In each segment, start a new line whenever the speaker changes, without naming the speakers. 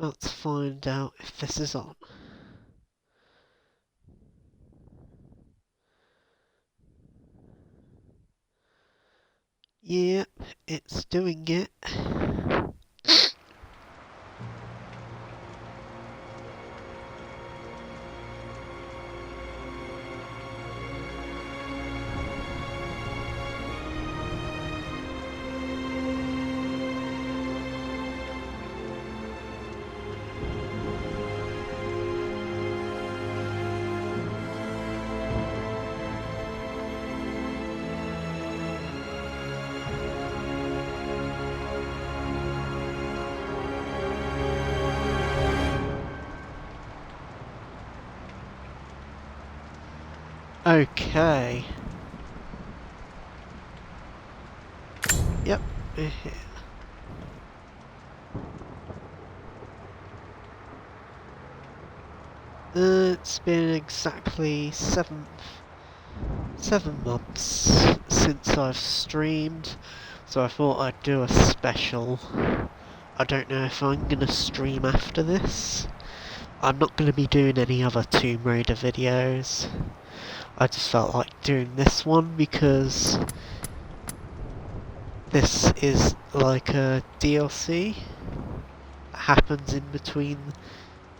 Let's find out if this is on. Yep, it's doing it. Okay. Yep, we're here. It's been exactly 7 months since I've streamed, so I thought I'd do a special. I don't know if I'm gonna stream after this. I'm not gonna be doing any other Tomb Raider videos. I just felt like doing this one because this is like a DLC that happens in between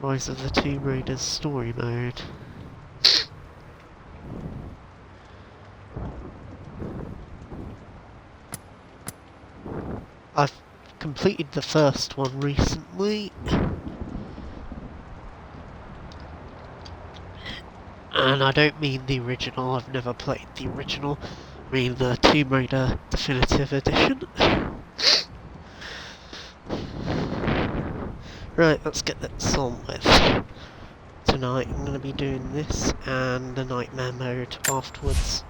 Rise of the Tomb Raiders story mode. I've completed the first one recently, and I don't mean the original. I've never played the original. I mean the Tomb Raider Definitive Edition. Right, let's get this on with. Tonight I'm going to be doing this and the nightmare mode afterwards.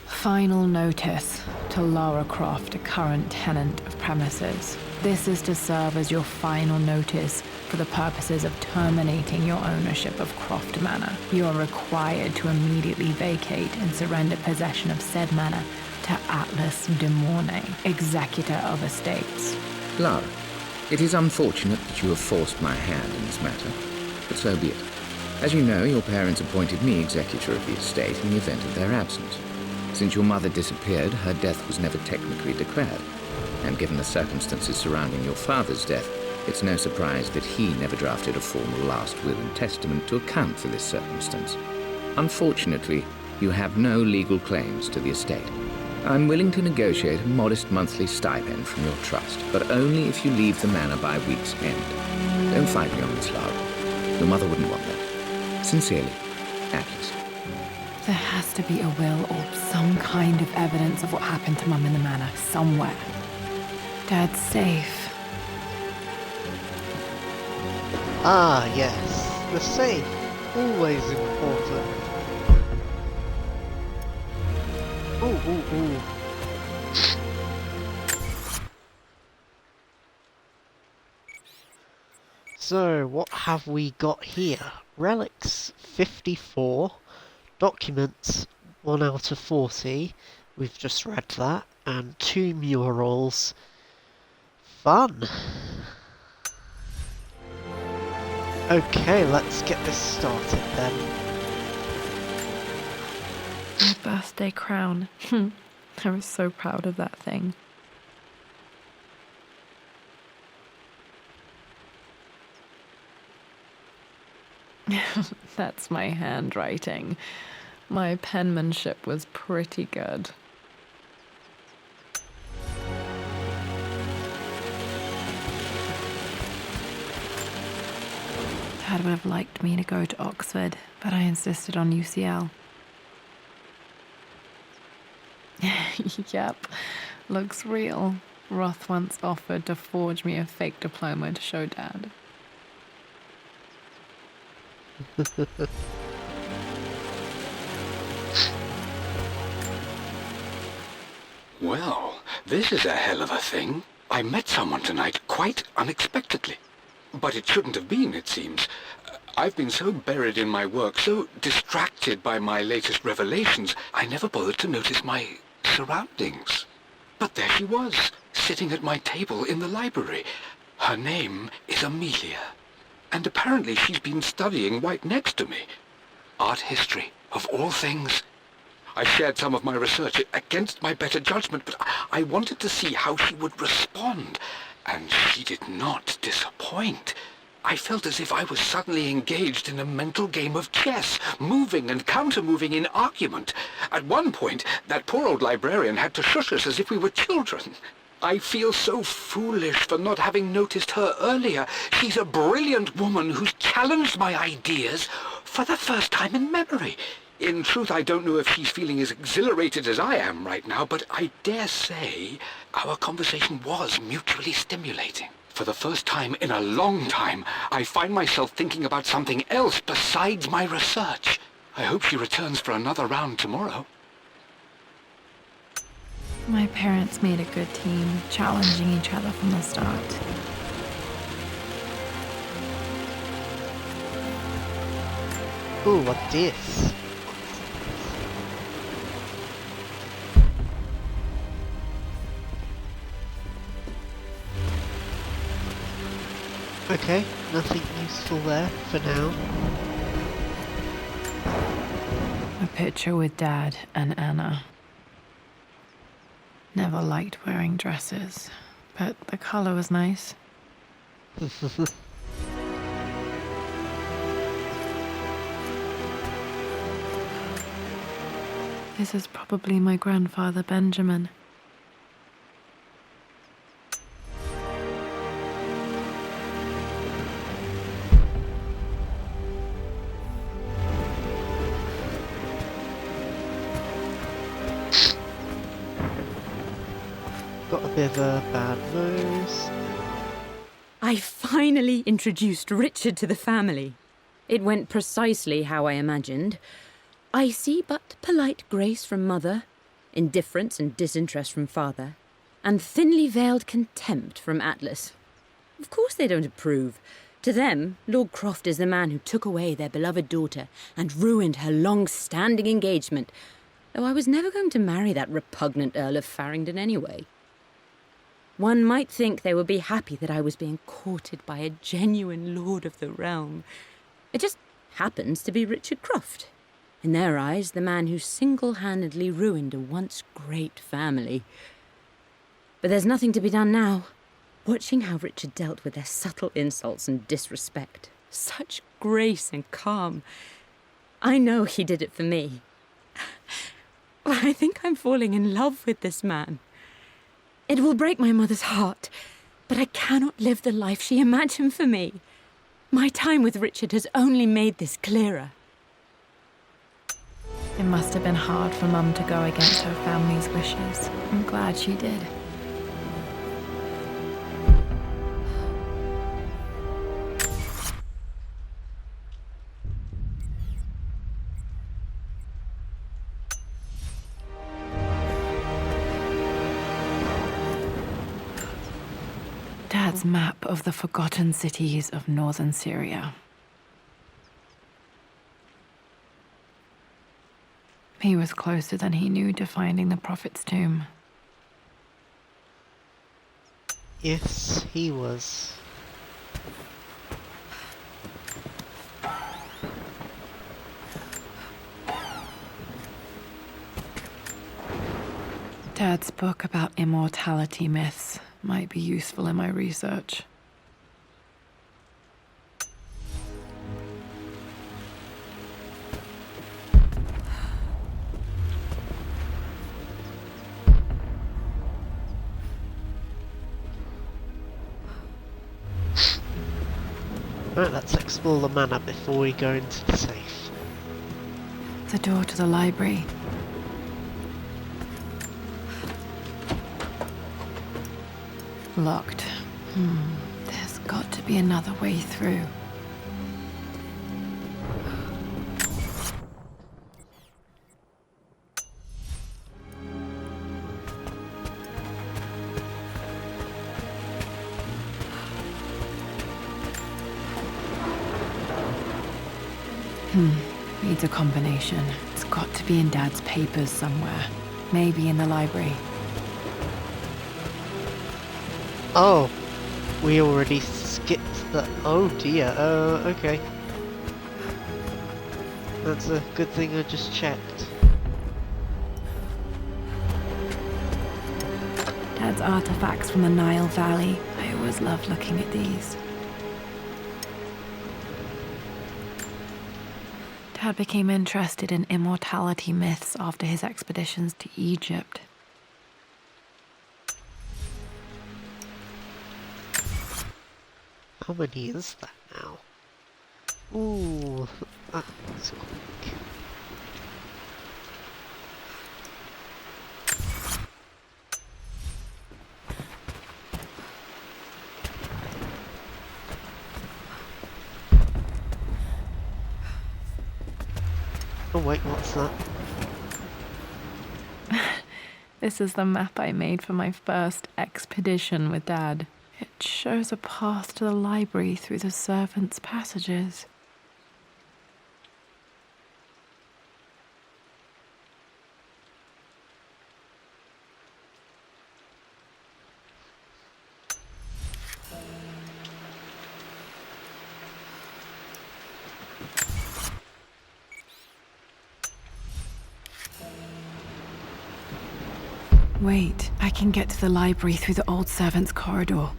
Final notice to Lara Croft, a current tenant of premises. This is to serve as your final notice for the purposes of terminating your ownership of Croft Manor. You are required to immediately vacate and surrender possession of said manor to Atlas de Mornay, executor of estates.
Lara, it is unfortunate that you have forced my hand in this matter, but so be it. As you know, your parents appointed me executor of the estate in the event of their absence. Since your mother disappeared, her death was never technically declared. And given the circumstances surrounding your father's death, it's no surprise that he never drafted a formal last will and testament to account for this circumstance. Unfortunately, you have no legal claims to the estate. I'm willing to negotiate a modest monthly stipend from your trust, but only if you leave the manor by week's end. Don't fight me on this, Lara. Your mother wouldn't want that. Sincerely, Atlas.
There has to be a will or some kind of evidence of what happened to Mum in the manor somewhere. Dad's safe.
Ah, yes, the safe. Always important. Ooh. So, what have we got here? Relics 54. Documents 1 out of 40. We've just read that. And 2 murals. Fun! Okay, let's get this started then.
My birthday crown. I was so proud of that thing. That's my handwriting. My penmanship was pretty good. Dad would have liked me to go to Oxford, but I insisted on UCL. Yep, looks real. Roth once offered to forge me a fake diploma to show Dad.
Well, this is a hell of a thing. I met someone tonight quite unexpectedly. But it shouldn't have been, it seems. I've been so buried in my work, so distracted by my latest revelations, I never bothered to notice my surroundings. But there she was, sitting at my table in the library. Her name is Amelia. And apparently she's been studying right next to me. Art history, of all things. I shared some of my research against my better judgment, but I wanted to see how she would respond. And she did not disappoint. I felt as if I was suddenly engaged in a mental game of chess, moving and counter-moving in argument. At one point, that poor old librarian had to shush us as if we were children. I feel so foolish for not having noticed her earlier. She's a brilliant woman who's challenged my ideas for the first time in memory. In truth, I don't know if she's feeling as exhilarated as I am right now, but I dare say our conversation was mutually stimulating. For the first time in a long time, I find myself thinking about something else besides my research. I hope she returns for another round tomorrow.
My parents made a good team, challenging each other from the start.
Ooh, what's this? Okay, nothing useful there for now.
A picture with Dad and Anna. Never liked wearing dresses, but the color was nice. This is probably my grandfather, Benjamin.
Got a bit of a bad nose.
I finally introduced Richard to the family. It went precisely how I imagined. I see but polite grace from mother, indifference and disinterest from father, and thinly veiled contempt from Atlas. Of course they don't approve. To them, Lord Croft is the man who took away their beloved daughter and ruined her long-standing engagement, though I was never going to marry that repugnant Earl of Farringdon anyway. One might think they would be happy that I was being courted by a genuine lord of the realm. It just happens to be Richard Croft. In their eyes, the man who single-handedly ruined a once great family. But there's nothing to be done now. Watching how Richard dealt with their subtle insults and disrespect. Such grace and calm. I know he did it for me. I think I'm falling in love with this man. It will break my mother's heart, but I cannot live the life she imagined for me. My time with Richard has only made this clearer.
It must have been hard for Mum to go against her family's wishes. I'm glad she did. Dad's map of the forgotten cities of northern Syria. He was closer than he knew to finding the Prophet's tomb.
Yes, he was.
Dad's book about immortality myths might be useful in my research.
Right, let's explore the manor before we go into the safe.
The door to the library. Locked. There's got to be another way through. Needs a combination. It's got to be in Dad's papers somewhere. Maybe in the library.
Oh, we already skipped the... Oh dear, okay. That's a good thing I just checked.
Dad's artifacts from the Nile Valley. I always loved looking at these. Dad became interested in immortality myths after his expeditions to Egypt.
How many is that now? Ooh, that's quick. Oh wait, what's that?
This is the map I made for my first expedition with Dad. It shows a path to the library through the servants' passages. Wait, I can get to the library through the old servants' corridor.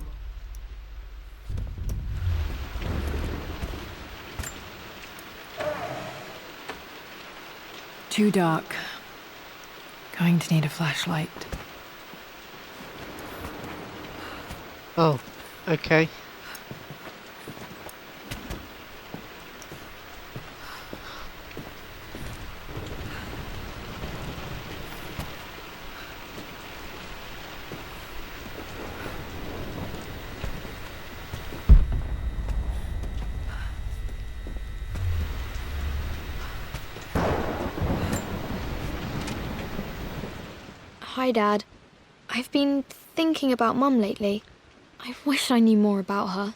Too dark. Going to need a flashlight.
Oh, okay.
Hi, Dad. I've been thinking about Mum lately. I wish I knew more about her.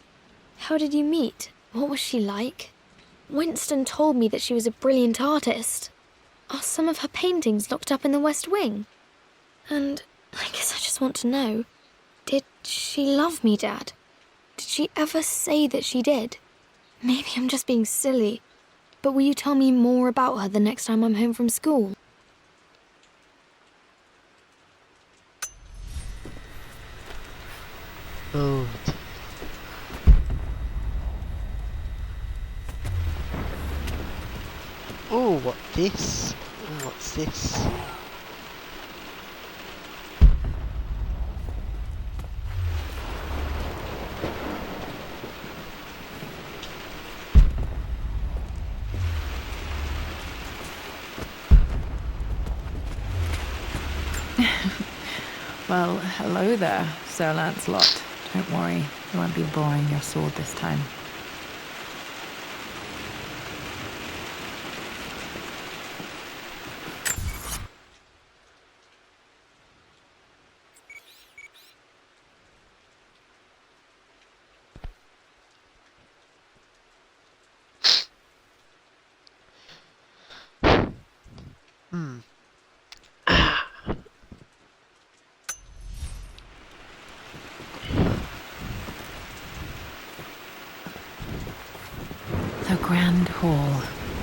How did you meet? What was she like? Winston told me that she was a brilliant artist. Are some of her paintings locked up in the West Wing? And I guess I just want to know, did she love me, Dad? Did she ever say that she did? Maybe I'm just being silly, but will you tell me more about her the next time I'm home from school?
Oh. Oh, what this? Oh, what's this?
Well, hello there, Sir Lancelot. Don't worry, you won't be borrowing your sword this time. The Grand Hall.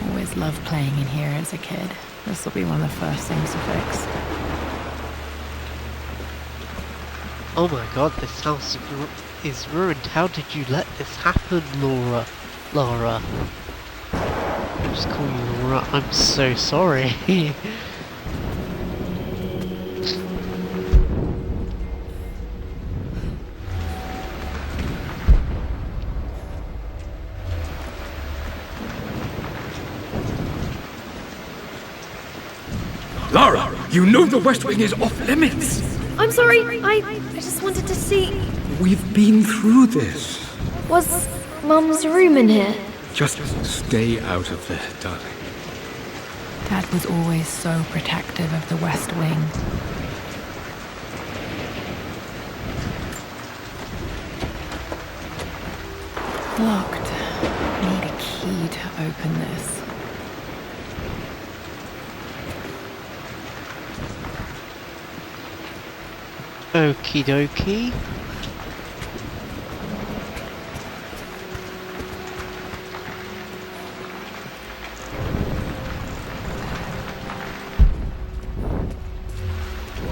Always loved playing in here as a kid. This will be one of the first things to fix.
Oh my god, this house is ruined. How did you let this happen, Laura? Lara. I'll just call you Laura. I'm so sorry.
Lara, you know the West Wing is off limits.
I'm sorry, I just wanted to see...
We've been through this.
Was Mum's room in here?
Just stay out of there, darling.
Dad was always so protective of the West Wing. Locked. Need a key to open this.
Okie dokie.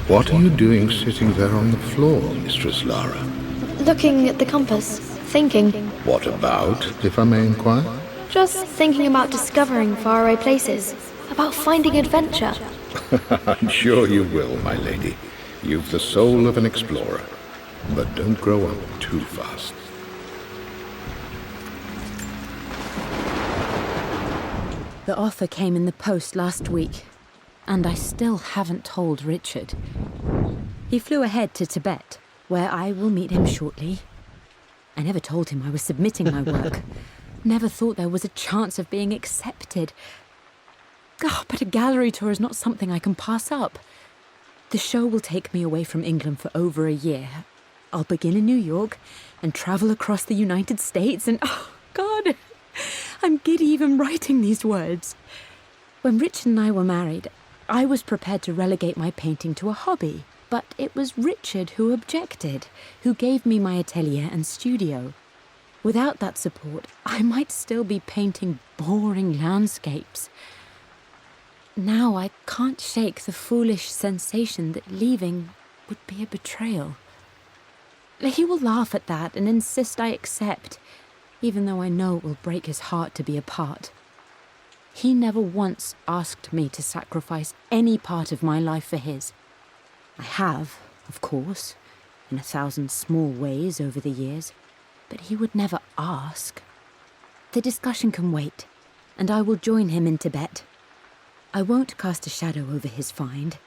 What are you doing sitting there on the floor, Mistress Lara?
Looking at the compass, thinking.
What about, if I may inquire?
Just thinking about discovering faraway places, about finding adventure.
I'm sure you will, my lady. You've the soul of an explorer. But don't grow up too fast.
The offer came in the post last week, and I still haven't told Richard. He flew ahead to Tibet, where I will meet him shortly. I never told him I was submitting my work. Never thought there was a chance of being accepted. Oh, but a gallery tour is not something I can pass up. The show will take me away from England for over a year. I'll begin in New York and travel across the United States and... oh, God! I'm giddy even writing these words. When Richard and I were married, I was prepared to relegate my painting to a hobby. But it was Richard who objected, who gave me my atelier and studio. Without that support, I might still be painting boring landscapes. Now I can't shake the foolish sensation that leaving would be a betrayal. He will laugh at that and insist I accept, even though I know it will break his heart to be apart. He never once asked me to sacrifice any part of my life for his. I have, of course, in 1,000 small ways over the years, but he would never ask. The discussion can wait, and I will join him in Tibet. I won't cast a shadow over his find.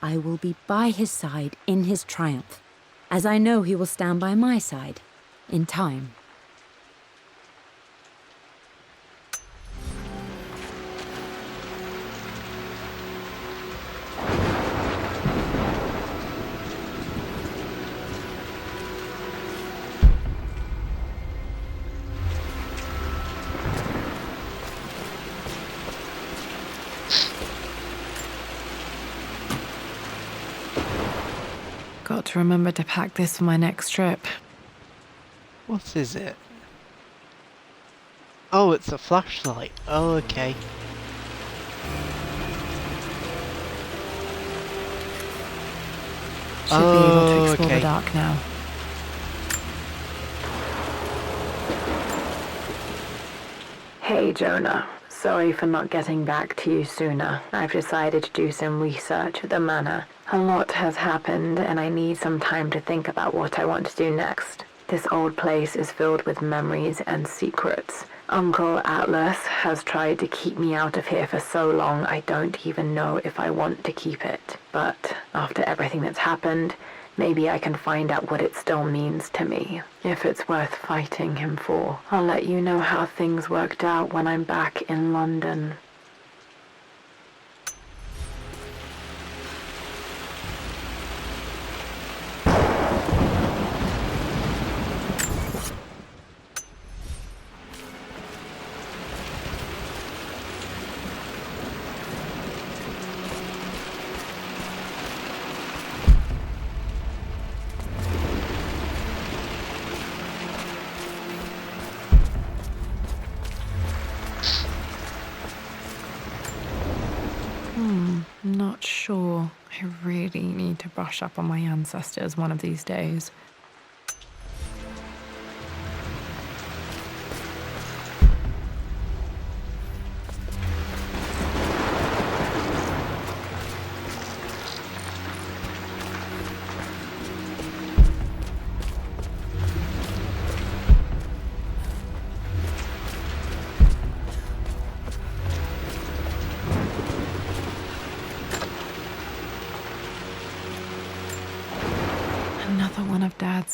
I will be by his side in his triumph, as I know he will stand by my side, in time.
Got to remember to pack this for my next trip.
What is it? Oh, it's a flashlight. Oh, okay.
Should be able to explore the dark now.
Hey Jonah, sorry for not getting back to you sooner. I've decided to do some research at the manor. A lot has happened and I need some time to think about what I want to do next. This old place is filled with memories and secrets. Uncle Atlas has tried to keep me out of here for so long I don't even know if I want to keep it. But after everything that's happened, maybe I can find out what it still means to me. If it's worth fighting him for. I'll let you know how things worked out when I'm back in London.
Not sure. I really need to brush up on my ancestors one of these days.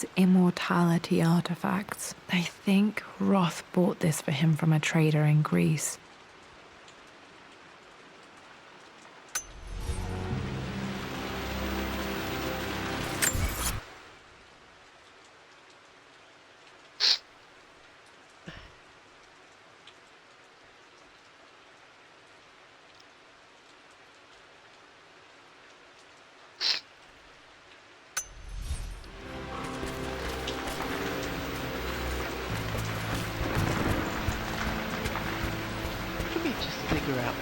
It's immortality artifacts. I think Roth bought this for him from a trader in Greece.
Let me just figure out.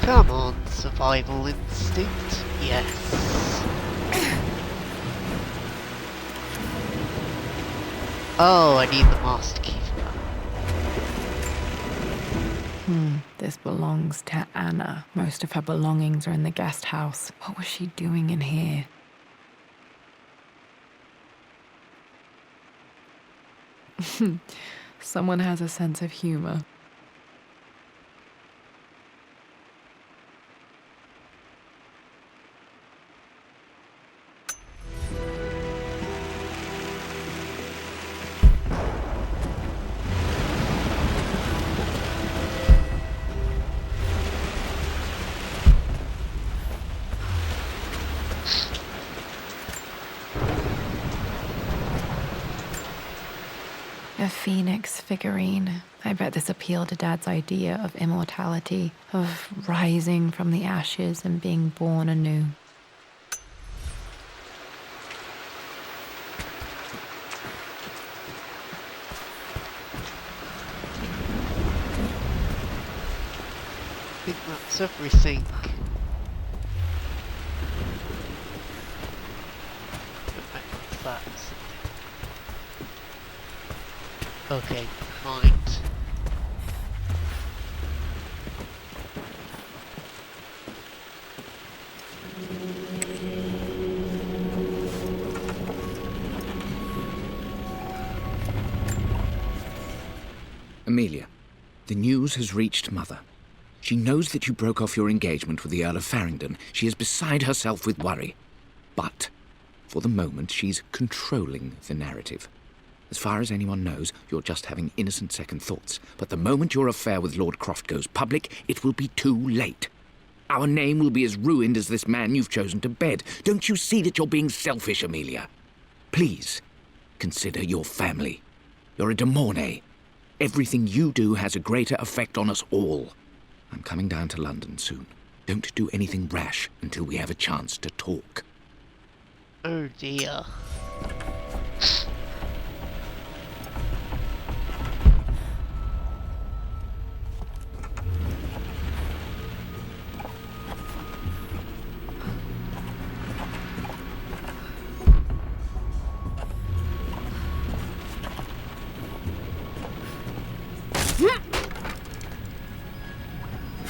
Come on, survival instinct. Yes. Oh, I need the master key for that.
This belongs to Anna. Most of her belongings are in the guest house. What was she doing in here? Someone has a sense of humor. A phoenix figurine. I bet this appealed to Dad's idea of immortality, of rising from the ashes and being born anew.
I think that's everything. That's... Okay, mind.
Amelia, the news has reached Mother. She knows that you broke off your engagement with the Earl of Farringdon. She is beside herself with worry. But, for the moment, she's controlling the narrative. As far as anyone knows, you're just having innocent second thoughts. But the moment your affair with Lord Croft goes public, it will be too late. Our name will be as ruined as this man you've chosen to bed. Don't you see that you're being selfish, Amelia? Please, consider your family. You're a de Mornay. Everything you do has a greater effect on us all. I'm coming down to London soon. Don't do anything rash until we have a chance to talk.
Oh dear.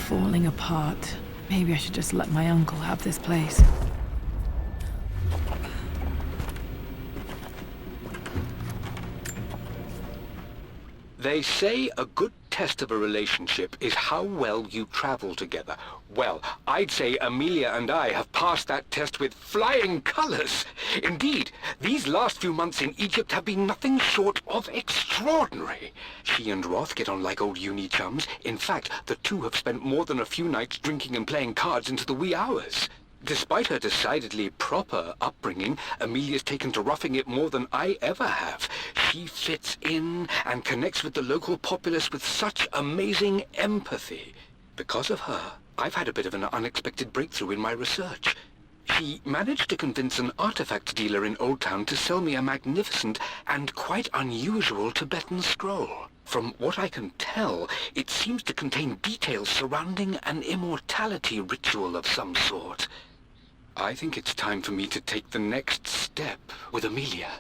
Falling apart. Maybe I should just let my uncle have this place.
They say a good test of a relationship is how well you travel together. Well, I'd say Amelia and I have passed that test with flying colors. Indeed, these last few months in Egypt have been nothing short of extraordinary. She and Roth get on like old uni chums. In fact, the two have spent more than a few nights drinking and playing cards into the wee hours. Despite her decidedly proper upbringing, Amelia's taken to roughing it more than I ever have. She fits in and connects with the local populace with such amazing empathy. Because of her, I've had a bit of an unexpected breakthrough in my research. She managed to convince an artifact dealer in Old Town to sell me a magnificent and quite unusual Tibetan scroll. From what I can tell, it seems to contain details surrounding an immortality ritual of some sort. I think it's time for me to take the next step with Amelia.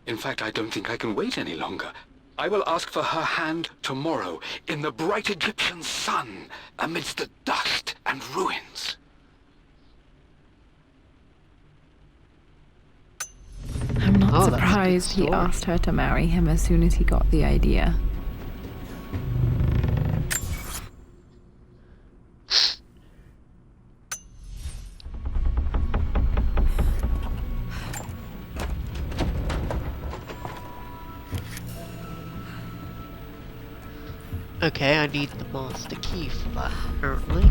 In fact, I don't think I can wait any longer. I will ask for her hand tomorrow in the bright Egyptian sun amidst the dust and ruins.
I'm not
Oh, that's a good
surprised he
story.
asked her to marry him as soon as he got the idea.
Okay, I need the master key for that, apparently.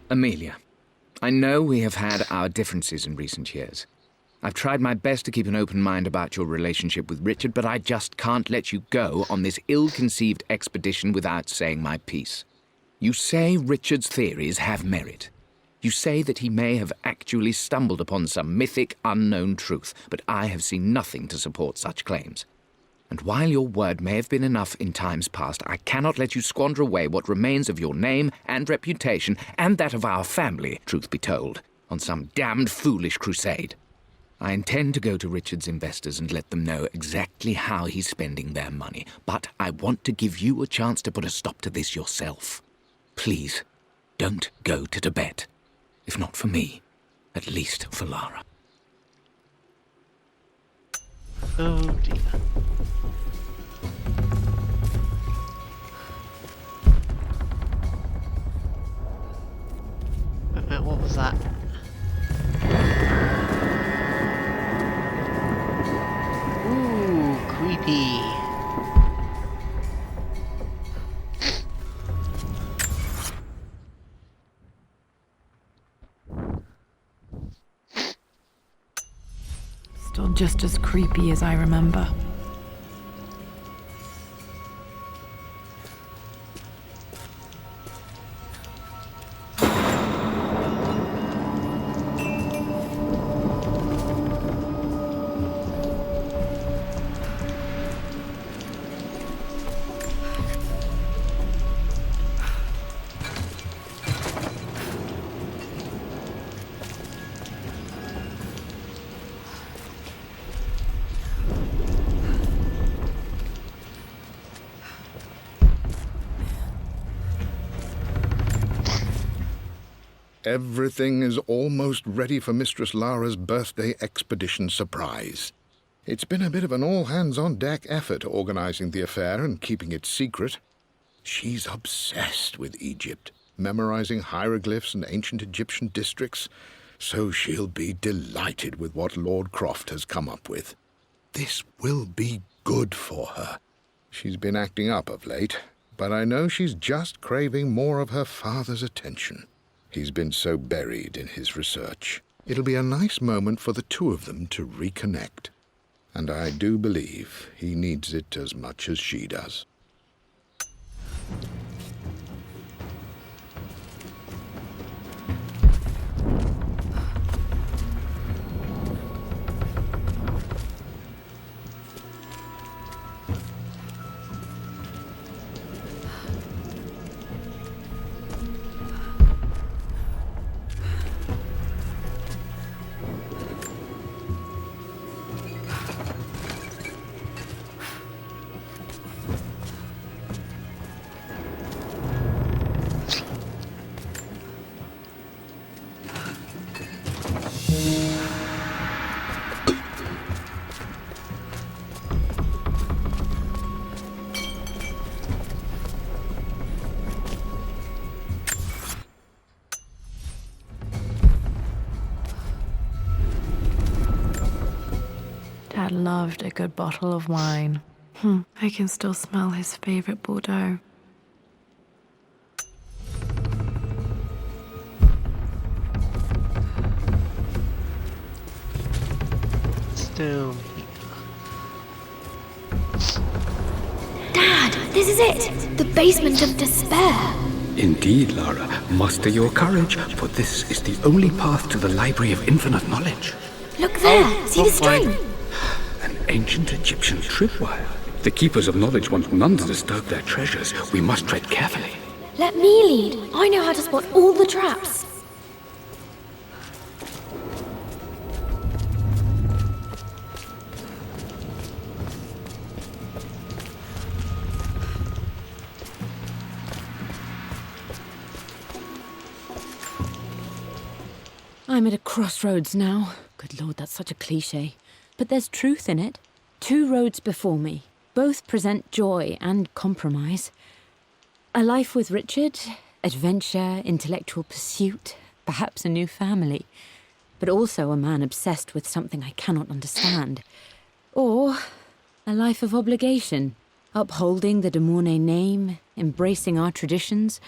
Amelia, I know we have had our differences in recent years. I've tried my best to keep an open mind about your relationship with Richard, but I just can't let you go on this ill-conceived expedition without saying my piece. You say Richard's theories have merit. You say that he may have actually stumbled upon some mythic, unknown truth, but I have seen nothing to support such claims. And while your word may have been enough in times past, I cannot let you squander away what remains of your name and reputation, and that of our family, truth be told, on some damned foolish crusade. I intend to go to Richard's investors and let them know exactly how he's spending their money, but I want to give you a chance to put a stop to this yourself. Please, don't go to Tibet. If not for me, at least for Lara.
Oh dear. What was that? Ooh, creepy.
Still just as creepy as I remember.
Everything is almost ready for Mistress Lara's birthday expedition surprise. It's been a bit of an all-hands-on-deck effort organizing the affair and keeping it secret. She's obsessed with Egypt, memorizing hieroglyphs and ancient Egyptian districts, so she'll be delighted with what Lord Crofty has come up with. This will be good for her. She's been acting up of late, but I know she's just craving more of her father's attention. He's been so buried in his research. It'll be a nice moment for the two of them to reconnect. And I do believe he needs it as much as she does.
Dad loved a good bottle of wine. I can still smell his favorite Bordeaux.
Still.
Dad! This is it! The basement of despair!
Indeed, Lara. Muster your courage, for this is the only path to the Library of Infinite Knowledge.
Look there! See the string?
An ancient Egyptian tripwire. The Keepers of Knowledge want none to disturb their treasures. We must tread carefully.
Let me lead. I know how to spot all the traps.
I'm at a crossroads now. Good Lord, that's such a cliché. But there's truth in it. 2 roads before me. Both present joy and compromise. A life with Richard, adventure, intellectual pursuit, perhaps a new family. But also a man obsessed with something I cannot understand. Or a life of obligation, upholding the de Mornay name, embracing our traditions,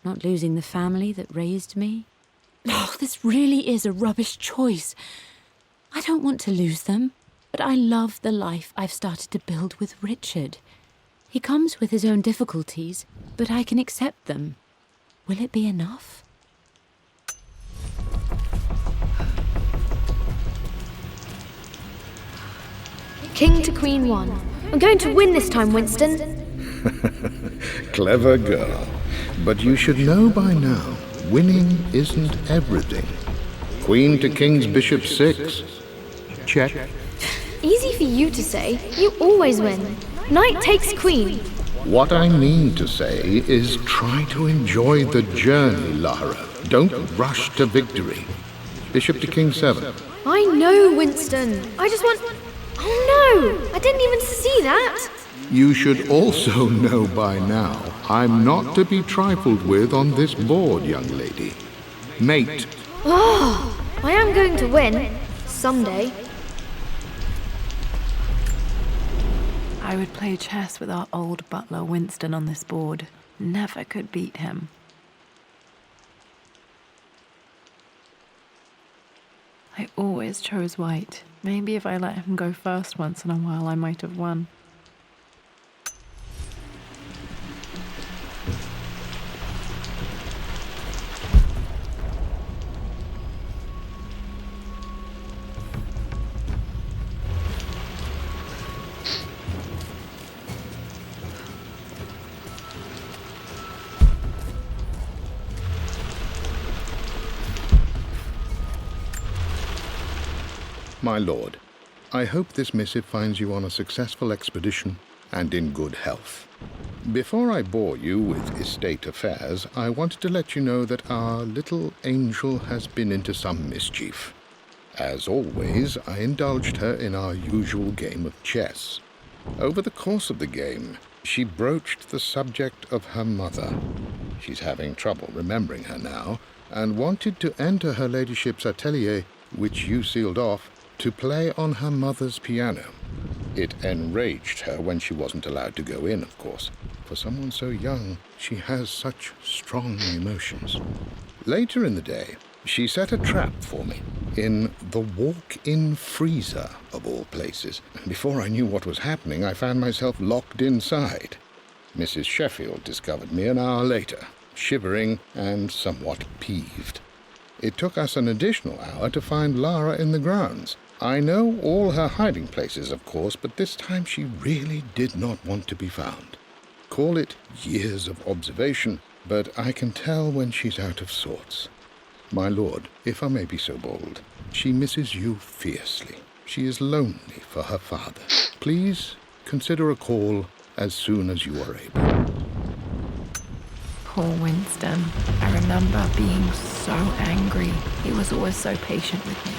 not losing the family that raised me. Oh, this really is a rubbish choice. I don't want to lose them, but I love the life I've started to build with Richard. He comes with his own difficulties, but I can accept them. Will it be enough?
King to Queen 1. I'm going to win this time, Winston.
Clever girl. But you should know by now, winning isn't everything. Queen to King's Bishop 6. Check.
Easy for you to say. You always win. Knight takes queen.
What I mean to say is try to enjoy the journey, Lara. Don't rush to victory. Bishop to King 7.
I know, Winston. I just want... Oh no! I didn't even see that!
You should also know by now, I'm not to be trifled with on this board, young lady. Mate.
Oh, I am going to win. Someday.
I would play chess with our old butler Winston on this board. Never could beat him. I always chose white. Maybe if I let him go first once in a while, I might have won.
My lord, I hope this missive finds you on a successful expedition and in good health. Before I bore you with estate affairs, I wanted to let you know that our little angel has been into some mischief. As always, I indulged her in our usual game of chess. Over the course of the game, she broached the subject of her mother. She's having trouble remembering her now, and wanted to enter her ladyship's atelier, which you sealed off, to play on her mother's piano. It enraged her when she wasn't allowed to go in, of course. For someone so young, she has such strong emotions. Later in the day, she set a trap for me in the walk-in freezer, of all places. Before I knew what was happening, I found myself locked inside. Mrs. Sheffield discovered me an hour later, shivering and somewhat peeved. It took us an additional hour to find Lara in the grounds. I know all her hiding places, of course, but this time she really did not want to be found. Call it years of observation, but I can tell when she's out of sorts. My lord, if I may be so bold, she misses you fiercely. She is lonely for her father. Please consider a call as soon as you are able.
Poor Winston. I remember being so angry. He was always so patient with me.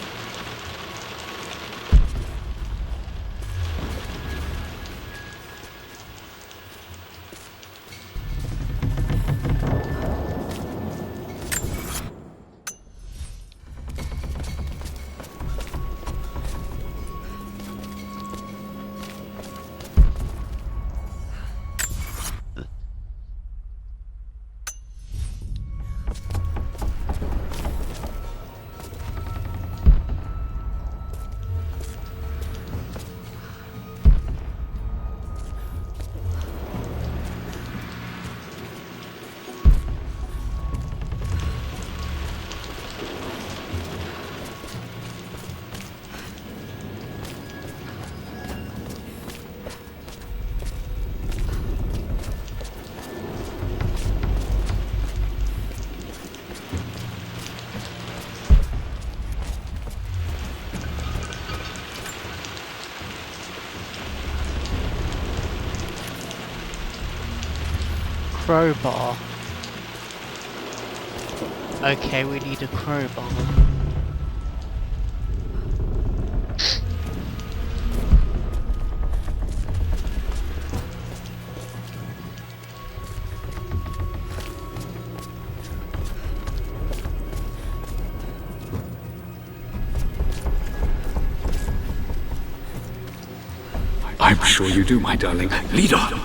crowbar. Okay, we need a crowbar.
I'm sure you do, my darling. Lead on.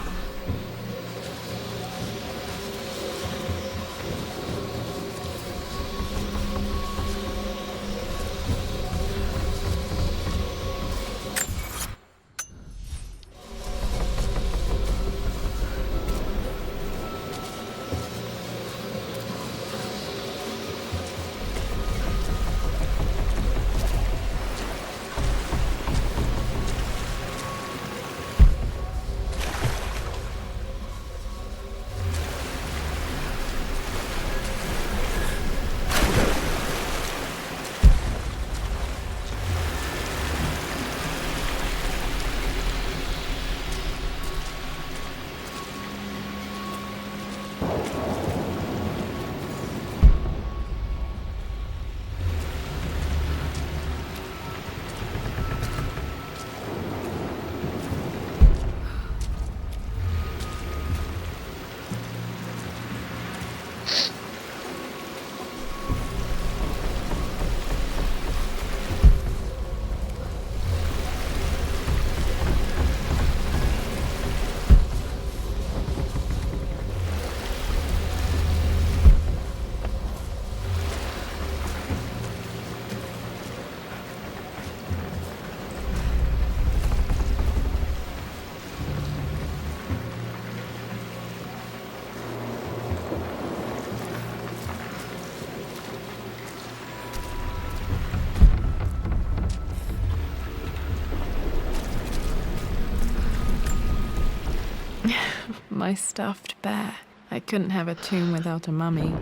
My stuffed bear. I couldn't have a tomb without a mummy.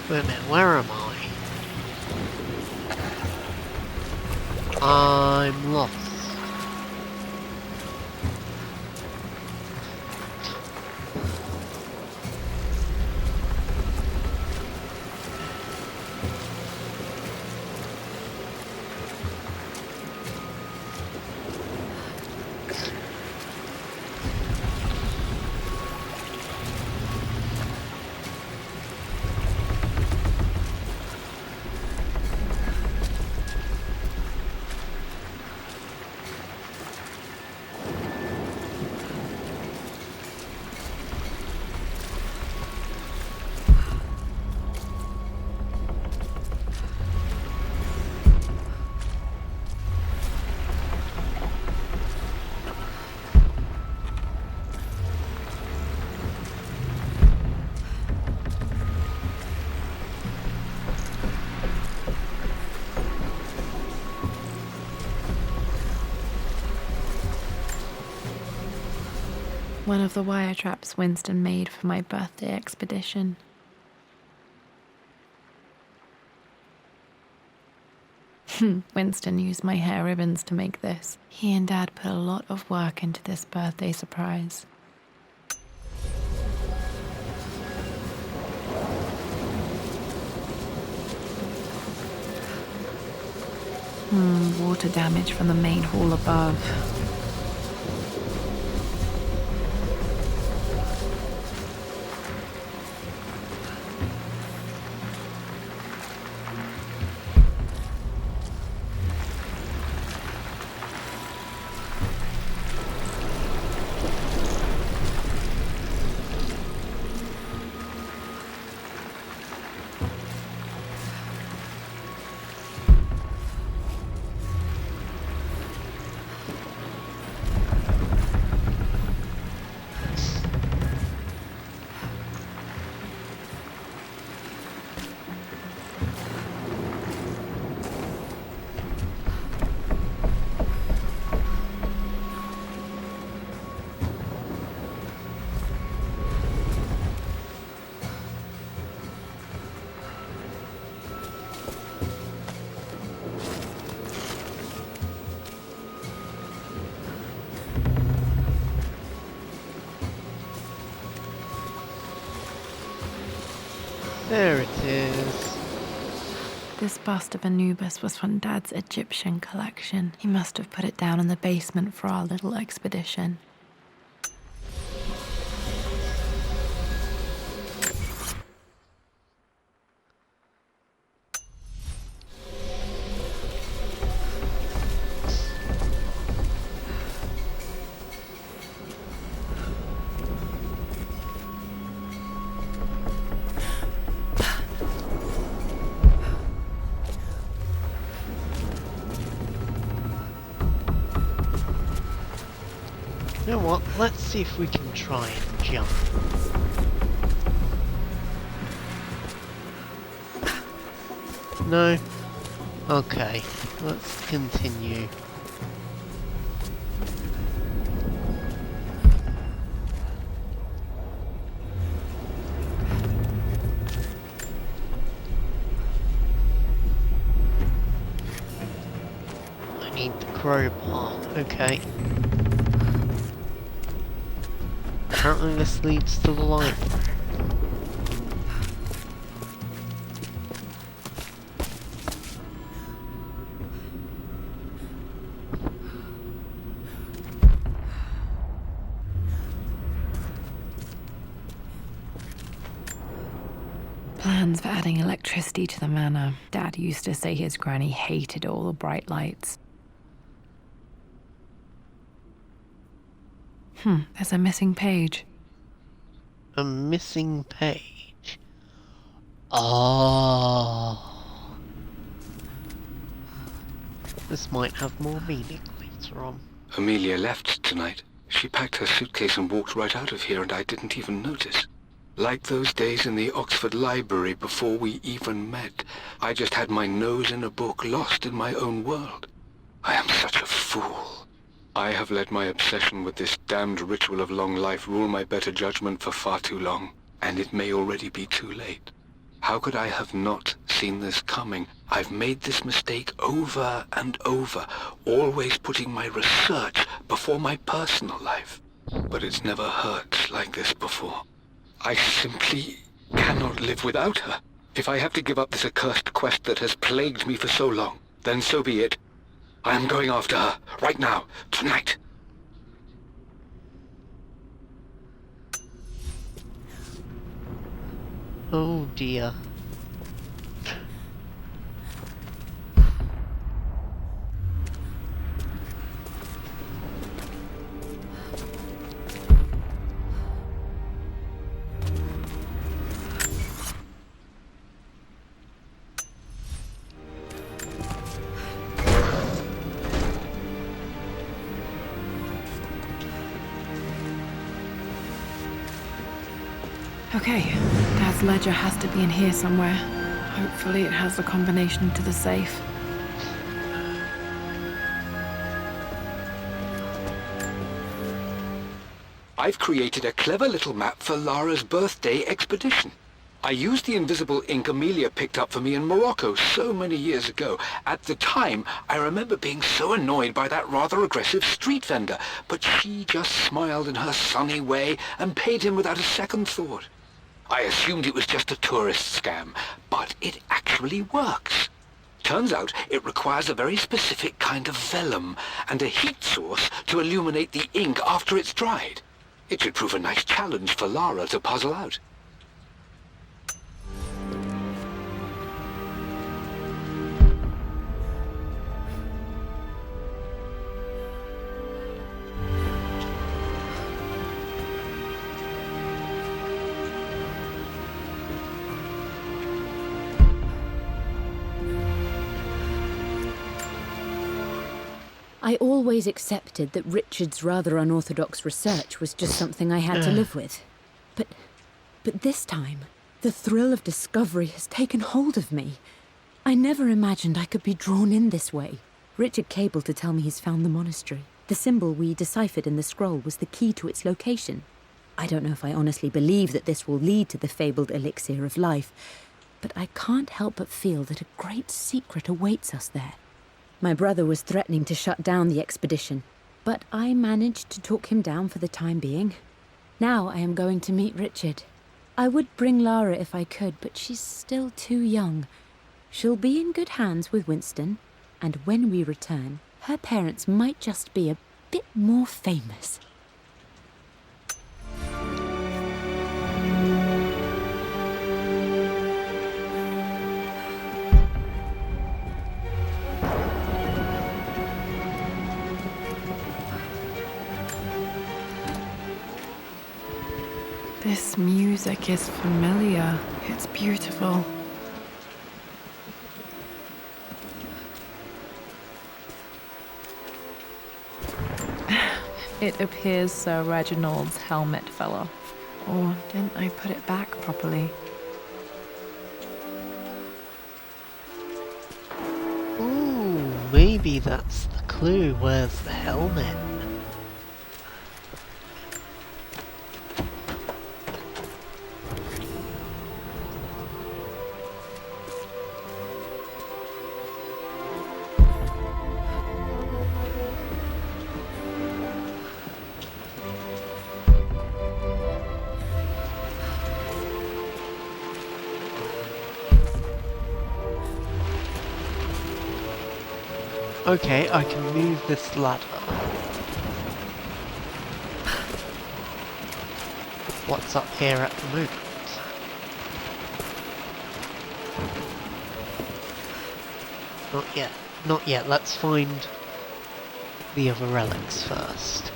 Wait a minute, where am I? I'm lost.
One of the wire traps Winston made for my birthday expedition. Winston used my hair ribbons to make this. He and Dad put a lot of work into this birthday surprise. Water damage from the main hall above.
There it is.
This bust of Anubis was from Dad's Egyptian collection. He must have put it down in the basement for our little expedition.
You know what? Let's see if we can try and jump. No? Okay, let's continue. I need the crowbar. Okay. Apparently this leads to the library.
Plans for adding electricity to the manor. Dad used to say his granny hated all the bright lights. There's a missing page.
A missing page. Oh. This might have more meaning later on.
Amelia left tonight. She packed her suitcase and walked right out of here, and I didn't even notice. Like those days in the Oxford Library before we even met, I just had my nose in a book, lost in my own world. I am such a fool. I have let my obsession with this damned ritual of long life rule my better judgment for far too long, and it may already be too late. How could I have not seen this coming? I've made this mistake over and over, always putting my research before my personal life. But it's never hurt like this before. I simply cannot live without her. If I have to give up this accursed quest that has plagued me for so long, then so be it. I am going after her, right now, tonight.
Oh dear.
Okay, Dad's ledger has to be in here somewhere. Hopefully it has the combination to the safe.
I've created a clever little map for Lara's birthday expedition. I used the invisible ink Amelia picked up for me in Morocco so many years ago. At the time, I remember being so annoyed by that rather aggressive street vendor, but she just smiled in her sunny way and paid him without a second thought. I assumed it was just a tourist scam, but it actually works. Turns out it requires a very specific kind of vellum and a heat source to illuminate the ink after it's dried. It should prove a nice challenge for Lara to puzzle out.
I always accepted that Richard's rather unorthodox research was just something I had to live with. But this time, the thrill of discovery has taken hold of me. I never imagined I could be drawn in this way. Richard cabled to tell me he's found the monastery. The symbol we deciphered in the scroll was the key to its location. I don't know if I honestly believe that this will lead to the fabled elixir of life, but I can't help but feel that a great secret awaits us there. My brother was threatening to shut down the expedition, but I managed to talk him down for the time being. Now I am going to meet Richard. I would bring Lara if I could, but she's still too young. She'll be in good hands with Winston, and when we return, her parents might just be a bit more famous.
This music is familiar. It's beautiful. It appears Sir Reginald's helmet fell off. Or didn't I put it back properly?
Ooh, maybe that's the clue. Where's the helmet? Okay, I can move this ladder. What's up here at the moment? Not yet. Not yet. Let's find the other relics first.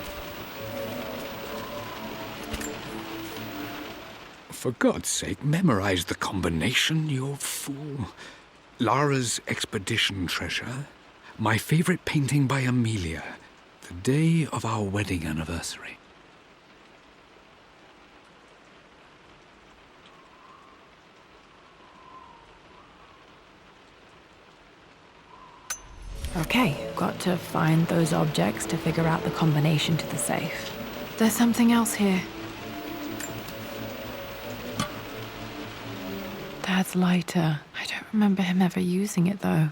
For God's sake, memorize the combination, you fool. Lara's expedition treasure. My favorite painting by Amelia. The day of our wedding anniversary.
Okay, got to find those objects to figure out the combination to the safe. There's something else here. Dad's lighter. I don't remember him ever using it though.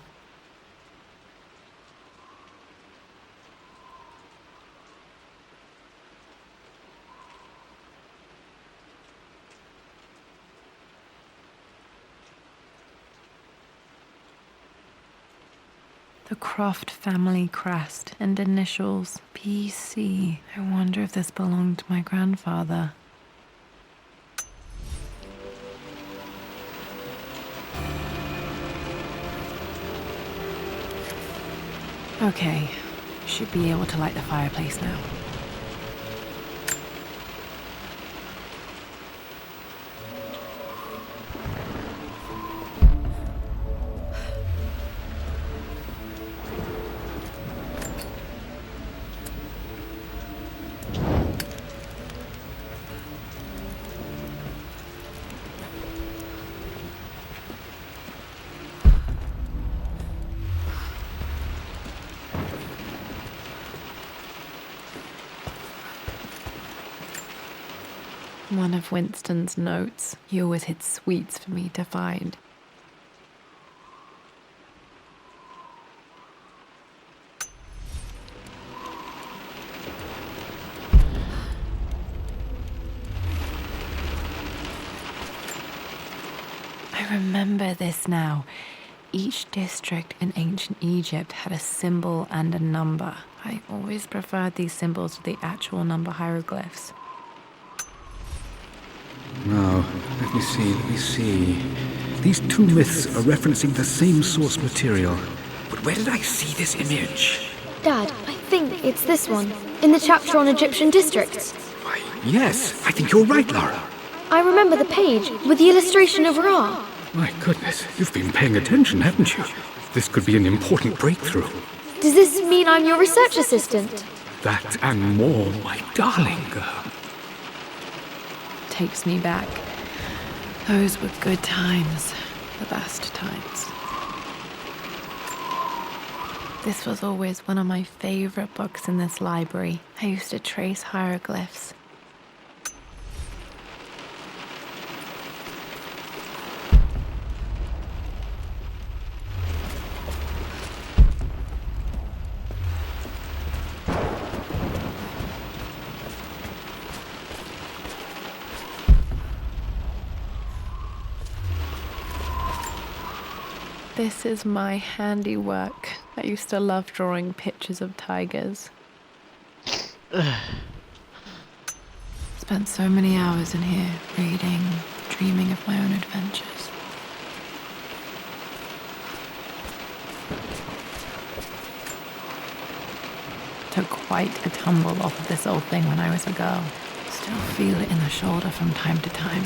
The Croft family crest and initials PC. I wonder if this belonged to my grandfather. Okay, should be able to light the fireplace now. One of Winston's notes. He always hid sweets for me to find. I remember this now. Each district in ancient Egypt had a symbol and a number. I always preferred these symbols to the actual number hieroglyphs.
Now, let me see. These two myths are referencing the same source material. But where did I see this image?
Dad, I think it's this one, in the chapter on Egyptian districts.
Why, yes, I think you're right, Lara.
I remember the page with the illustration of Ra.
My goodness, you've been paying attention, haven't you? This could be an important breakthrough.
Does this mean I'm your research assistant?
That and more, my darling girl.
Takes me back. Those were good times. The best times. This was always one of my favorite books in this library. I used to trace hieroglyphs. This is my handiwork. I used to love drawing pictures of tigers. Spent so many hours in here, reading, dreaming of my own adventures. Took quite a tumble off of this old thing when I was a girl. Still feel it in the shoulder from time to time.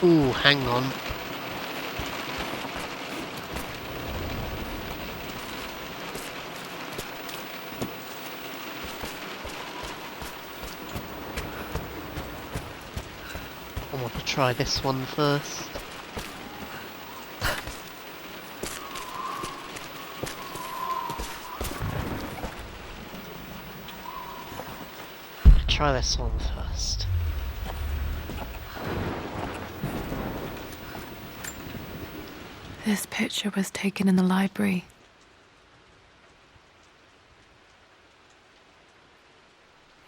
Ooh, hang on. I want to try this one first. Try this one first.
This picture was taken in the library.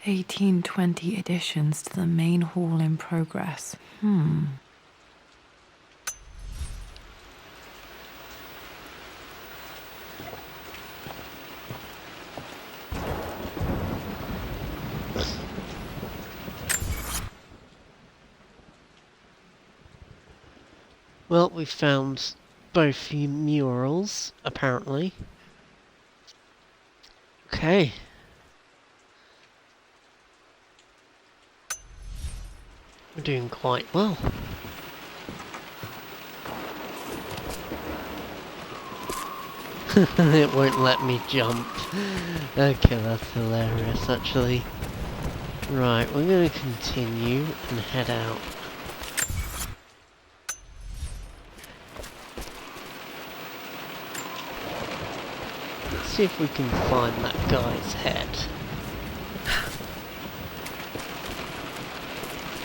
(1820) additions to the main hall in progress.
Well, we found both murals, apparently. Okay. We're doing quite well. It won't let me jump. Okay, that's hilarious, actually. Right, we're going to continue and head out. Let's see if we can find that guy's head.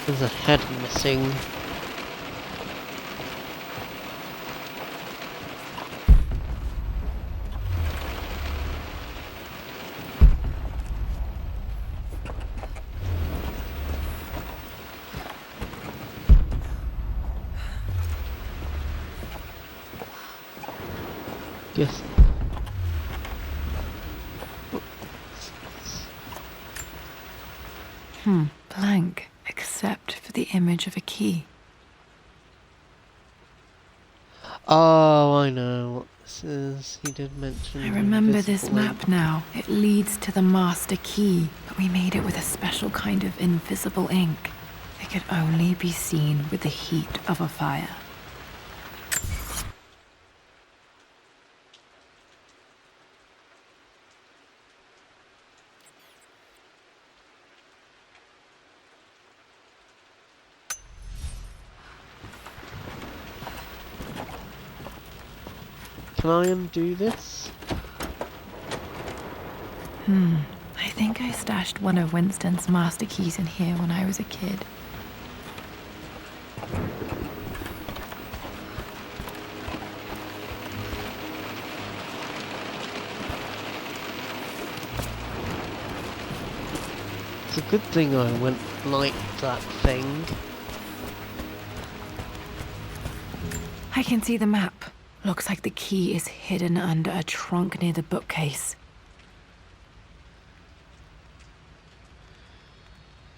There's a head missing. Yes.
Blank, except for the image of a key.
Oh, I know what this is. He did mention.
I remember this
invisible ink.
map now. It leads to the master key, but we made it with a special kind of invisible ink. It could only be seen with the heat of a fire.
Can I undo this?
I think I stashed one of Winston's master keys in here when I was a kid.
It's a good thing I went like that thing.
I can see the map. Looks like the key is hidden under a trunk near the bookcase.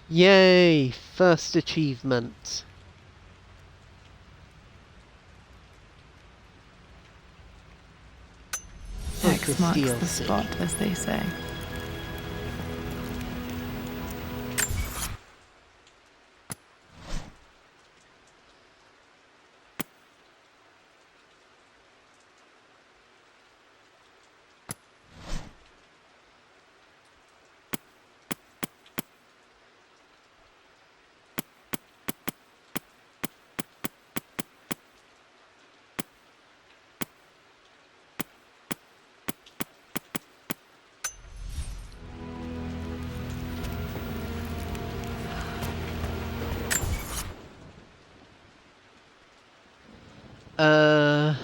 Yay! First achievement.
X marks the
DLC.
spot, as they say.
Uh...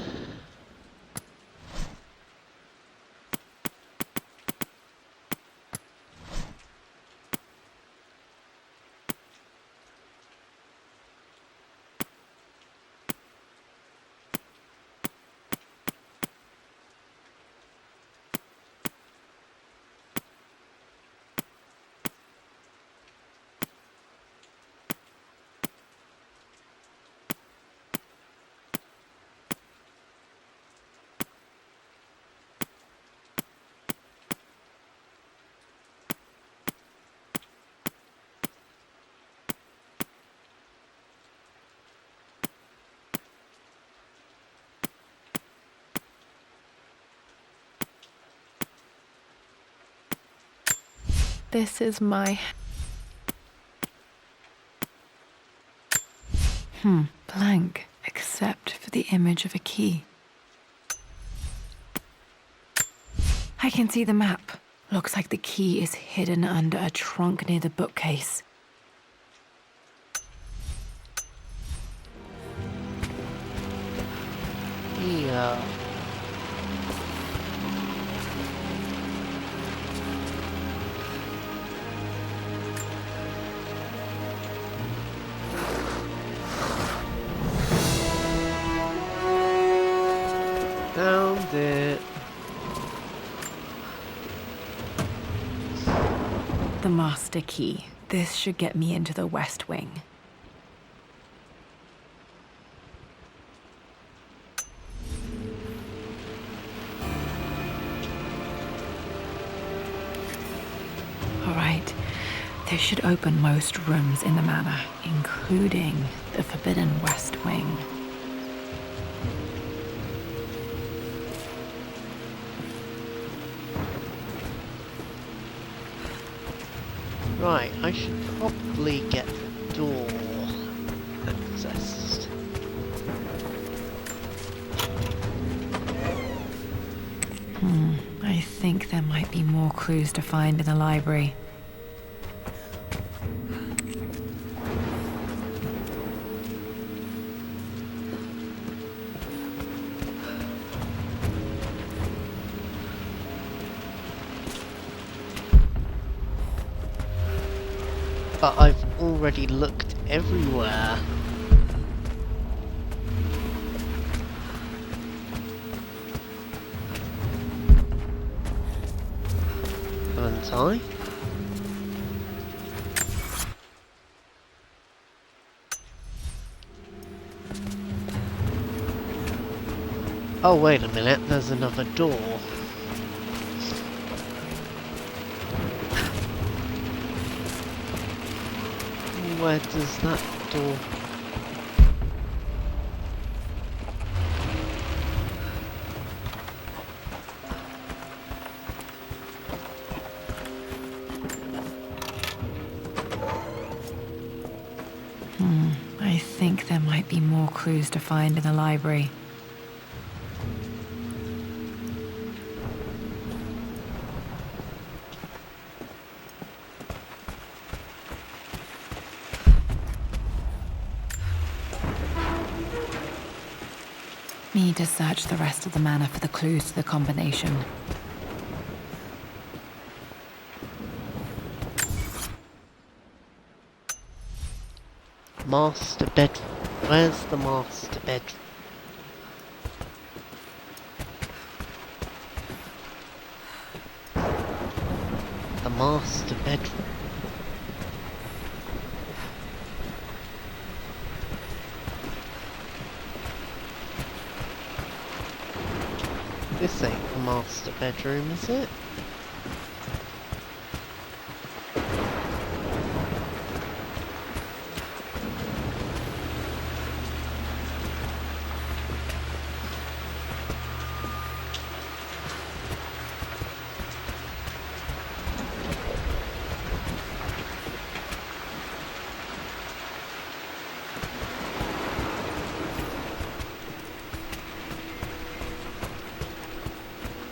This is my... blank, except for the image of a key. I can see the map. Looks like the key is hidden under a trunk near the bookcase.
Yeah. Found it.
The master key. This should get me into the West Wing. All right. This should open most rooms in the manor, including the Forbidden West Wing.
Right, I should probably get the door accessed.
I think there might be more clues to find in the library.
But I've already looked everywhere. Haven't I? Oh, wait a minute, there's another door. Where does that door...
I think there might be more clues to find in the library. Need to search the rest of the manor for the clues to the combination.
Master bedroom. Where's the master bedroom? The master bedroom. This ain't the master bedroom, is it?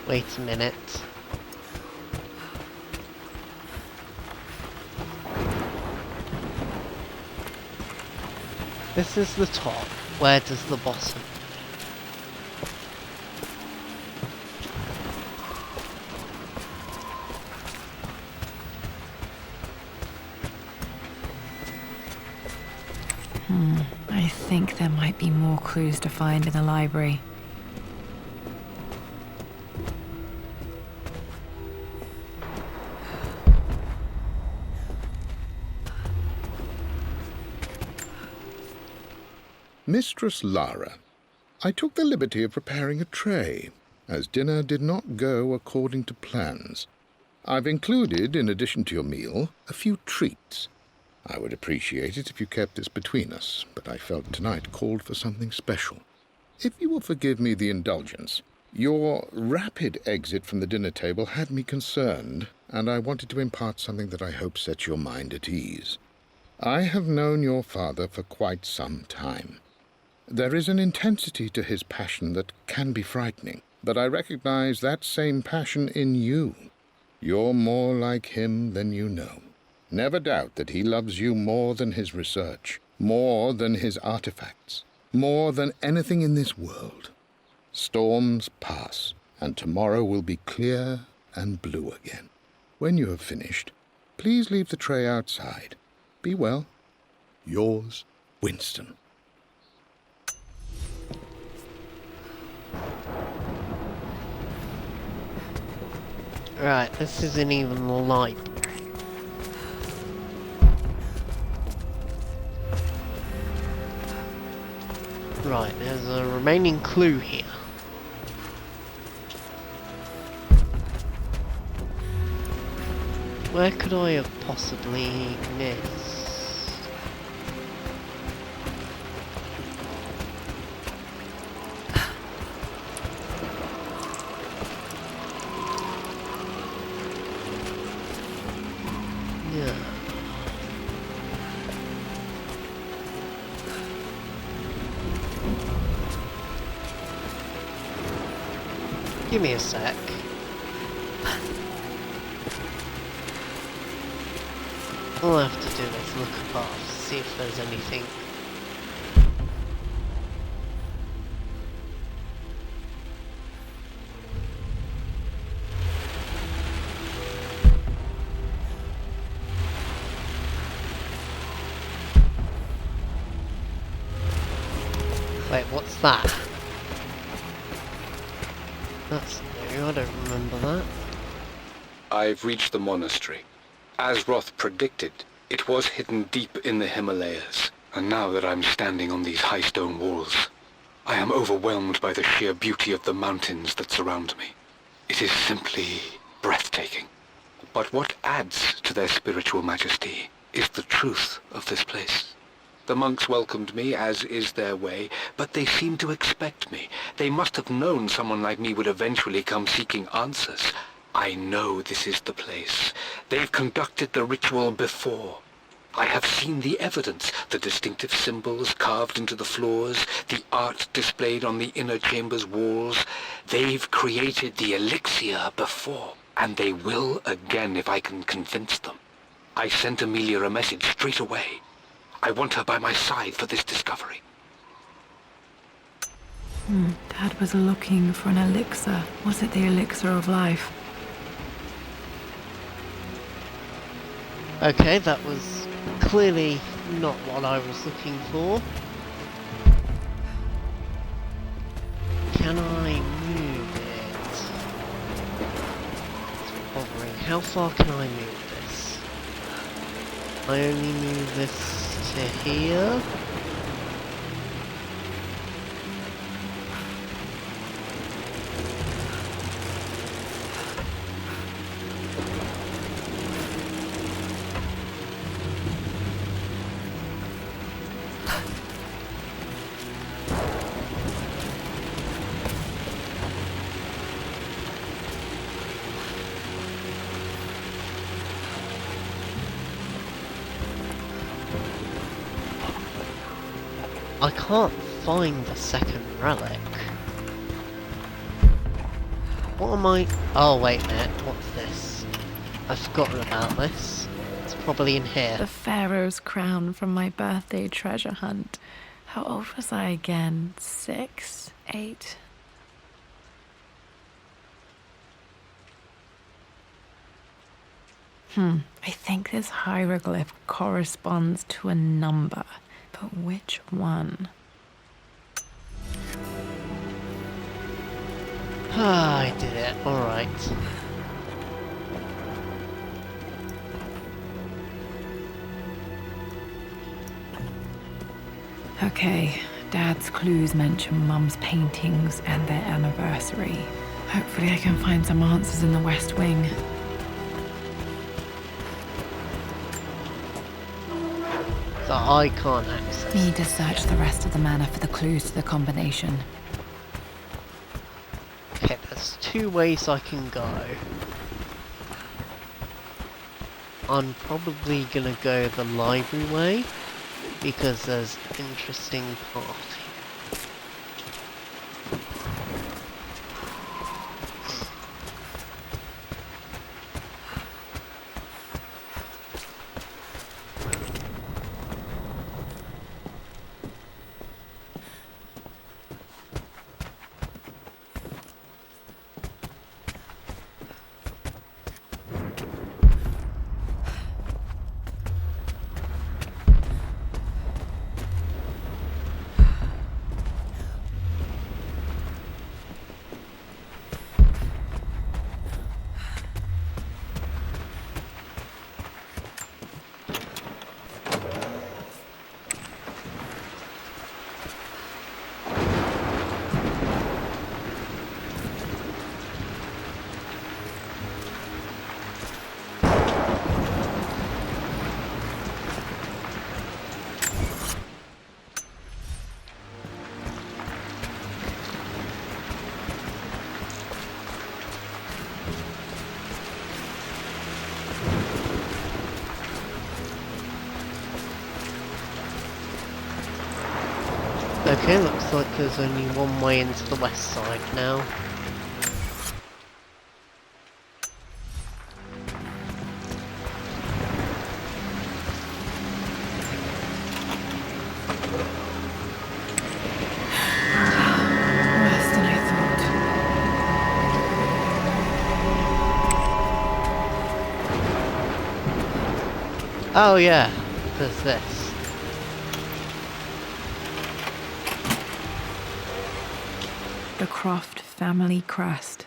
Wait a minute. This is the top. Where does the bottom?
I think there might be more clues to find in the library.
Mistress Lara, I took the liberty of preparing a tray, as dinner did not go according to plans. I've included, in addition to your meal, a few treats. I would appreciate it if you kept this between us, but I felt tonight called for something special. If you will forgive me the indulgence, your rapid exit from the dinner table had me concerned, and I wanted to impart something that I hope sets your mind at ease. I have known your father for quite some time. There is an intensity to his passion that can be frightening, but I recognize that same passion in you. You're more like him than you know. Never doubt that he loves you more than his research, more than his artifacts, more than anything in this world. Storms pass, and tomorrow will be clear and blue again. When you have finished, please leave the tray outside. Be well. Yours, Winston.
Right, this isn't even the library. Right, there's a remaining clue here. Where could I have possibly missed? Yeah. Give me a sec. All I have to do is look above, see if there's anything. Wait, what's that? That's new, I don't remember that.
I've reached the monastery. As Roth predicted, it was hidden deep in the Himalayas, and now that I'm standing on these high stone walls, I am overwhelmed by the sheer beauty of the mountains that surround me. It is simply breathtaking. But what adds to their spiritual majesty is the truth of this place. The monks welcomed me, as is their way, but they seemed to expect me. They must have known someone like me would eventually come seeking answers. I know this is the place. They've conducted the ritual before. I have seen the evidence, the distinctive symbols carved into the floors, the art displayed on the inner chamber's walls. They've created the elixir before, and they will again if I can convince them. I sent Amelia a message straight away. I want her by my side for this discovery.
Dad was looking for an elixir. Was it the elixir of life?
Okay, that was clearly not what I was looking for. Can I move it? It's hovering. How far can I move this? I only move this to here. I can't find the second relic. What am I... Oh, wait a minute. What's this? I've forgotten about this. It's probably in here.
The Pharaoh's crown from my birthday treasure hunt. How old was I again? 6? 8? I think this hieroglyph corresponds to a number, but which one?
Ah, I did it. Alright.
Okay, Dad's clues mention Mum's paintings and their anniversary. Hopefully I can find some answers in the West Wing.
So I can't access.
Need to search the rest of the manor for the clues to the combination.
Okay, there's 2 ways I can go. I'm probably gonna go the library way, because there's interesting path here. Okay, looks like there's only one way into the west side now.
Worse than I thought.
Oh yeah, there's this.
The Croft family crest.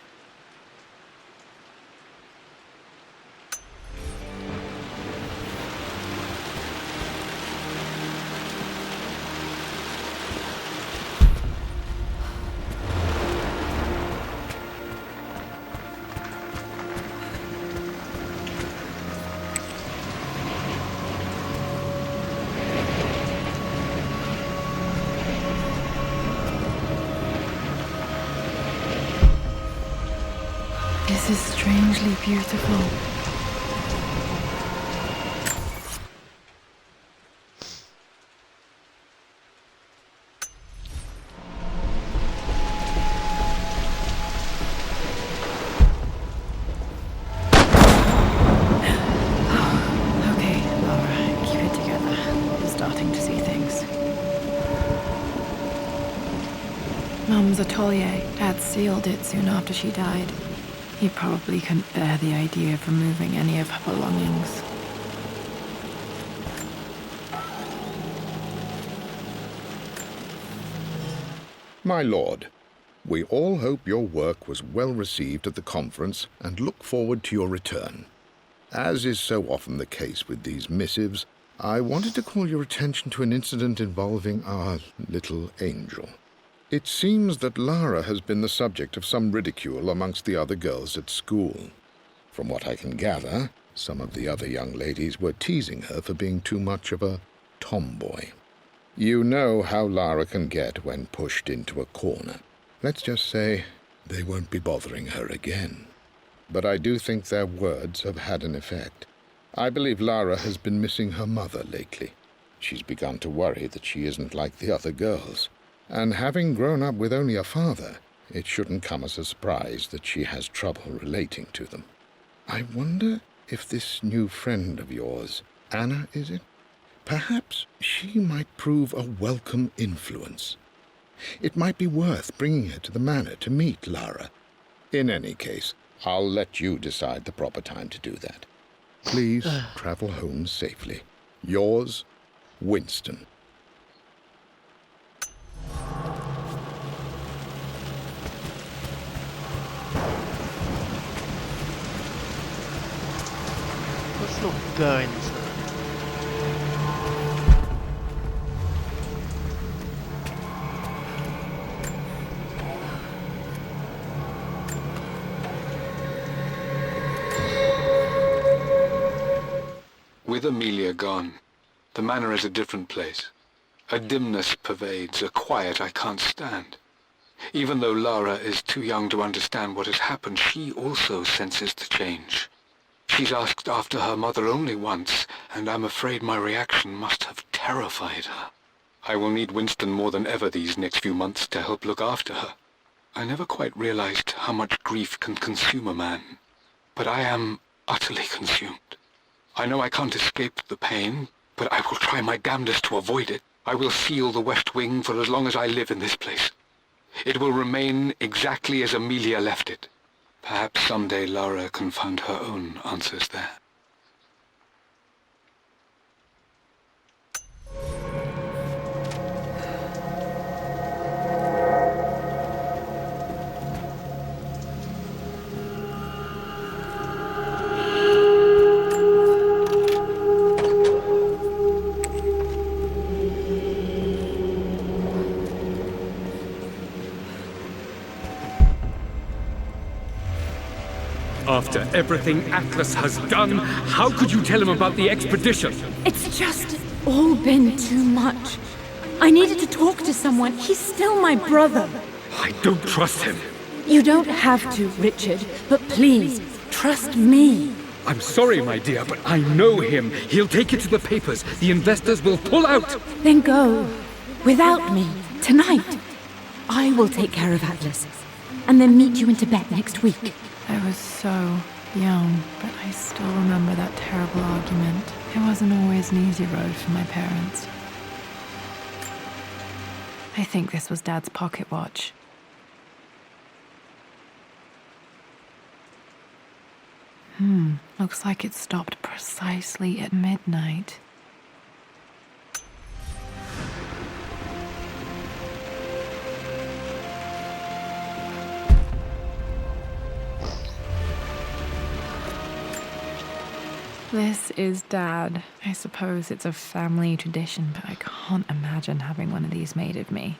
This is strangely beautiful. Okay, Lara, keep it together. I'm starting to see things. Mum's atelier. Dad sealed it soon after she died. He probably couldn't bear the idea of removing any of her belongings.
My lord, we all hope your work was well received at the conference and look forward to your return. As is so often the case with these missives, I wanted to call your attention to an incident involving our little angel. It seems that Lara has been the subject of some ridicule amongst the other girls at school. From what I can gather, some of the other young ladies were teasing her for being too much of a tomboy. You know how Lara can get when pushed into a corner. Let's just say they won't be bothering her again. But I do think their words have had an effect. I believe Lara has been missing her mother lately, She's begun to worry that she isn't like the other girls. And having grown up with only a father, it shouldn't come as a surprise that she has trouble relating to them. I wonder if this new friend of yours, Anna, is it? Perhaps she might prove a welcome influence. It might be worth bringing her to the manor to meet Lara. In any case, I'll let you decide the proper time to do that. Please travel home safely. Yours, Winston.
Let's not go into that.
With Amelia gone, the manor is a different place. A dimness pervades, a quiet I can't stand. Even though Lara is too young to understand what has happened, she also senses the change. She's asked after her mother only once, and I'm afraid my reaction must have terrified her. I will need Winston more than ever these next few months to help look after her. I never quite realized how much grief can consume a man, but I am utterly consumed. I know I can't escape the pain, but I will try my damnedest to avoid it. I will seal the West Wing for as long as I live in this place. It will remain exactly as Amelia left it. Perhaps someday Lara can find her own answers there.
After everything Atlas has done, how could you tell him about the expedition?
It's just all been too much. I needed to talk to someone. He's still my brother.
I don't trust him.
You don't have to, Richard, but please, trust me.
I'm sorry, my dear, but I know him. He'll take it to the papers. The investors will pull out.
Then go. Without me. Tonight. I will take care of Atlas. And then meet you in Tibet next week.
I was so young, but I still remember that terrible argument. It wasn't always an easy road for my parents. I think this was Dad's pocket watch. Looks like it stopped precisely at midnight. This is Dad. I suppose it's a family tradition, but I can't imagine having one of these made of me.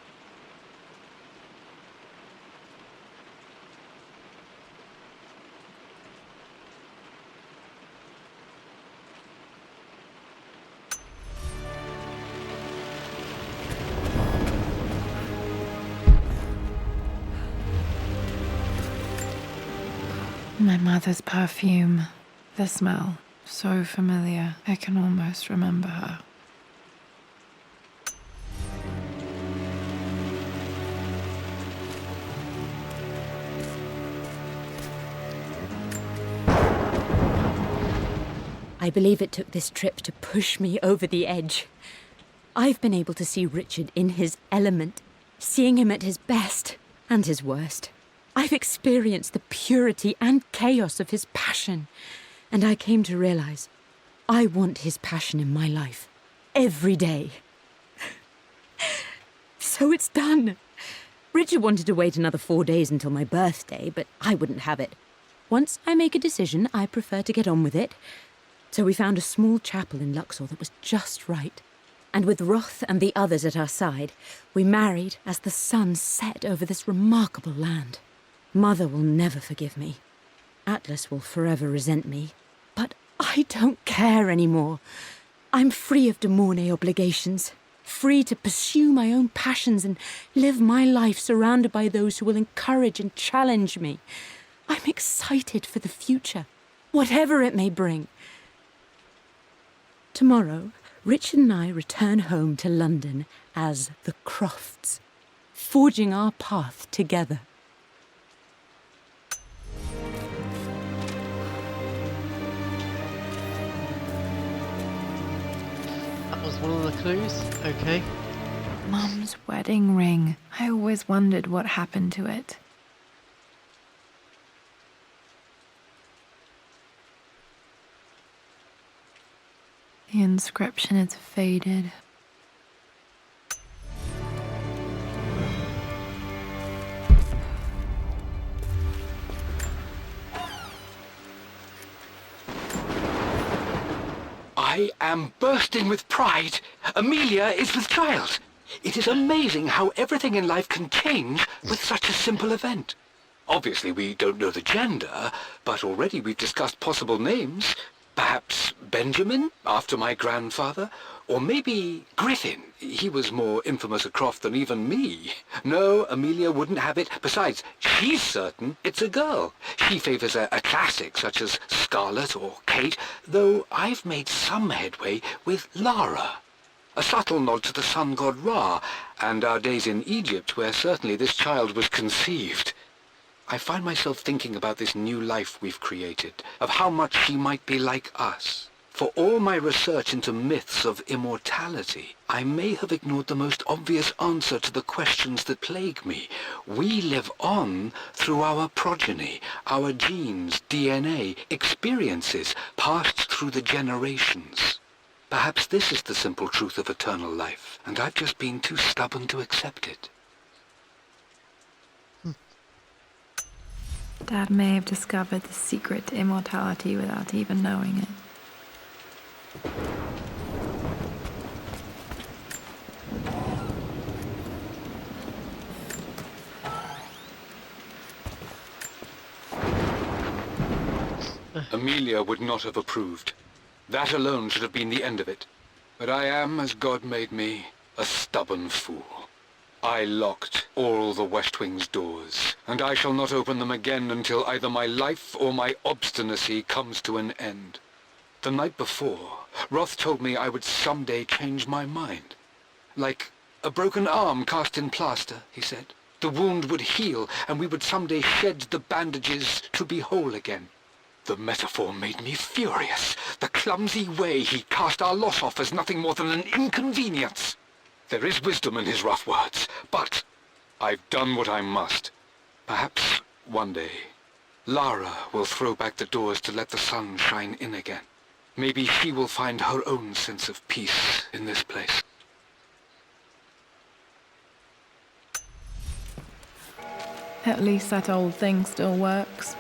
My mother's perfume. The smell. So familiar, I can almost remember her.
I believe it took this trip to push me over the edge. I've been able to see Richard in his element, seeing him at his best and his worst. I've experienced the purity and chaos of his passion. And I came to realize I want his passion in my life every day. So it's done. Richard wanted to wait another 4 days until my birthday, but I wouldn't have it. Once I make a decision, I prefer to get on with it. So we found a small chapel in Luxor that was just right. And with Roth and the others at our side, we married as the sun set over this remarkable land. Mother will never forgive me. Atlas will forever resent me. But I don't care anymore. I'm free of De Mornay obligations, free to pursue my own passions and live my life surrounded by those who will encourage and challenge me. I'm excited for the future, whatever it may bring. Tomorrow, Richard and I return home to London as the Crofts, forging our path together.
That was one of the clues. Okay.
Mum's wedding ring. I always wondered what happened to it. The inscription is faded.
I am bursting with pride. Amelia is with child. It is amazing how everything in life can change with such a simple event. Obviously, we don't know the gender, but already we've discussed possible names. Perhaps Benjamin, after my grandfather? Or maybe Griffin. He was more infamous a Croft than even me. No, Amelia wouldn't have it. Besides, she's certain it's a girl. She favours a classic such as Scarlet or Kate, though I've made some headway with Lara. A subtle nod to the sun god Ra, and our days in Egypt, where certainly this child was conceived. I find myself thinking about this new life we've created, of how much she might be like us. For all my research into myths of immortality, I may have ignored the most obvious answer to the questions that plague me. We live on through our progeny, our genes, DNA, experiences passed through the generations. Perhaps this is the simple truth of eternal life, and I've just been too stubborn to accept it.
Dad may have discovered the secret to immortality without even knowing it.
Amelia would not have approved. That alone should have been the end of it. But I am, as God made me, a stubborn fool. I locked all the West Wing's doors, and I shall not open them again until either my life or my obstinacy comes to an end. The night before, Roth told me I would someday change my mind. Like a broken arm cast in plaster, he said. The wound would heal, and we would someday shed the bandages to be whole again. The metaphor made me furious. The clumsy way he cast our loss off as nothing more than an inconvenience. There is wisdom in his rough words, but I've done what I must. Perhaps one day, Lara will throw back the doors to let the sun shine in again. Maybe she will find her own sense of peace in this place.
At least that old thing still works.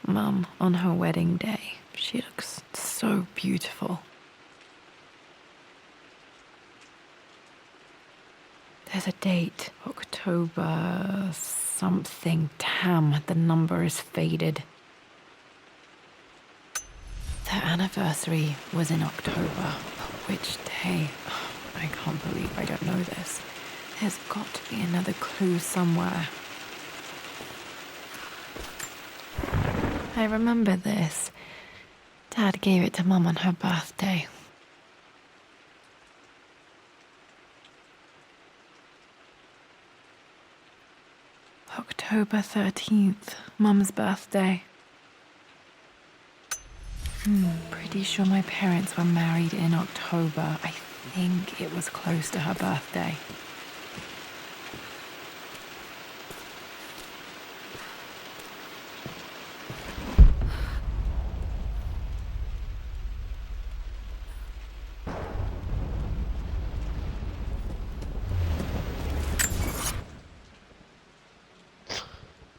Mum, on her wedding day, she looks so beautiful. There's a date, October something. Damn, the number is faded. Their anniversary was in October. But which day? I can't believe I don't know this. There's got to be another clue somewhere. I remember this. Dad gave it to Mum on her birthday. October 13th, Mum's birthday. Pretty sure my parents were married in October. I think it was close to her birthday.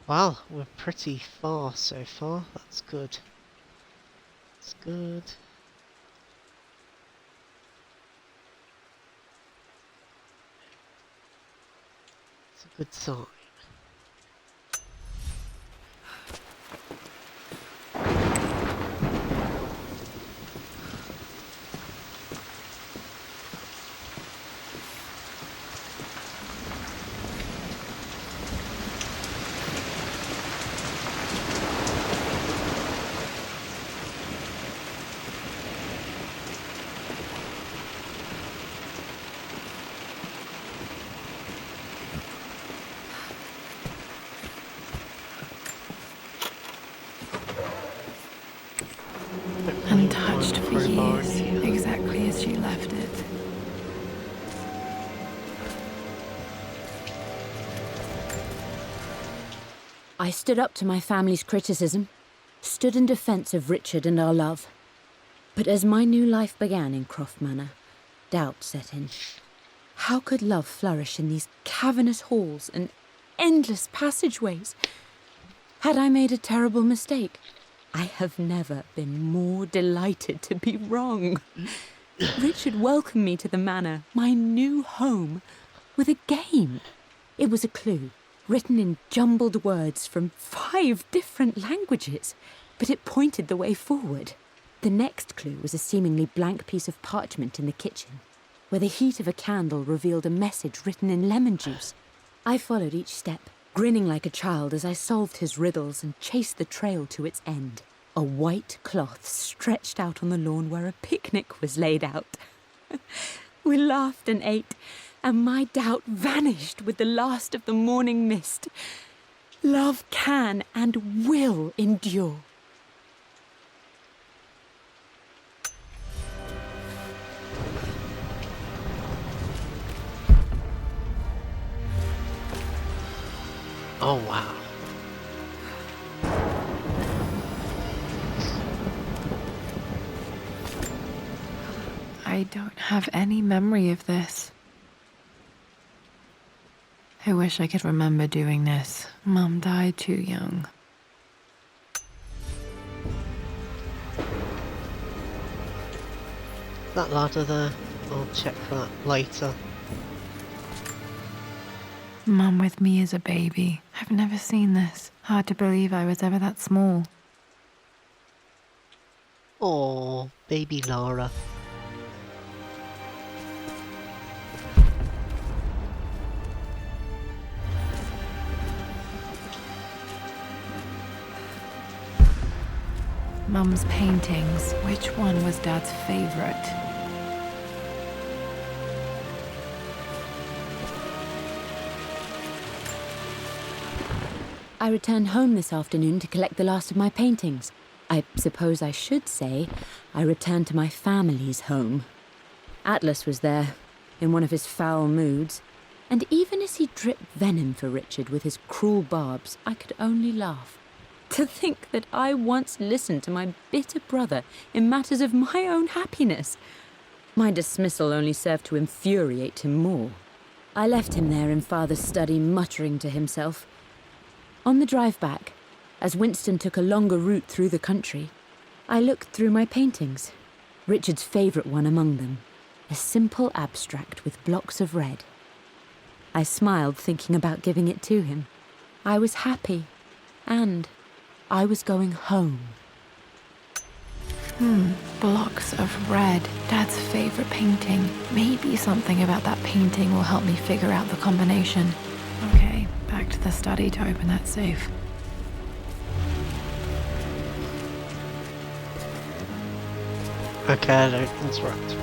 Wow, we're pretty far so far. That's good. That's good. It's a good sign.
she left it.
I stood up to my family's criticism, stood in defence of Richard and our love. But as my new life began in Croft Manor, doubt set in. How could love flourish in these cavernous halls and endless passageways? Had I made a terrible mistake? I have never been more delighted to be wrong. Richard welcomed me to the manor, my new home, with a game. It was a clue, written in jumbled words from 5 different languages, but it pointed the way forward. The next clue was a seemingly blank piece of parchment in the kitchen, where the heat of a candle revealed a message written in lemon juice. I followed each step, grinning like a child as I solved his riddles and chased the trail to its end. A white cloth stretched out on the lawn where a picnic was laid out. We laughed and ate, and my doubt vanished with the last of the morning mist. Love can and will endure.
Oh, wow.
I don't have any memory of this. I wish I could remember doing this. Mum died too young.
That ladder there, I'll check that later.
Mum with me as a baby. I've never seen this. Hard to believe I was ever that small.
Oh, baby Lara.
Mum's paintings. Which one was Dad's favorite?
I returned home this afternoon to collect the last of my paintings. I suppose I should say I returned to my family's home. Atlas was there, in one of his foul moods, and even as he dripped venom for Richard with his cruel barbs, I could only laugh. To think that I once listened to my bitter brother in matters of my own happiness. My dismissal only served to infuriate him more. I left him there in Father's study, muttering to himself. On the drive back, as Winston took a longer route through the country, I looked through my paintings, Richard's favourite one among them, a simple abstract with blocks of red. I smiled, thinking about giving it to him. I was happy, and I was going home.
Blocks of red. Dad's favorite painting. Maybe something about that painting will help me figure out the combination. Okay, back to the study to open that safe.
Okay, I don't interrupt.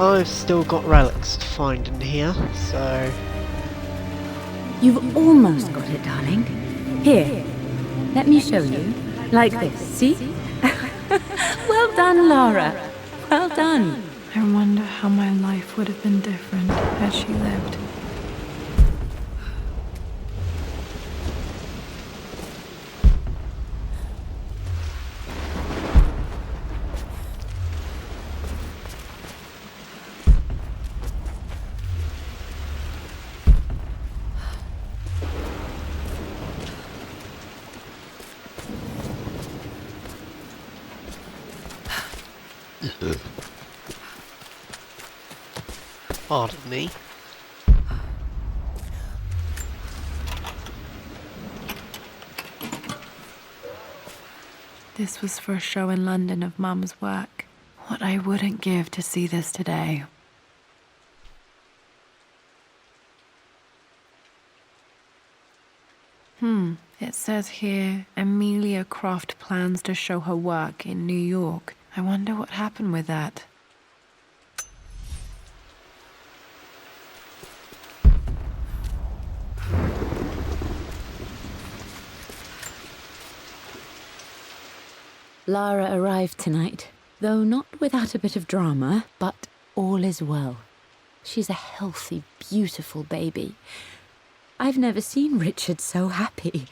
I've still got relics to find in here, so...
You've almost got it, darling. Here, let me show you. Like this, see? Well done, Lara. Well done.
I wonder how my life would have been different had she lived.
Pardon me.
This was for a show in London of Mum's work. What I wouldn't give to see this today. It says here, Amelia Croft plans to show her work in New York. I wonder what happened with that.
Lara arrived tonight. though not without a bit of drama, but all is well. She's a healthy, beautiful baby. I've never seen Richard so happy.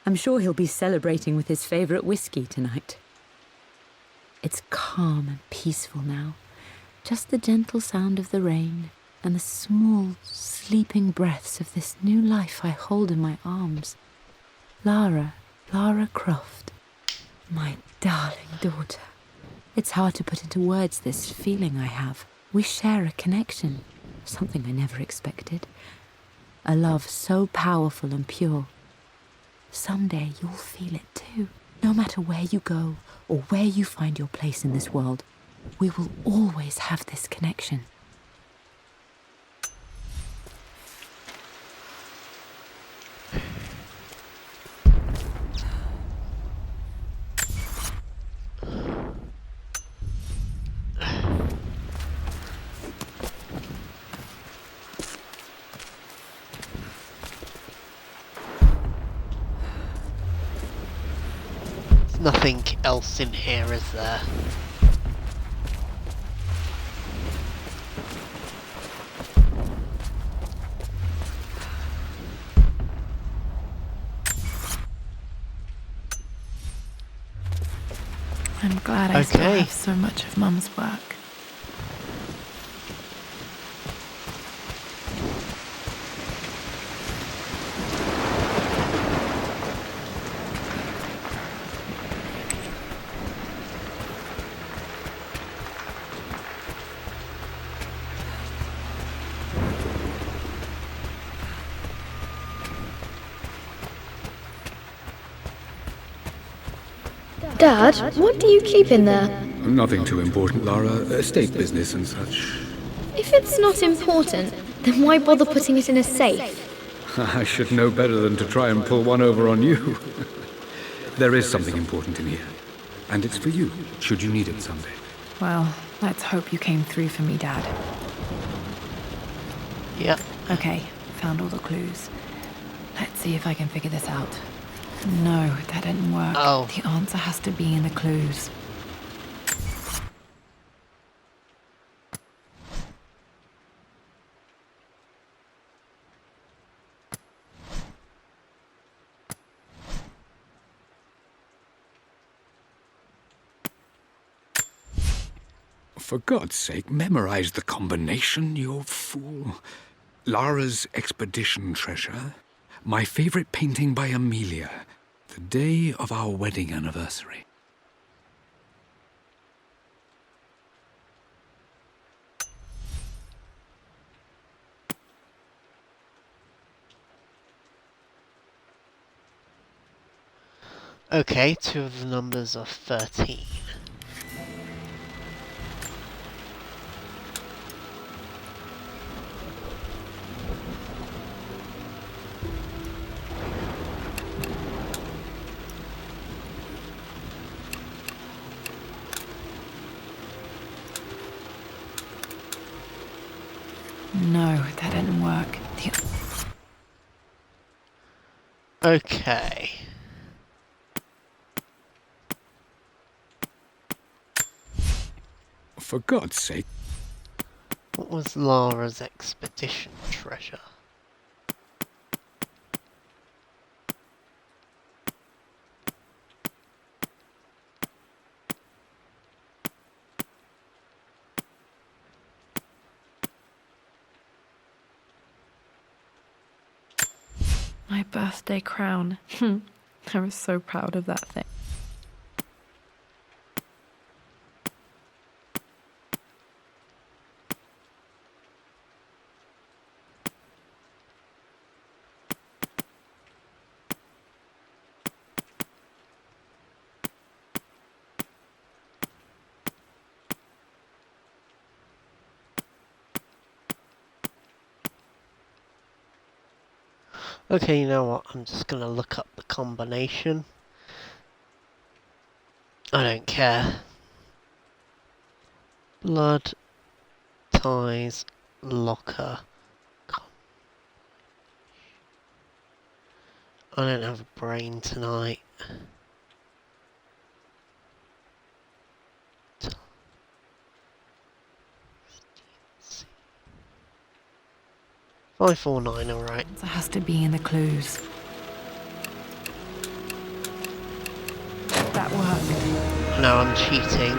I'm sure he'll be celebrating with his favourite whiskey tonight. It's calm and peaceful now. Just the gentle sound of the rain and the small, sleeping breaths of this new life I hold in my arms. Lara Croft, my darling daughter. It's hard to put into words this feeling I have. We share a connection, something I never expected. A love so powerful and pure. Someday you'll feel it too. No matter where you go or where you find your place in this world, we will always have this connection.
Nothing else in here, is there?
I'm glad I still
Okay.
have so much of Mum's work.
Dad, what do you keep in there?
Nothing too important, Lara. Estate business and such.
If it's not important, then why bother putting it in a safe?
I should know better than to try and pull one over on you. There is something important in here. And it's for you, should you need it someday.
Well, let's hope you came through for me, Dad.
Yep.
Okay, found all the clues. Let's see if I can figure this out. No, that didn't work.
Oh.
The answer has to be in the clues.
For God's sake, memorize the combination, you fool. Lara's expedition treasure. My favorite painting by Amelia. The day of our wedding anniversary.
Okay, two of the numbers are 13.
No, that didn't work.
Okay.
For God's sake.
What was Lara's expedition treasure?
My birthday crown. I was so proud of that thing.
Okay, you know what? I'm just gonna look up the combination. I don't care. Blood ties locker. I don't have a brain tonight. 549, alright.
It has to be in the clues. That worked.
No, I'm cheating.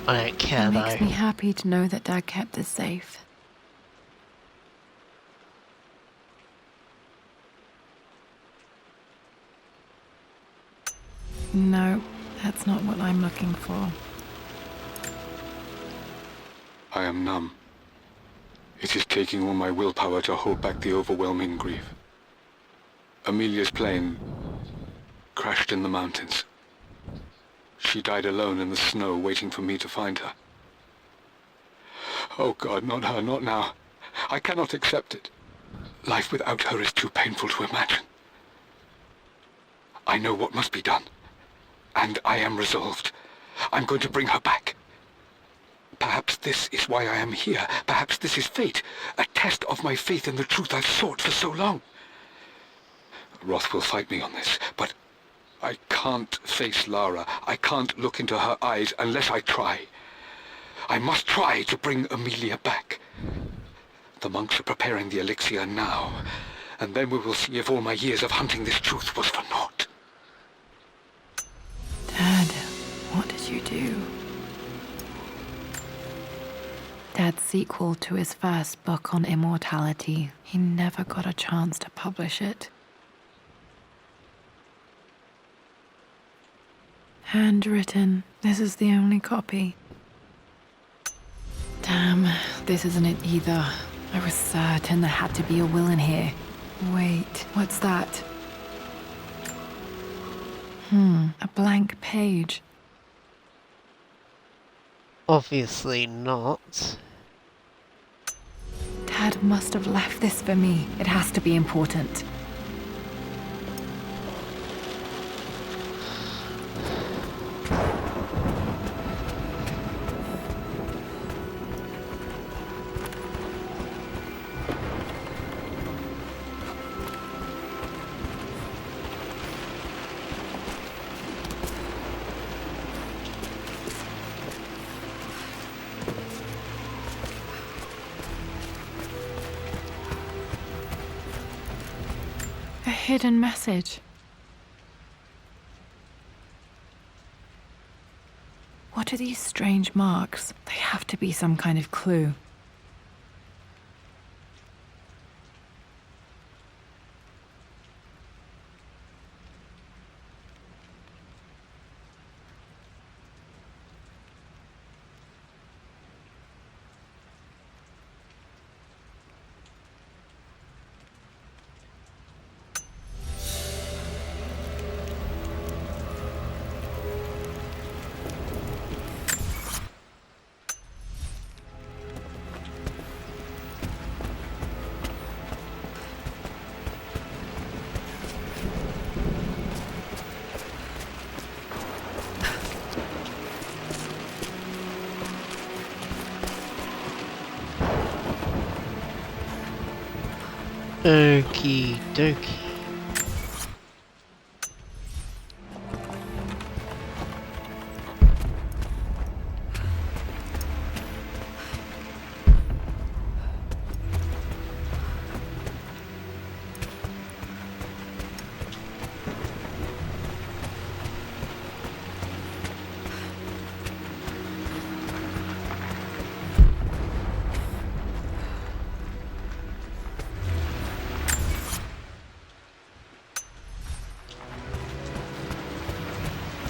I don't care
It
though.
makes me happy to know that Dad kept this safe. No, that's not what I'm looking for.
I am numb. It is taking all my willpower to hold back the overwhelming grief. Amelia's plane crashed in the mountains. She died alone in the snow, waiting for me to find her. Oh God, not her, not now. I cannot accept it. Life without her is too painful to imagine. I know what must be done, and I am resolved. I'm going to bring her back. Perhaps this is why I am here. Perhaps this is fate, a test of my faith in the truth I've sought for so long. Roth will fight me on this, but I can't face Lara. I can't look into her eyes unless I try. I must try to bring Amelia back. The monks are preparing the elixir now, and then we will see if all my years of hunting this truth was for naught.
Dad, what did you do? Dad's sequel to his first book on immortality. He never got a chance to publish it. Handwritten. This is the only copy. Damn, this isn't it either. I was certain there had to be a will in here. Wait, what's that? A blank page.
Obviously not.
Dad must have left this for me. It has to be important. A hidden message. What are these strange marks? They have to be some kind of clue.
Okie dokie.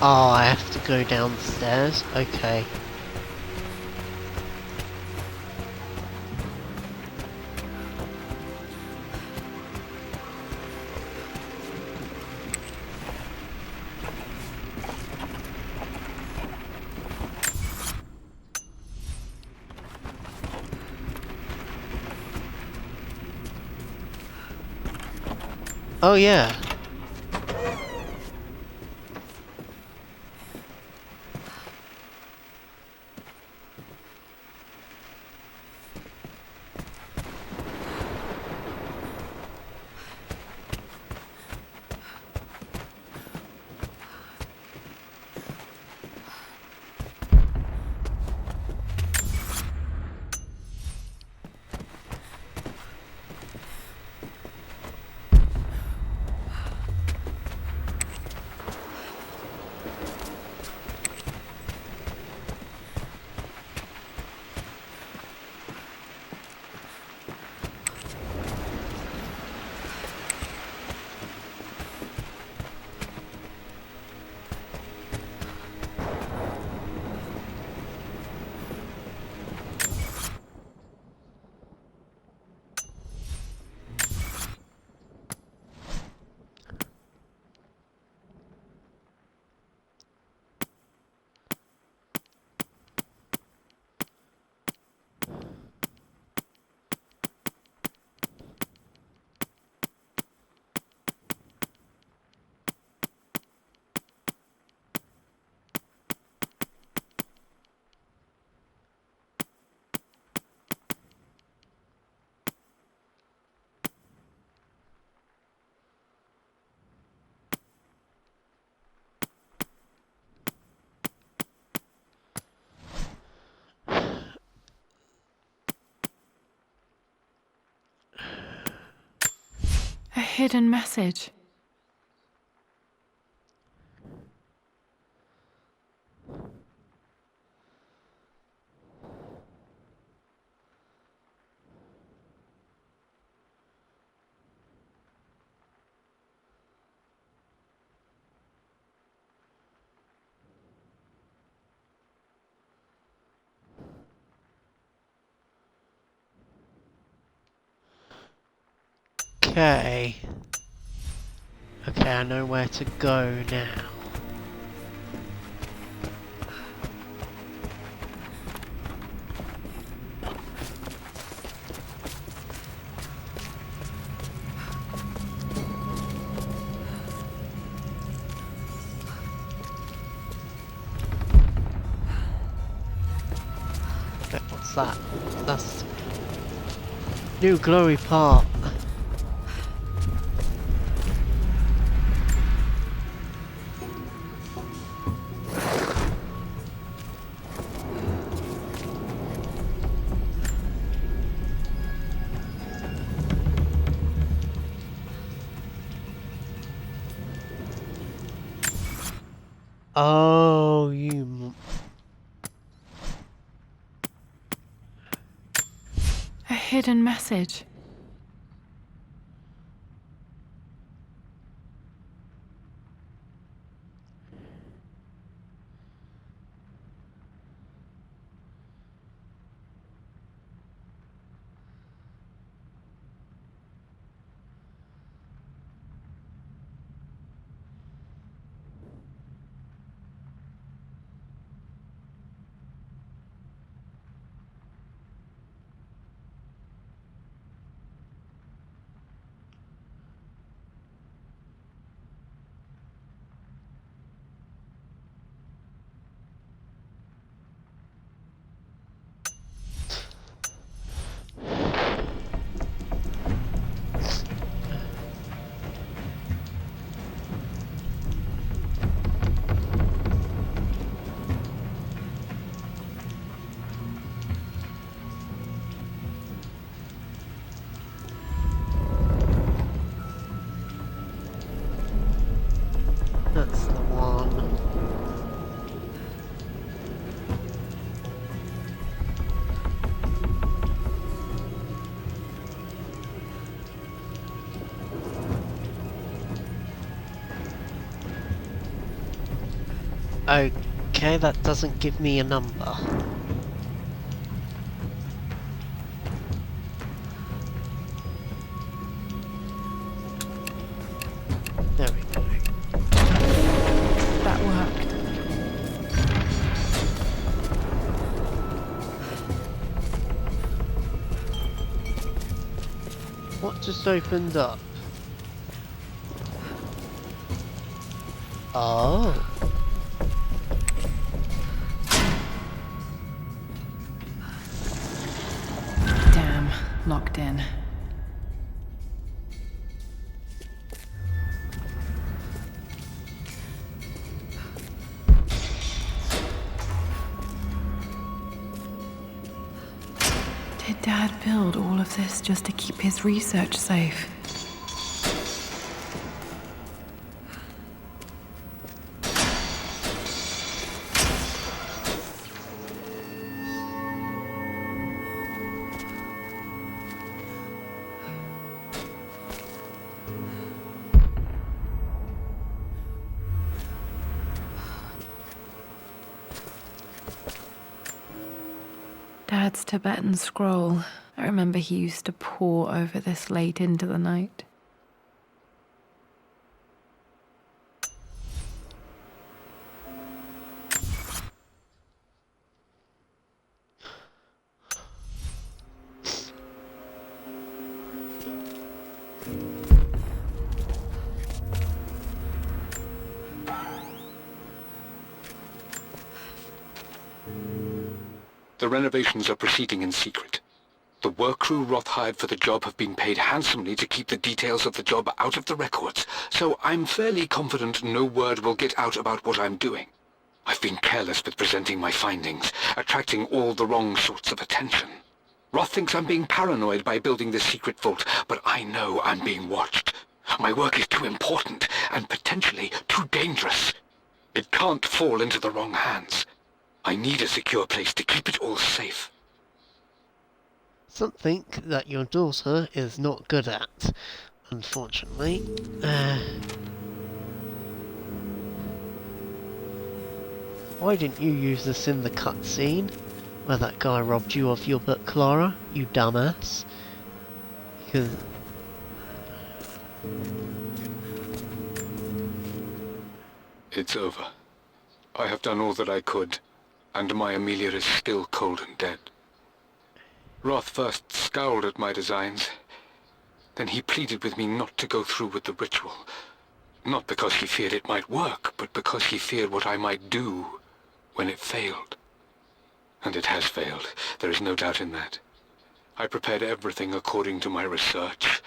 Oh, I have to go downstairs? Okay. Oh yeah.
hidden message.
Okay. Okay, I know where to go now. Okay, what's that? That's new glowy part. Oh,
A hidden message. That's the one. Okay, that doesn't give me a number. There we go. That worked.
What just opened up? Oh.
Damn, locked in. Did Dad build all of this just to keep his research safe? Dad's Tibetan scroll. I remember he used to pore over this late into the night.
The renovations are proceeding in secret. The work crew Roth hired for the job have been paid handsomely to keep the details of the job out of the records, so I'm fairly confident no word will get out about what I'm doing. I've been careless with presenting my findings, attracting all the wrong sorts of attention. Roth thinks I'm being paranoid by building this secret vault, but I know I'm being watched. My work is too important and potentially too dangerous. It can't fall into the wrong hands. I need a secure place to keep it all safe.
Something that your daughter is not good at, unfortunately. Why didn't you use this in the cutscene where that guy robbed you of your book, Lara? You dumbass. Because...
It's over. I have done all that I could, and my Amelia is still cold and dead. Roth first scowled at my designs. Then he pleaded with me not to go through with the ritual. Not because he feared it might work, but because he feared what I might do when it failed. And it has failed. There is no doubt in that. I prepared everything according to my research.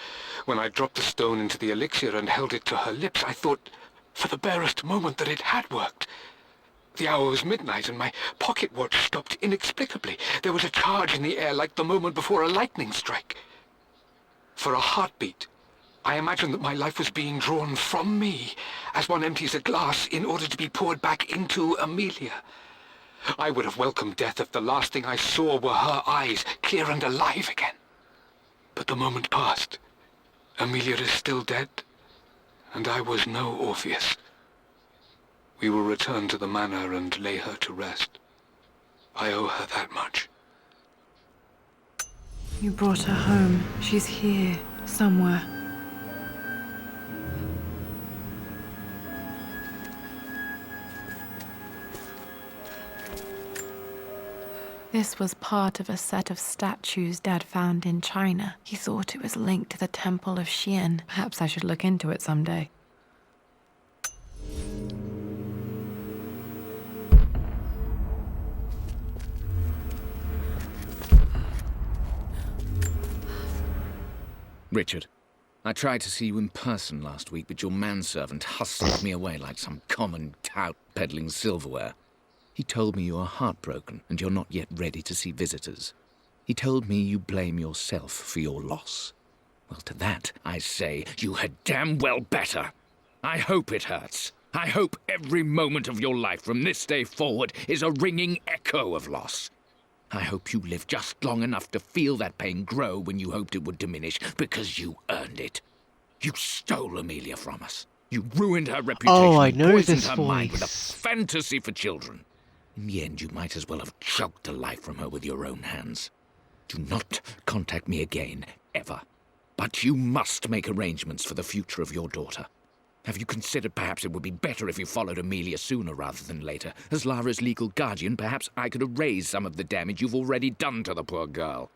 When I dropped the stone into the elixir and held it to her lips, I thought for the barest moment that it had worked. The hour was midnight and my pocket watch stopped inexplicably. There was a charge in the air like the moment before a lightning strike. For a heartbeat, I imagined that my life was being drawn from me as one empties a glass in order to be poured back into Amelia. I would have welcomed death if the last thing I saw were her eyes, clear and alive again. But the moment passed. Amelia is still dead, and I was no Orpheus. We will return to the manor and lay her to rest. I owe her that much.
You brought her home. She's here, somewhere. This was part of a set of statues Dad found in China. He thought it was linked to the Temple of Xian. Perhaps I should look into it someday.
Richard, I tried to see you in person last week, but your manservant hustled me away like some common tout peddling silverware. He told me you are heartbroken and you're not yet ready to see visitors. He told me you blame yourself for your loss. Well, to that, I say you had damn well better. I hope it hurts. I hope every moment of your life from this day forward is a ringing echo of loss. I hope you live just long enough to feel that pain grow when you hoped it would diminish, because you earned it. You stole Amelia from us. You ruined her reputation.
Oh, I know
poisoned
this
her mind with a
voice.
fantasy for children. In the end, you might as well have choked the life from her with your own hands. Do not contact me again, ever. But you must make arrangements for the future of your daughter. Have you considered perhaps it would be better if you followed Amelia sooner rather than later? As Lara's legal guardian, perhaps I could erase some of the damage you've already done to the poor girl.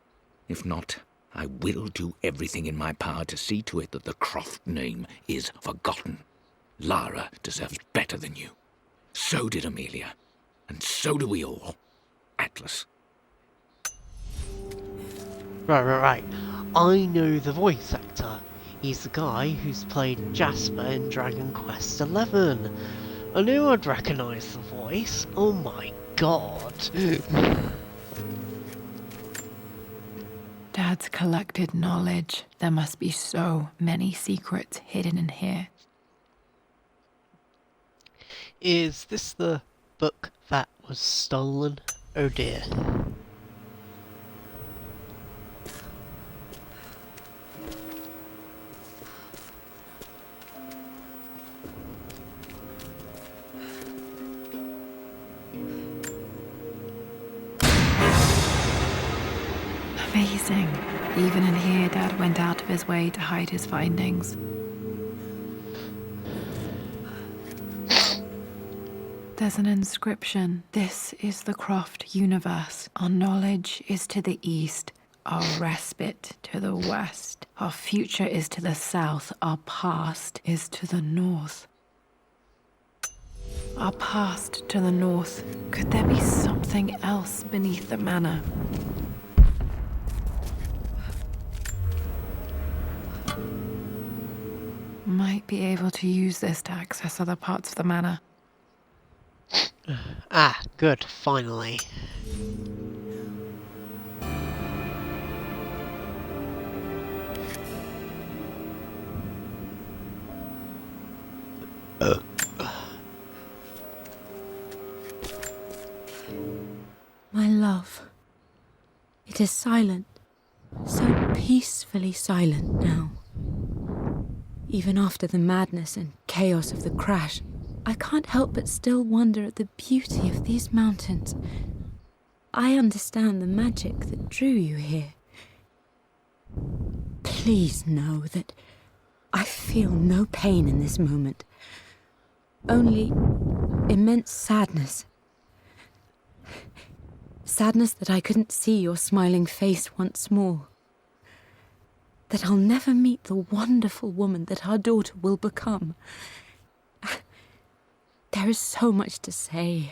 If not, I will do everything in my power to see to it that the Croft name is forgotten. Lara deserves better than you. So did Amelia. And so do we all. Atlas.
Right. I know the voice actor. He's the guy who's played Jasper in Dragon Quest XI. I knew I'd recognise the voice. Oh my god.
Dad's collected knowledge. There must be so many secrets hidden in here.
Is this the book that was stolen? Oh dear.
Amazing. Even in here, Dad went out of his way to hide his findings. There's an inscription. This is the Croft universe. Our knowledge is to the east, our respite to the west. Our future is to the south, our past is to the north. Our past to the north. Could there be something else beneath the manor? Might be able to use this to access other parts of the manor.
Ah, good, finally.
It is silent, so peacefully silent now. Even after the madness and chaos of the crash, I can't help but still wonder at the beauty of these mountains. I understand the magic that drew you here. Please know that I feel no pain in this moment. Only immense sadness. Sadness that I couldn't see your smiling face once more. That I'll never meet the wonderful woman that our daughter will become. There is so much to say,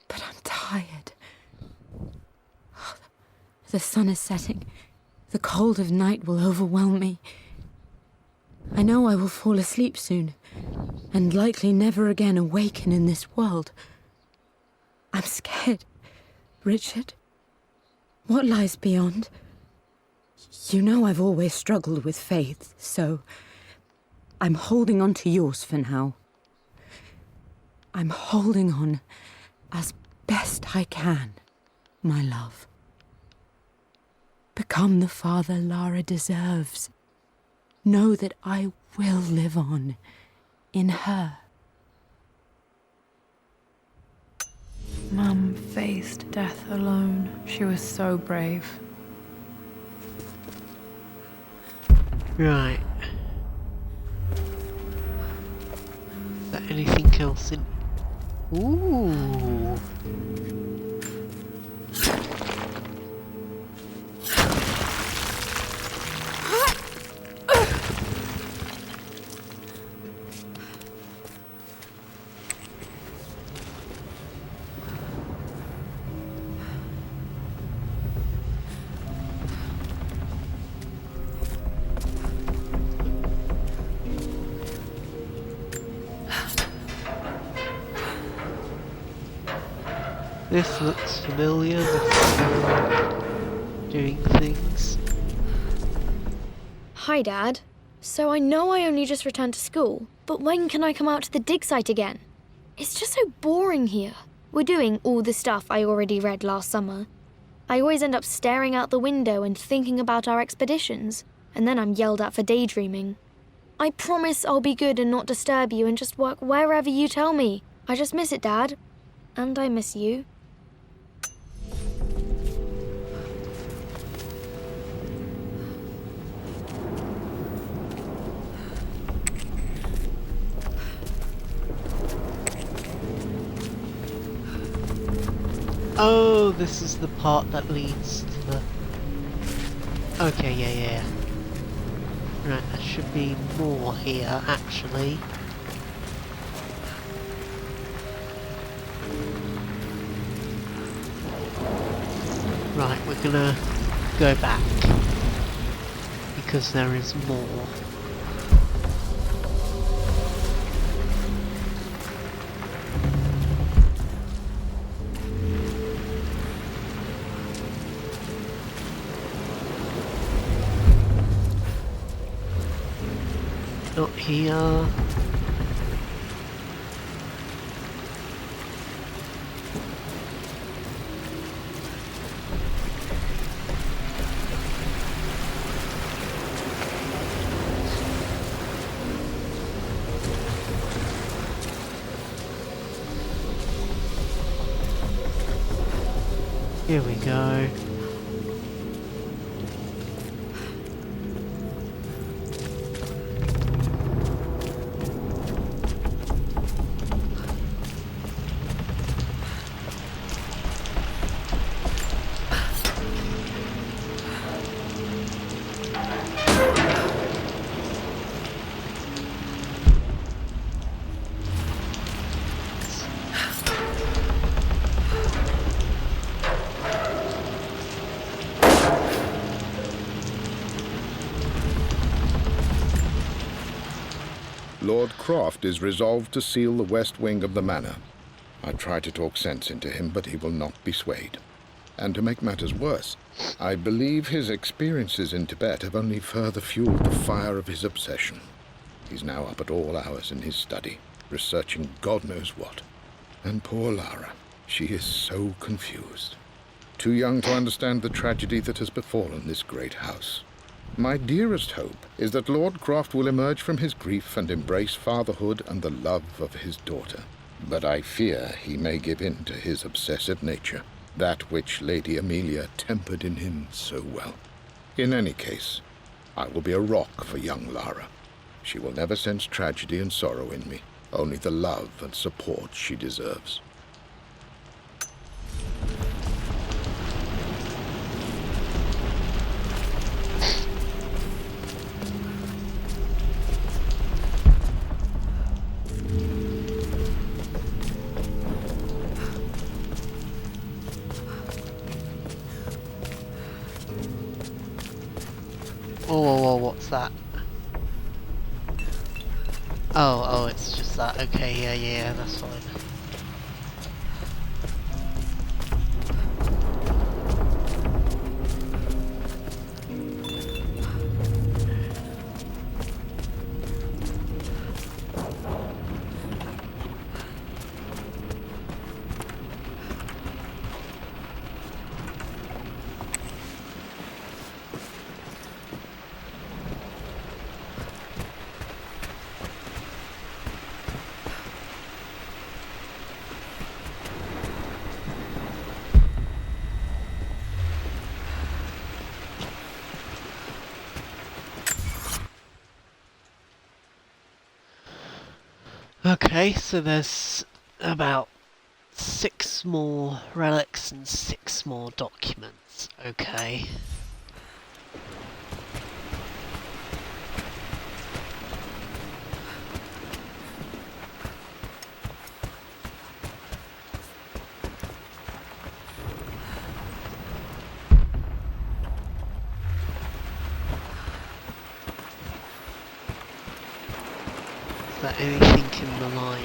but I'm tired. The sun is setting. The cold of night will overwhelm me. I know I will fall asleep soon, and likely never again awaken in this world. I'm scared. Richard, what lies beyond? You know I've always struggled with faith, so I'm holding on to yours for now. I'm holding on as best I can, my love. Become the father Lara deserves. Know that I will live on in her.
Mum faced death alone. She was so brave.
Right. Is there anything else in... Ooh. This looks familiar, doing things.
Hi, Dad. So I know I only just returned to school, but when can I come out to the dig site again? It's just so boring here. We're doing all the stuff I already read last summer. I always end up staring out the window and thinking about our expeditions, and then I'm yelled at for daydreaming. I promise I'll be good and not disturb you and just work wherever you tell me. I just miss it, Dad. And I miss you.
Oh, this is the part that leads to the... Okay, yeah. Right, there should be more here, actually. Right, we're gonna go back, because there is more. Not here. Here we go.
Lord Crofty is resolved to seal the west wing of the manor. I try to talk sense into him, but he will not be swayed. And to make matters worse, I believe his experiences in Tibet have only further fueled the fire of his obsession. He's now up at all hours in his study, researching God knows what. And poor Lara, she is so confused. too young to understand the tragedy that has befallen this great house. My dearest hope is that Lord Croft will emerge from his grief and embrace fatherhood and the love of his daughter. But I fear he may give in to his obsessive nature, that which Lady Amelia tempered in him so well. In any case, I will be a rock for young Lara. She will never sense tragedy and sorrow in me, only the love and support she deserves.
Oh, what's that? Oh, it's just that. Okay, yeah, that's fine. Okay, so there's about 6 more relics and 6 more documents. Okay. Is there anything in the line?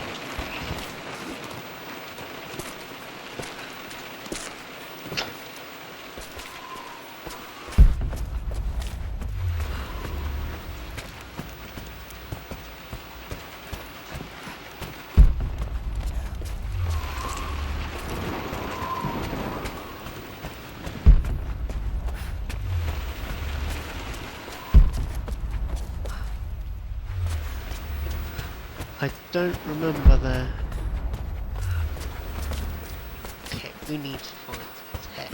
I don't remember the... Okay, we need to find his head.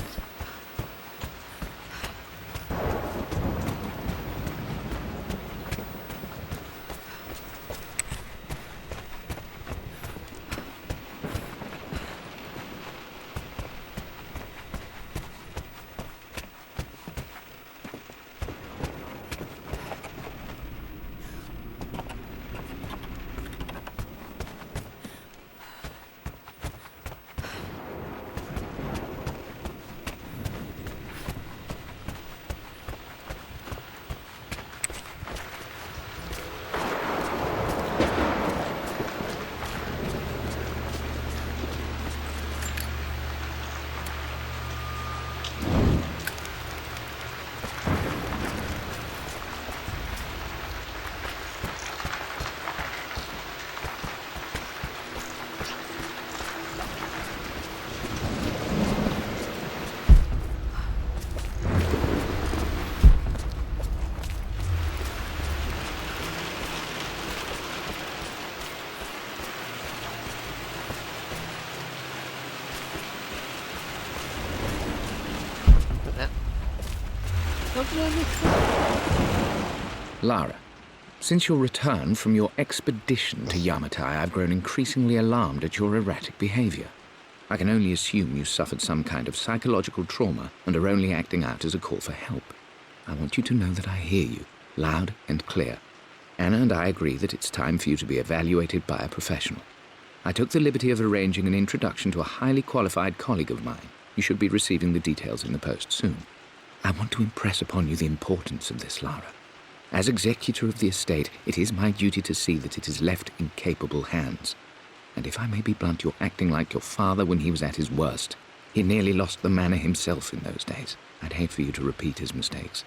Lara, since your return from your expedition to Yamatai, I've grown increasingly alarmed at your erratic behavior. I can only assume you suffered some kind of psychological trauma and are only acting out as a call for help. I want you to know that I hear you, loud and clear. Anna and I agree that it's time for you to be evaluated by a professional. I took the liberty of arranging an introduction to a highly qualified colleague of mine. You should be receiving the details in the post soon. I want to impress upon you the importance of this, Lara. As executor of the estate, it is my duty to see that it is left in capable hands. And if I may be blunt, you're acting like your father when he was at his worst. He nearly lost the manor himself in those days. I'd hate for you to repeat his mistakes.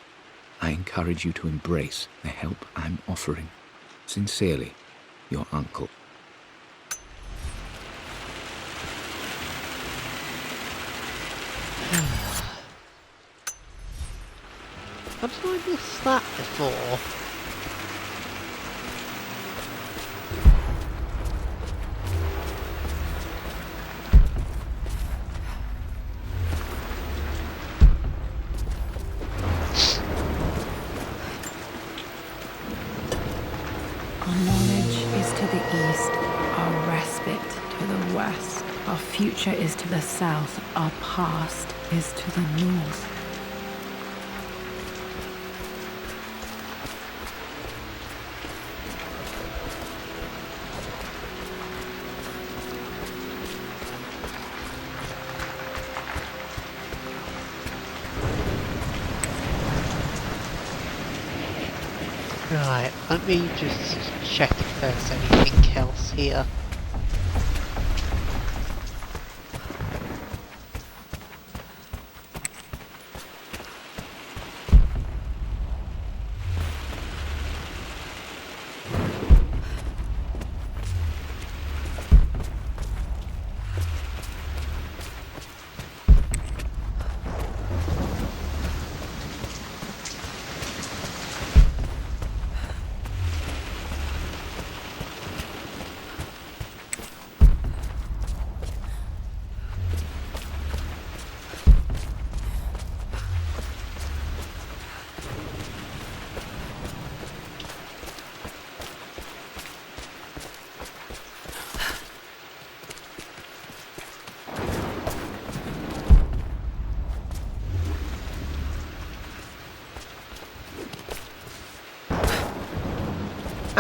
I encourage you to embrace the help I'm offering. Sincerely, your uncle.
did I miss that before?
Our knowledge is to the east, our respite to the west. Our future is to the south, our past is to the north.
Right, let me just check if there's anything else here.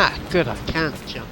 Ah, good, I can jump.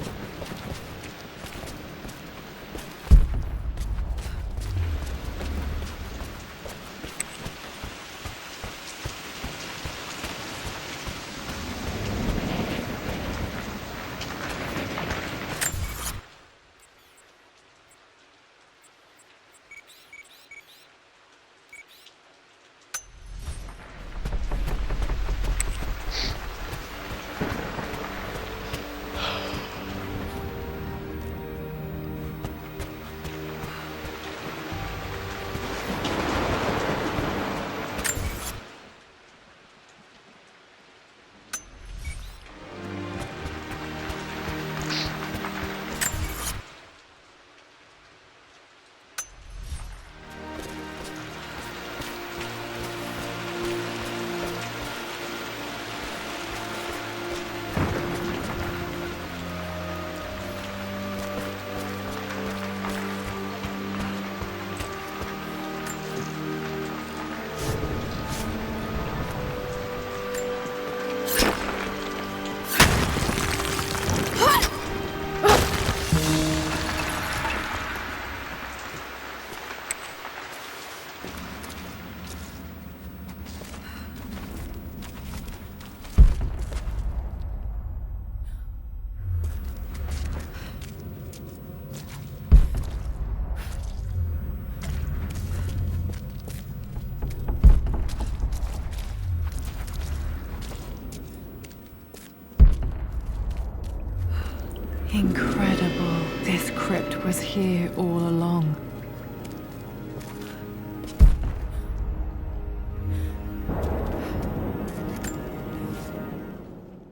Incredible. This crypt was here all along.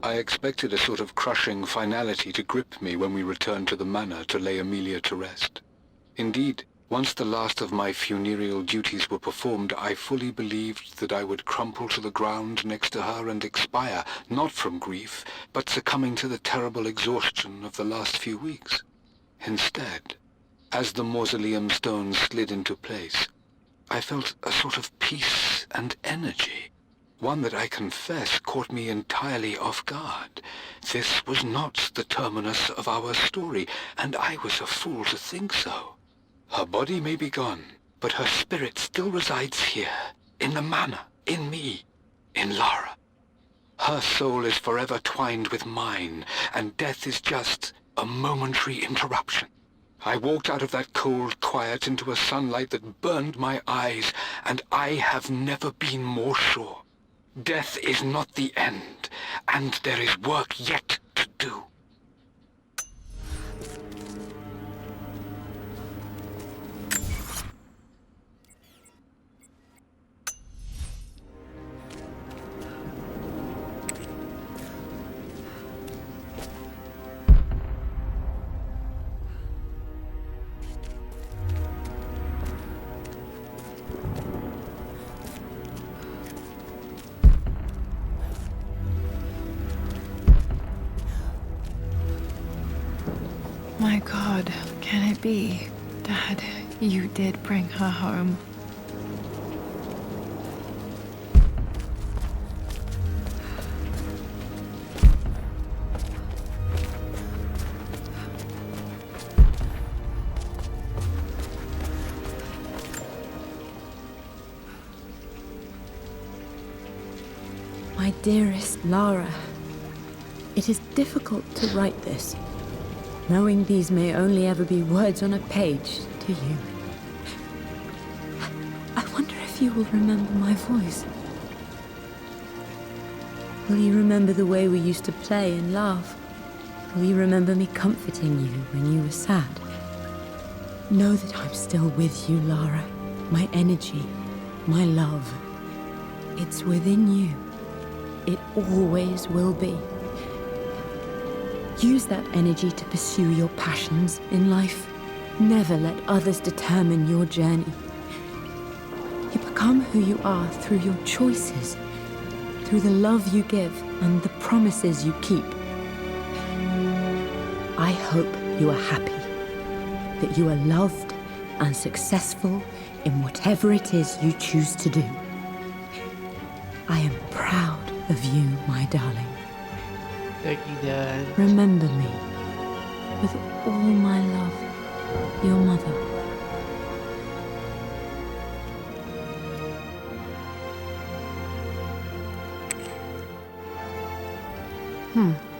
I expected a sort of crushing finality to grip me when we returned to the manor to lay Amelia to rest. Indeed, once the last of my funereal duties were performed, I fully believed that I would crumple to the ground next to her and expire, not from grief, but succumbing to the terrible exhaustion of the last few weeks. Instead, as the mausoleum stones slid into place, I felt a sort of peace and energy. One that I confess caught me entirely off guard. This was not the terminus of our story, and I was a fool to think so. Her body may be gone, but her spirit still resides here, in the manor, in me, in Lara. Her soul is forever twined with mine, and death is just a momentary interruption. I walked out of that cold quiet into a sunlight that burned my eyes, and I have never been more sure. Death is not the end, and there is work yet to do.
My God, can it be? Dad, you did bring her home.
My dearest Lara, it is difficult to write this, knowing these may only ever be words on a page to you. I wonder if you will remember my voice. Will you remember the way we used to play and laugh? Will you remember me comforting you when you were sad? Know that I'm still with you, Lara. My energy, my love. It's within you. It always will be. Use that energy to pursue your passions in life. Never let others determine your journey. You become who you are through your choices, through the love you give and the promises you keep. I hope you are happy, that you are loved and successful in whatever it is you choose to do. I am proud of you, my darling.
Don't you know?
Remember me, with all my love, your mother.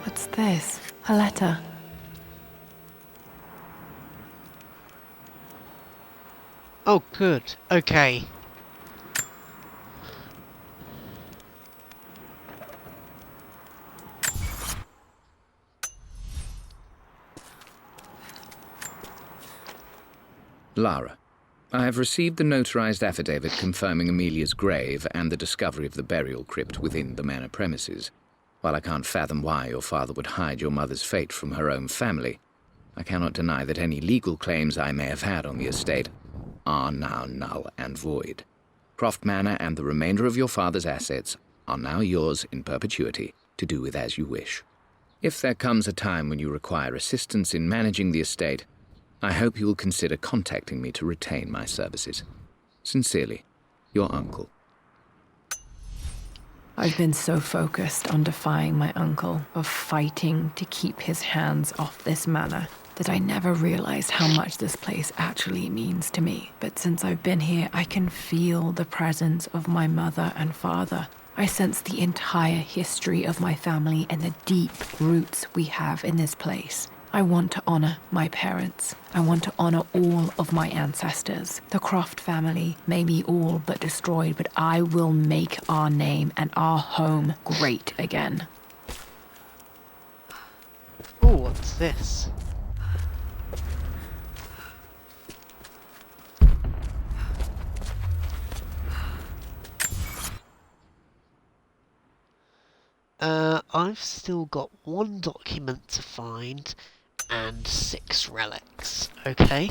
What's this? A letter.
Oh, good. Okay.
Lara, I have received the notarized affidavit confirming Amelia's grave and the discovery of the burial crypt within the manor premises. While I can't fathom why your father would hide your mother's fate from her own family, I cannot deny that any legal claims I may have had on the estate are now null and void. Croft Manor and the remainder of your father's assets are now yours in perpetuity to do with as you wish. If there comes a time when you require assistance in managing the estate, I hope you will consider contacting me to retain my services. Sincerely, your uncle.
I've been so focused on defying my uncle, of fighting to keep his hands off this manor, that I never realized how much this place actually means to me. But since I've been here, I can feel the presence of my mother and father. I sense the entire history of my family and the deep roots we have in this place. I want to honor my parents. I want to honor all of my ancestors. The Croft family may be all but destroyed, but I will make our name and our home great again.
Oh, what's this? I've still got 1 document to find and 6 relics. Okay.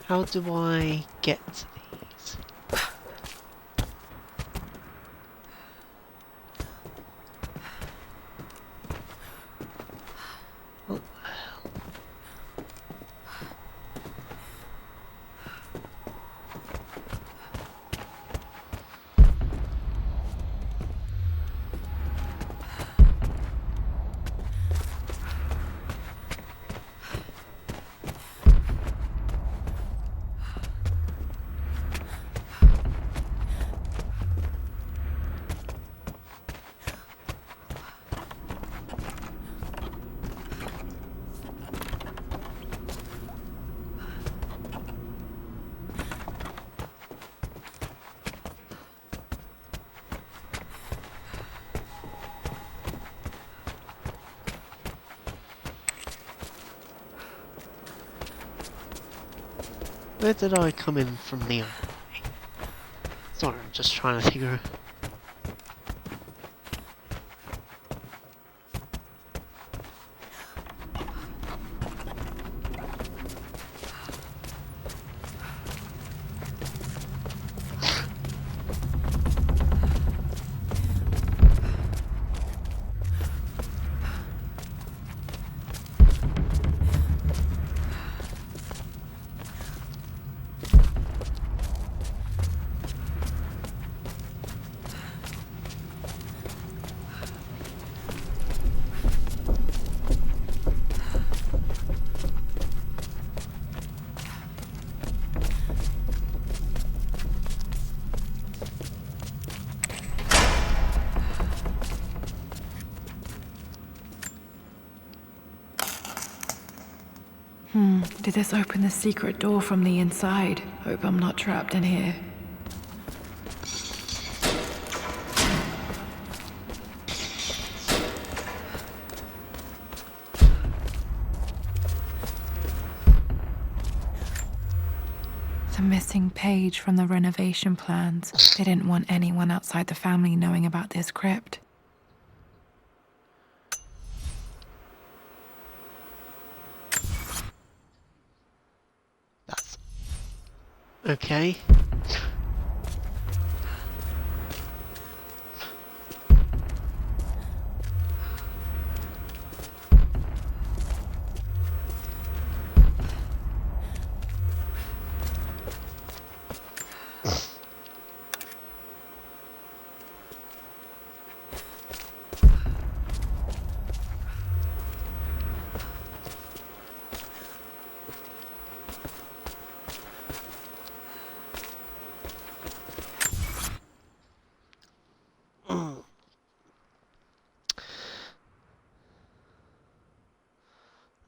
How do I get to these? Oh. Where did I come in from the other way? Sorry, I'm just trying to figure.
Did this open the secret door from the inside? Hope I'm not trapped in here. The missing page from the renovation plans. They didn't want anyone outside the family knowing about this crypt.
That's okay.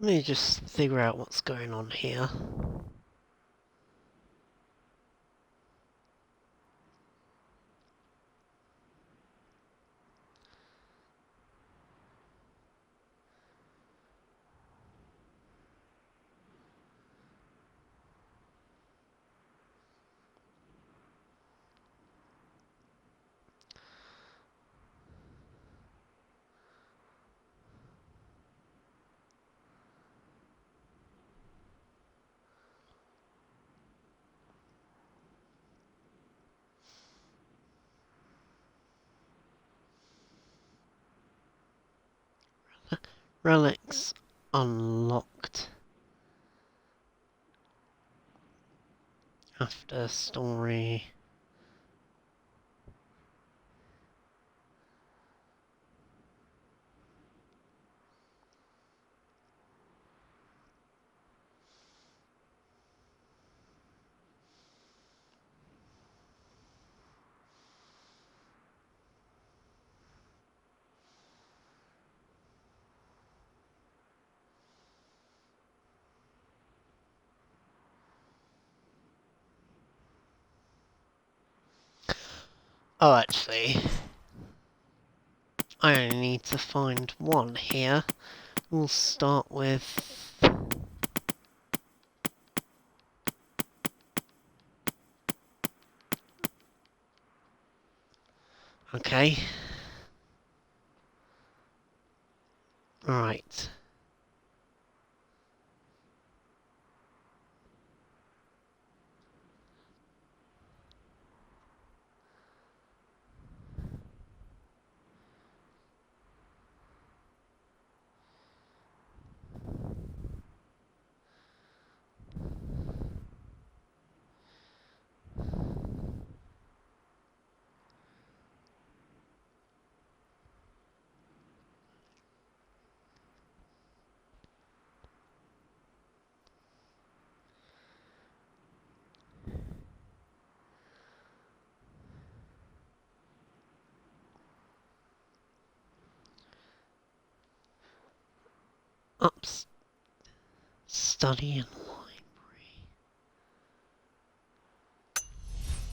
Let me just figure out what's going on here. Relics unlocked. After story. Oh, actually, I only need to find one here. We'll start with... Okay. Right. Study and library.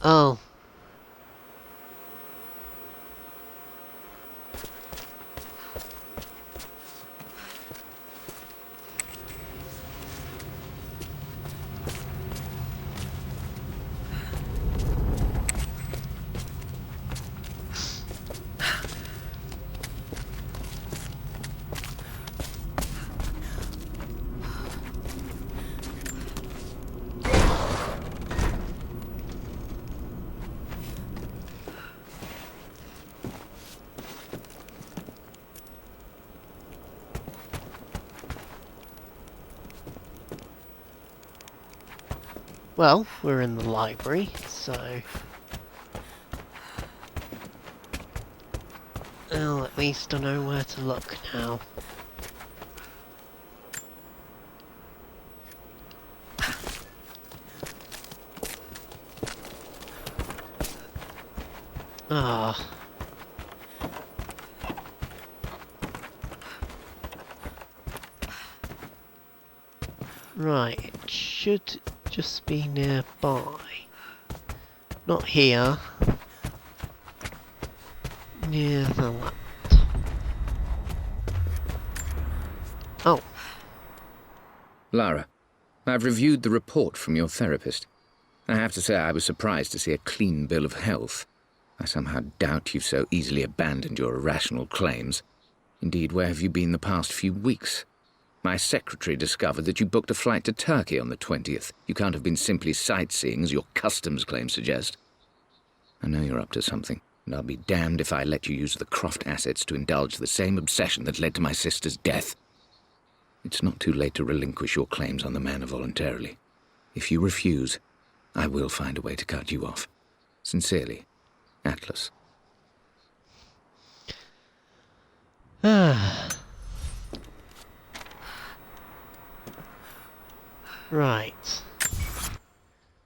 Oh. Well, we're in the library, so... Well, at least I know where to look now. Ah. Right, it should just be nearby. Not here. Near the laptop. Oh.
Lara, I've reviewed the report from your therapist. I have to say I was surprised to see a clean bill of health. I somehow doubt you've so easily abandoned your irrational claims. Indeed, where have you been the past few weeks? My secretary discovered that you booked a flight to Turkey on the 20th. You can't have been simply sightseeing, as your customs claims suggest. I know you're up to something, and I'll be damned if I let you use the Croft assets to indulge the same obsession that led to my sister's death. It's not too late to relinquish your claims on the manor voluntarily. If you refuse, I will find a way to cut you off. Sincerely, Atlas.
Right.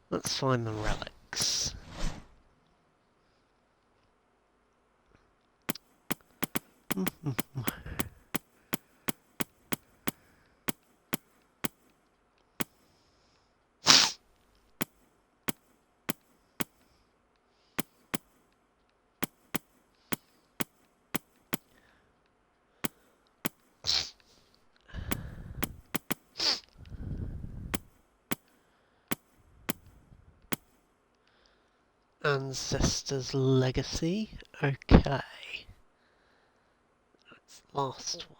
Let's find the relics. Ancestor's legacy. Okay. That's the last one.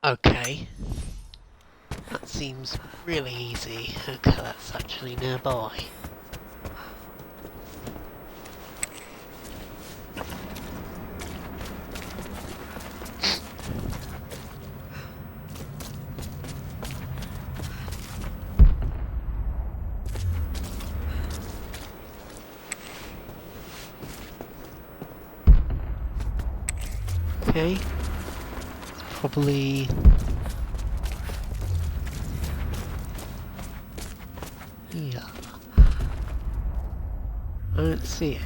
Okay. That seems really easy. Okay, that's actually nearby. Okay. Probably... yeah. I don't see it.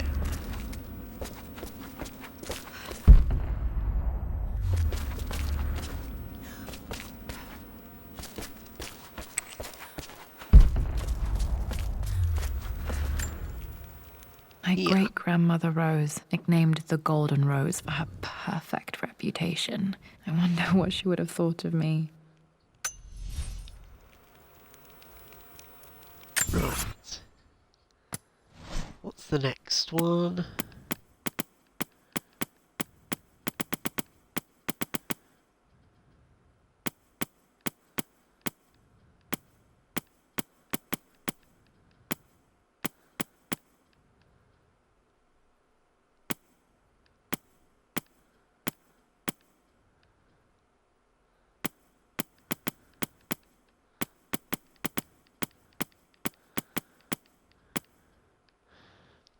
My great-grandmother Rose, nicknamed the Golden Rose for her perfect reputation. I wonder what she would have thought of me.
Right. What's the next one?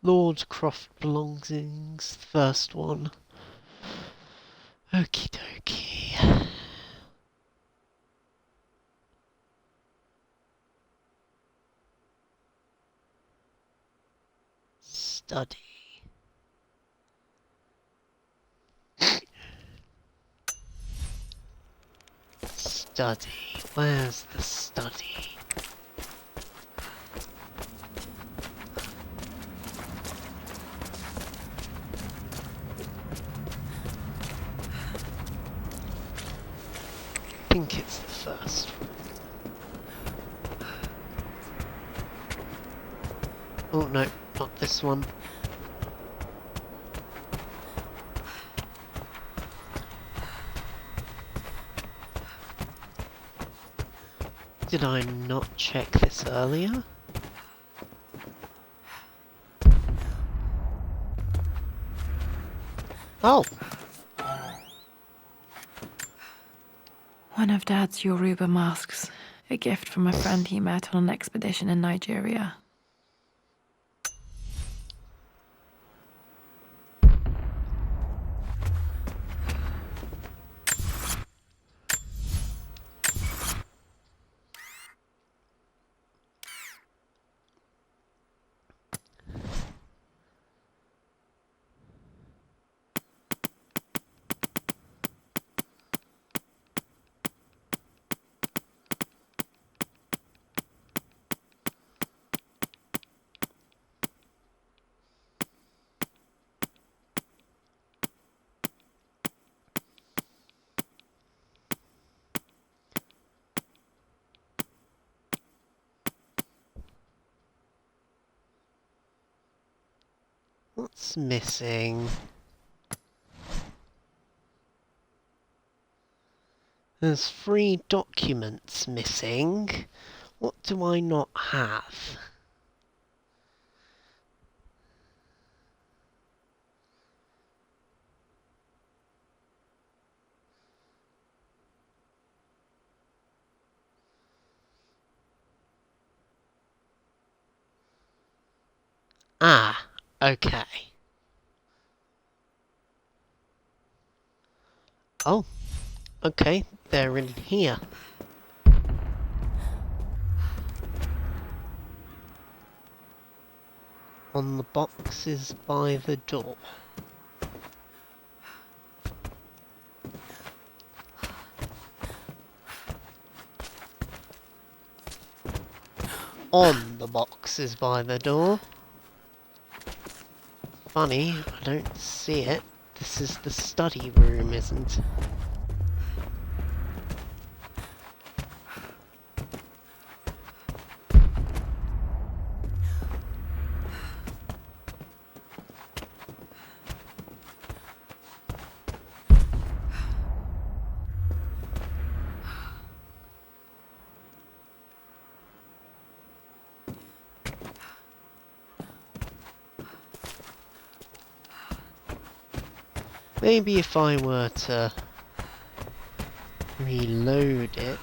Lord Croft belongings, the first one. Okie dokie. Study. Study. Where's the study? I think it's the first one. Oh no, not this one. Did I not check this earlier? Oh!
One of Dad's Yoruba masks. A gift from a friend he met on an expedition in Nigeria.
What's missing? There's 3 documents missing. What do I not have? Ah, okay. Oh, okay, they're in here. On the boxes by the door. On the boxes by the door. Funny, I don't see it. This is the study room, isn't it? Maybe if I were to reload it.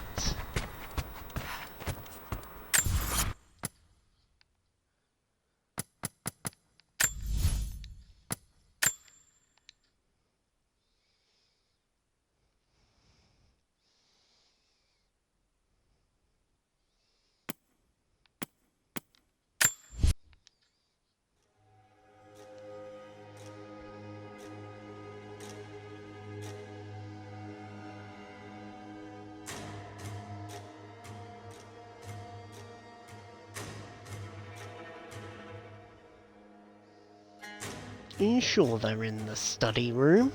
Are you sure they're in the study room?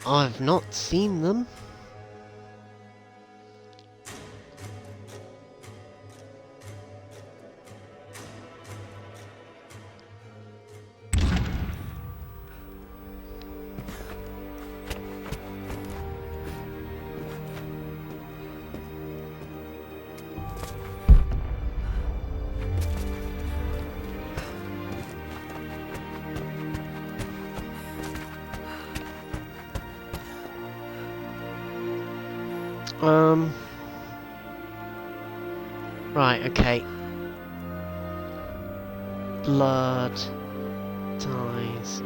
I've not seen them. Right, okay. Blood dies.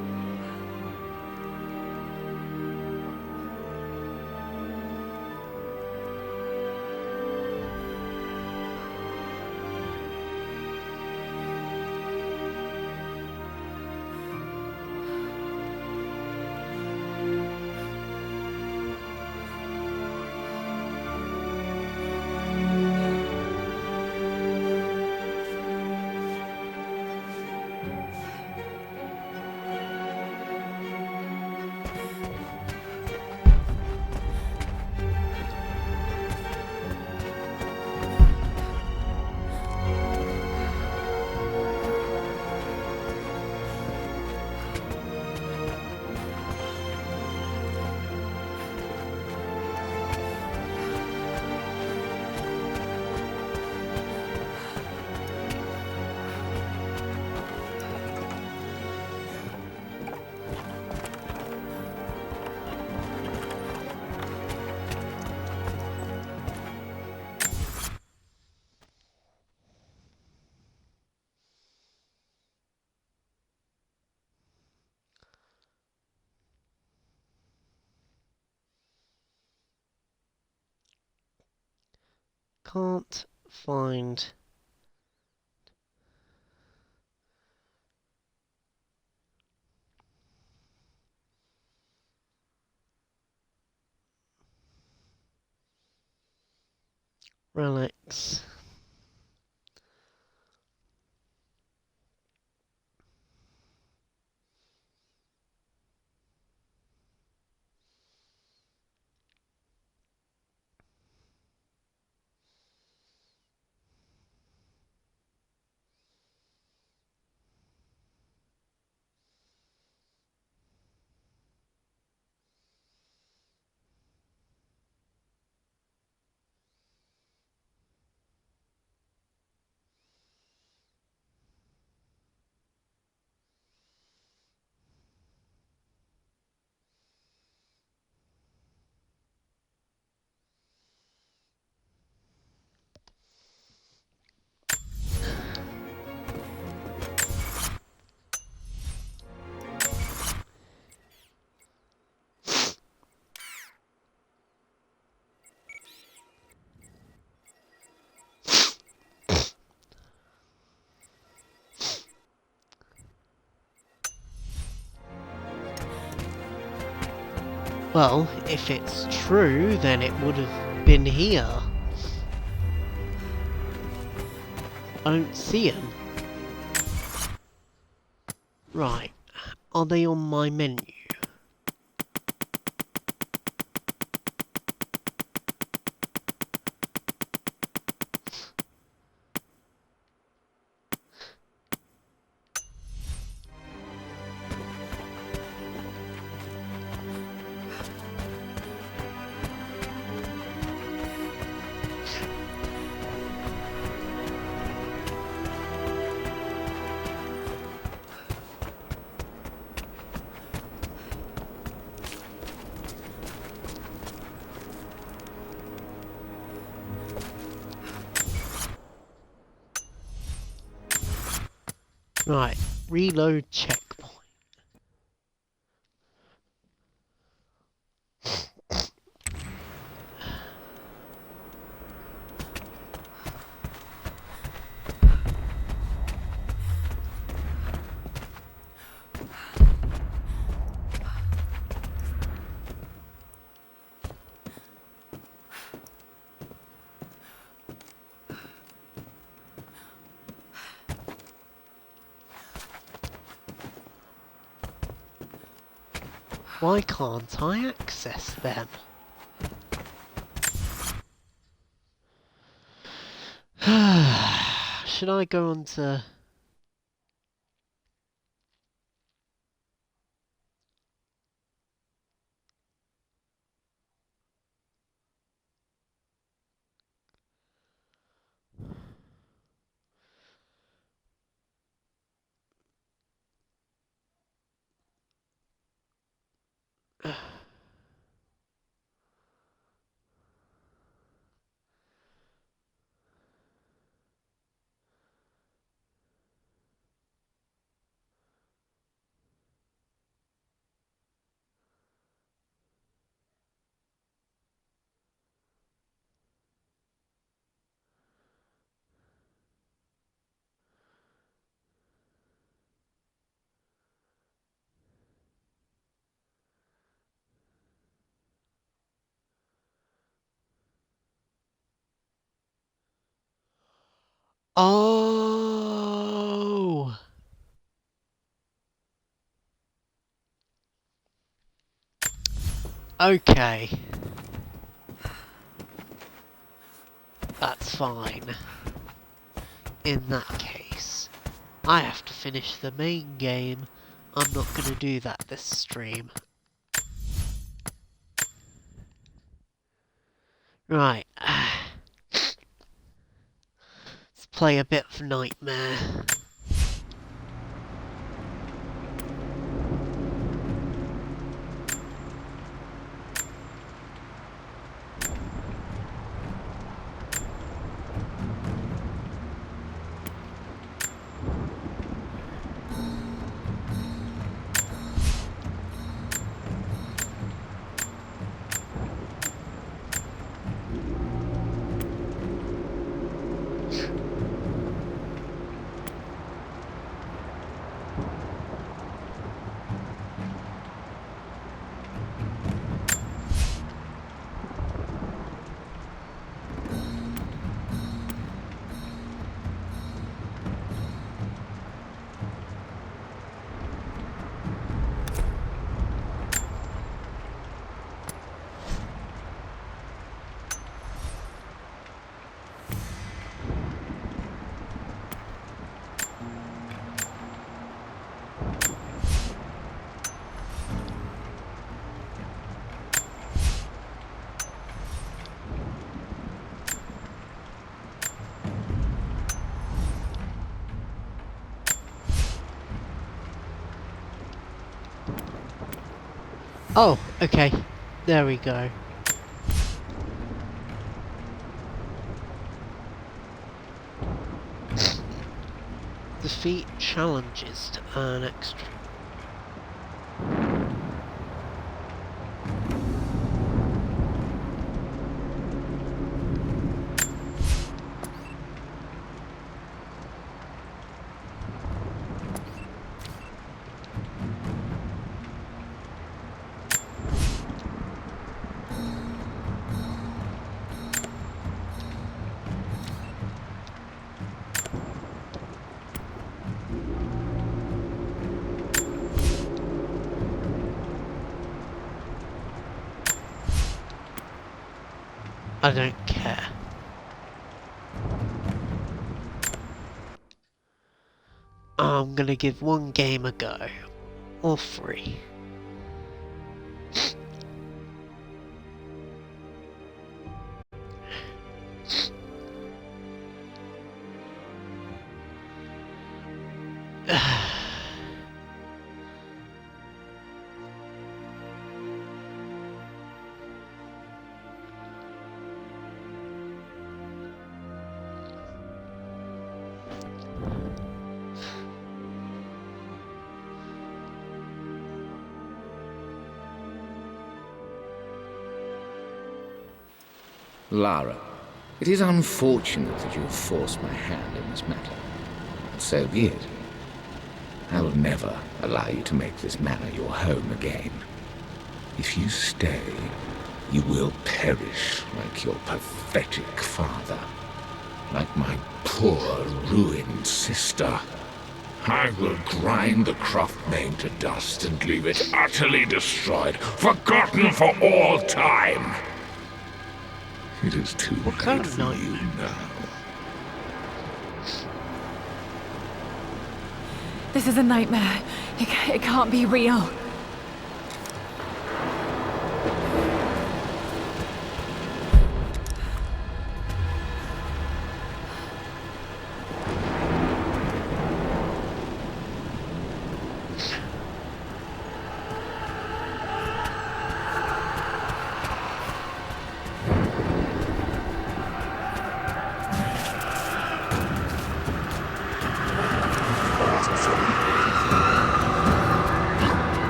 can't find... relics. Well, if it's true, then it would have been here. I don't see them. Right. Are they on my menu? Right, reload checkpoint. Why can't I access them? Should I go on to... Oh! Okay. That's fine. In that case, I have to finish the main game. I'm not gonna do that this stream. Right. Let's play a bit of Nightmare. Oh, okay. There we go. Defeat challenges to earn extra. I don't care. I'm gonna give one game a go. Or 3.
Lara, it is unfortunate that you have forced my hand in this matter. But so be it. I will never allow you to make this manor your home again. If you stay, you will perish like your pathetic father. Like my poor, ruined sister. I will grind the Croft name to dust and leave it utterly destroyed, forgotten for all time. It is too late for you now.
This is a nightmare. It can't be real.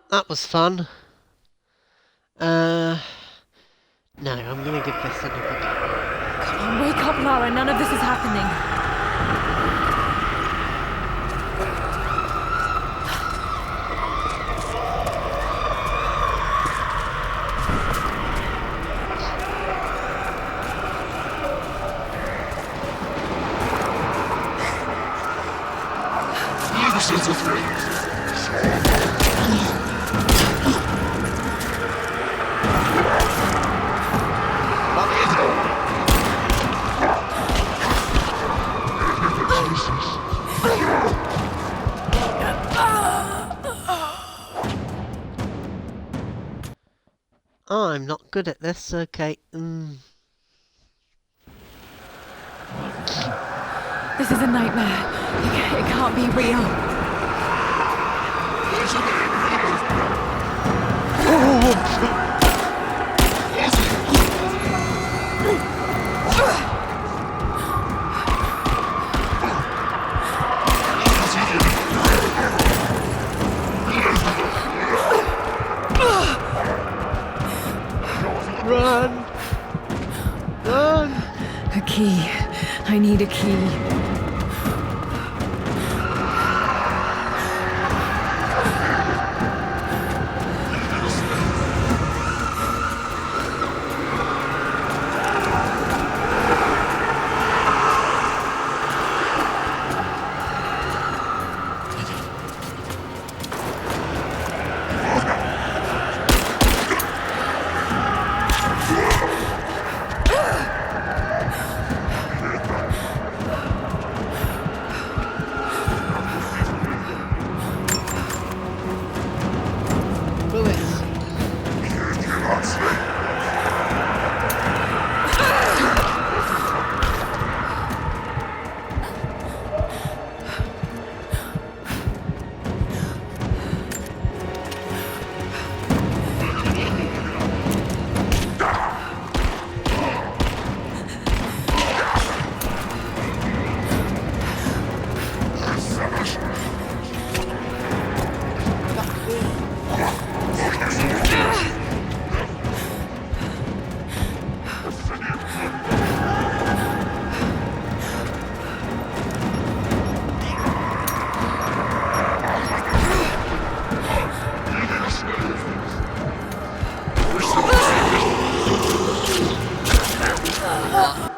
That was fun. No, I'm gonna give this another go.
Come on, wake up, Lara. None of this is happening.
I'm not good at this, okay.
This is a nightmare. It can't be real.
Run! Run!
A key. I need a key.
Bullets!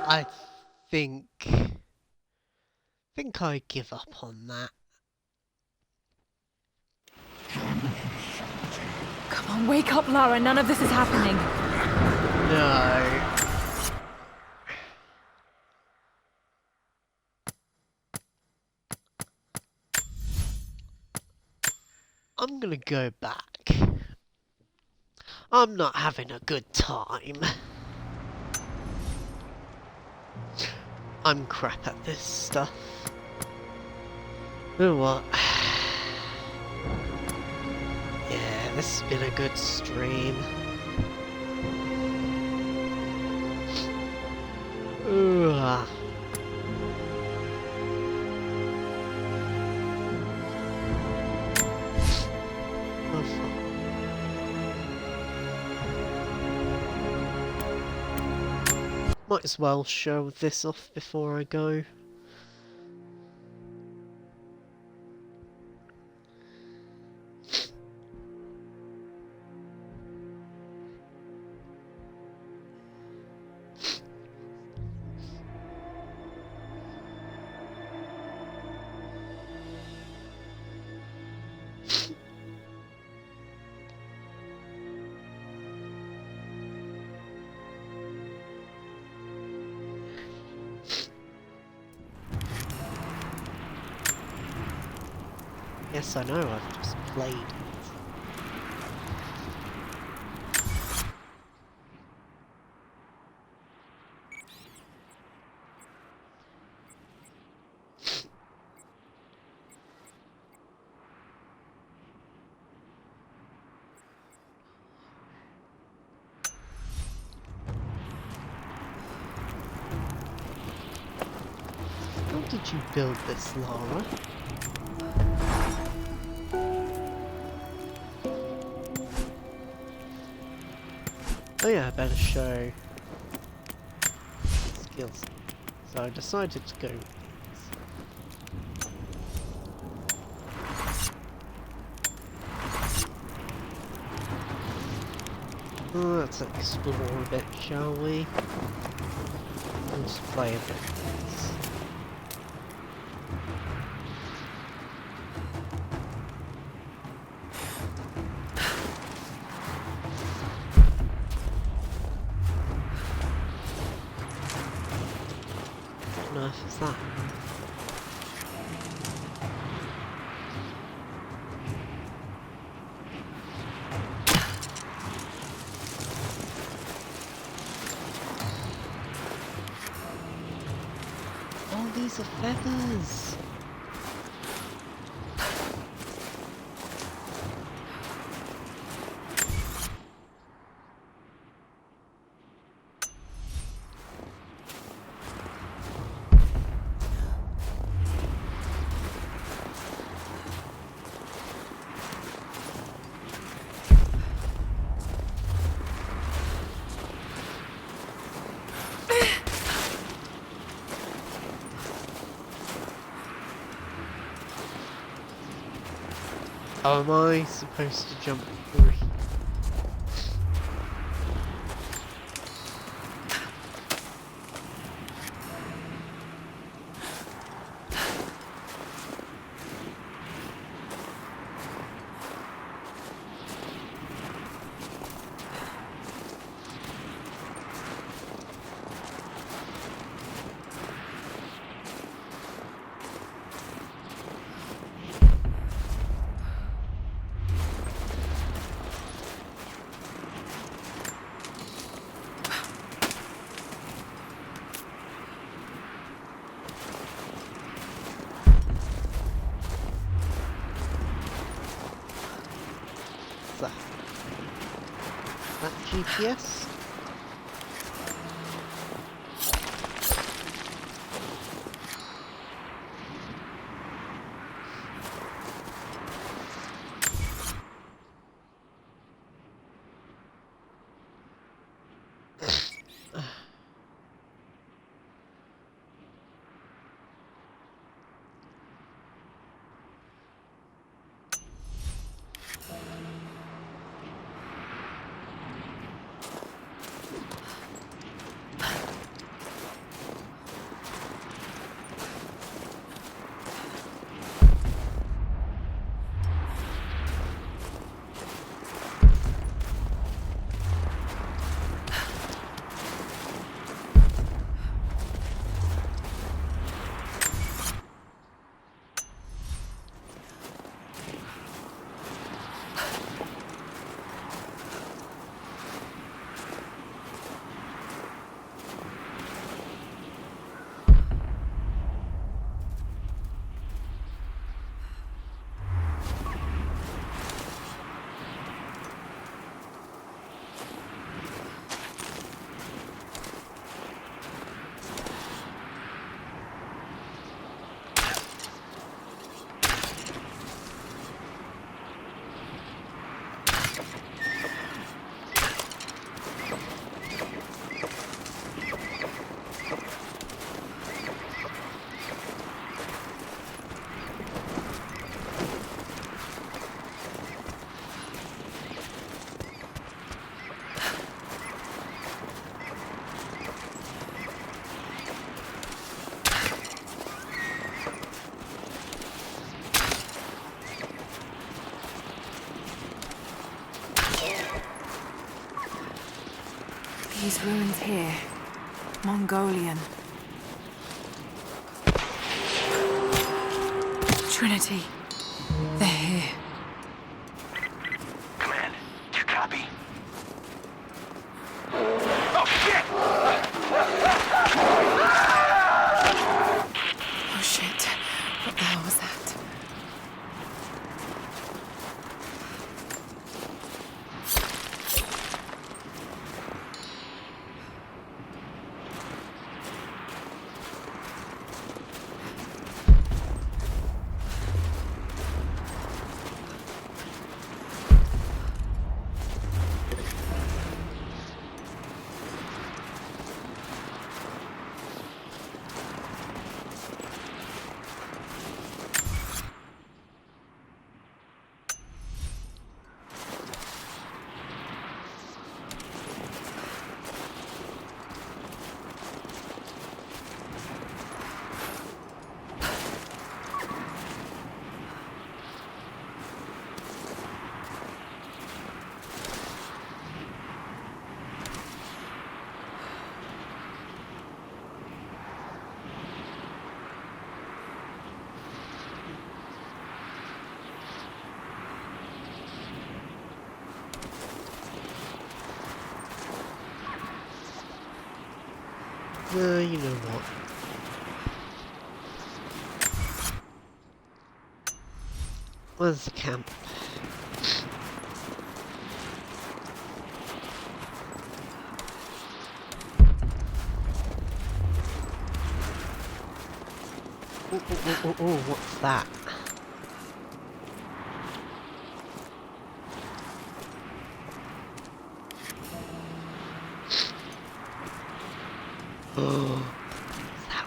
I think I give up on that.
Come on, wake up, Lara. None of this is happening.
No. I'm gonna go back. I'm not having a good time. I'm crap at this stuff. Oh what? Yeah, this has been a good stream. Ooh. Oh, fuck. Might as well show this off before I go. Yes, I know, I've just played it. How did you build this, Lara? Oh yeah, I better show skills. So I decided to go with these. Let's explore a bit, shall we? Let's play a bit of this. What on earth is that? Oh these are feathers. Oh, am I supposed to jump through? That GPS?
These ruins here, Mongolian. Trinity, they're here.
Command, do you copy? Oh, shit!
Oh shit, what the hell was that?
You know what? Where's the camp? Ooh, what's that? Oh, that.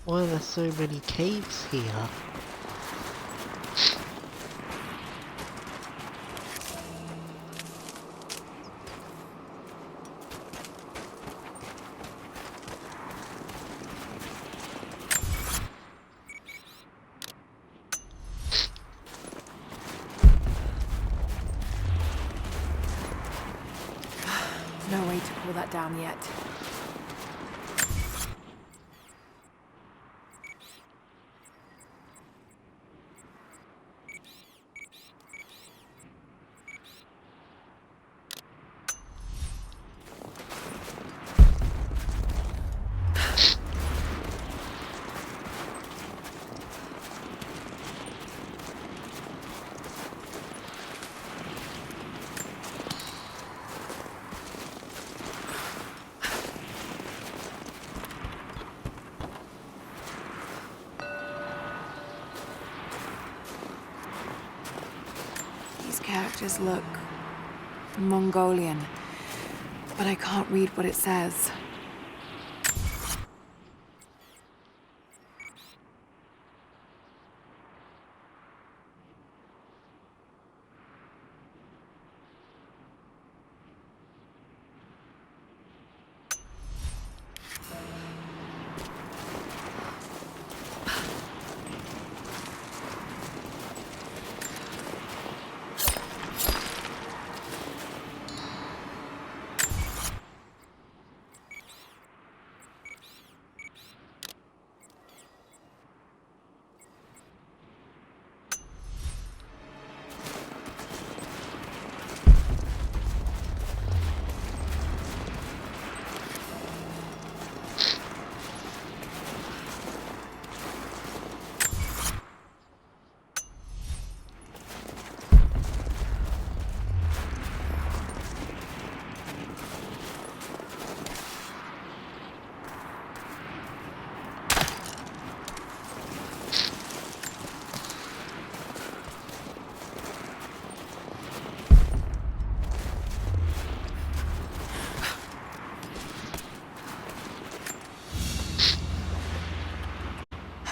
Why are there so many caves here?
No way to pull that down yet. These characters look Mongolian, but I can't read what it says.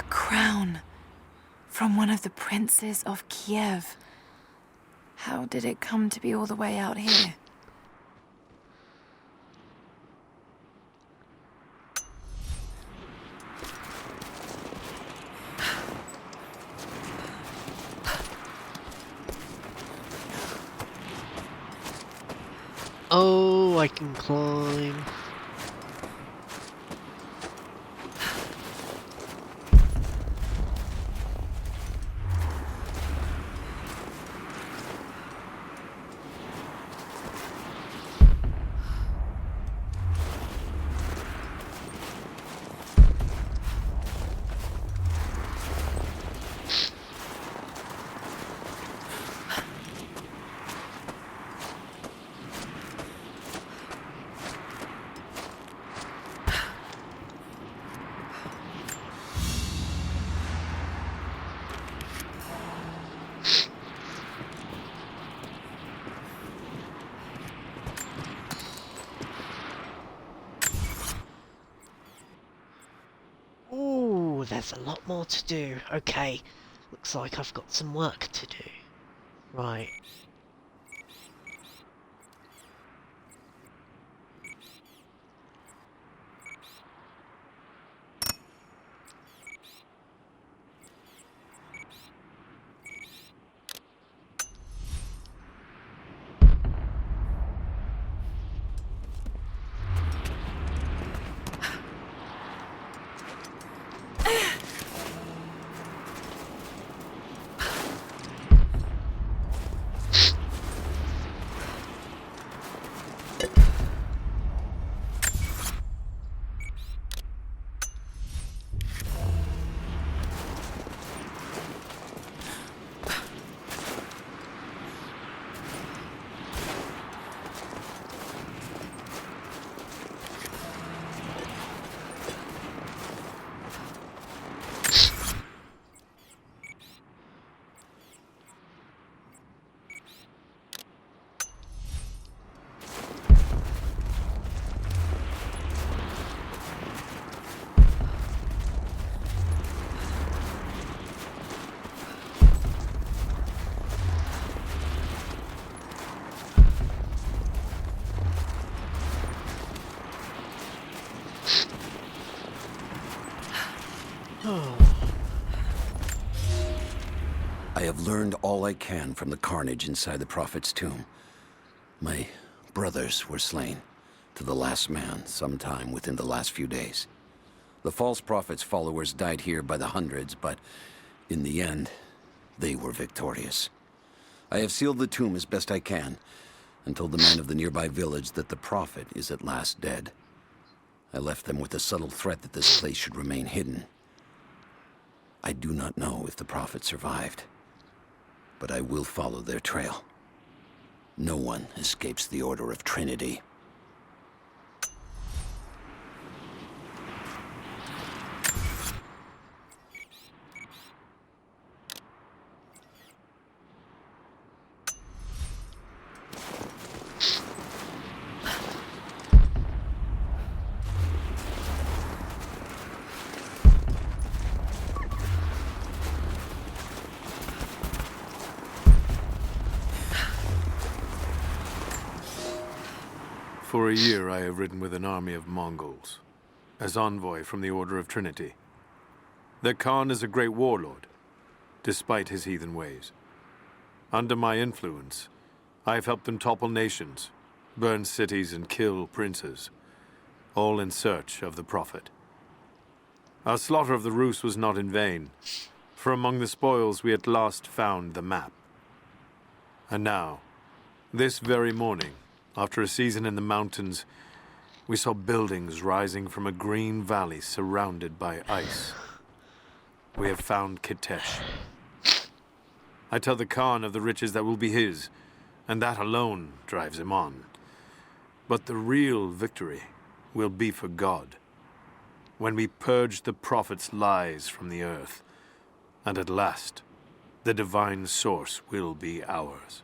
Crown from one of the princes of Kiev. How did it come to be all the way out here?
Oh, I can climb. Ooh, there's a lot more to do. Okay, looks like I've got some work to do. Right.
I have learned all I can from the carnage inside the Prophet's tomb. My brothers were slain, to the last man, sometime within the last few days. The false Prophet's followers died here by the hundreds, but in the end, they were victorious. I have sealed the tomb as best I can, and told the men of the nearby village that the Prophet is at last dead. I left them with the subtle threat that this place should remain hidden. I do not know if the Prophet survived, but I will follow their trail. No one escapes the Order of Trinity.
For a year I have ridden with an army of Mongols, as envoy from the Order of Trinity. Their Khan is a great warlord, despite his heathen ways. Under my influence, I have helped them topple nations, burn cities and kill princes, all in search of the Prophet. Our slaughter of the Rus was not in vain, for among the spoils we at last found the map. And now, this very morning, after a season in the mountains, we saw buildings rising from a green valley surrounded by ice. We have found Kitesh. I tell the Khan of the riches that will be his, and that alone drives him on. But the real victory will be for God, when we purge the Prophet's lies from the earth, and at last, the divine source will be ours.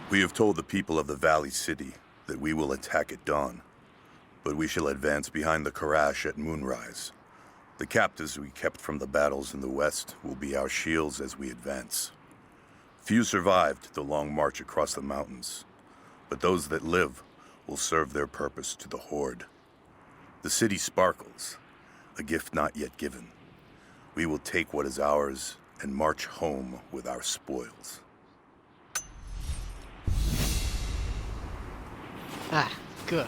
We have told the people of the Valley City that we will attack at dawn, but we shall advance behind the Karash at moonrise. The captives we kept from the battles in the west will be our shields as we advance. Few survived the long march across the mountains, but those that live will serve their purpose to the Horde. The city sparkles, a gift not yet given. We will take what is ours and march home with our spoils.
Ah, good.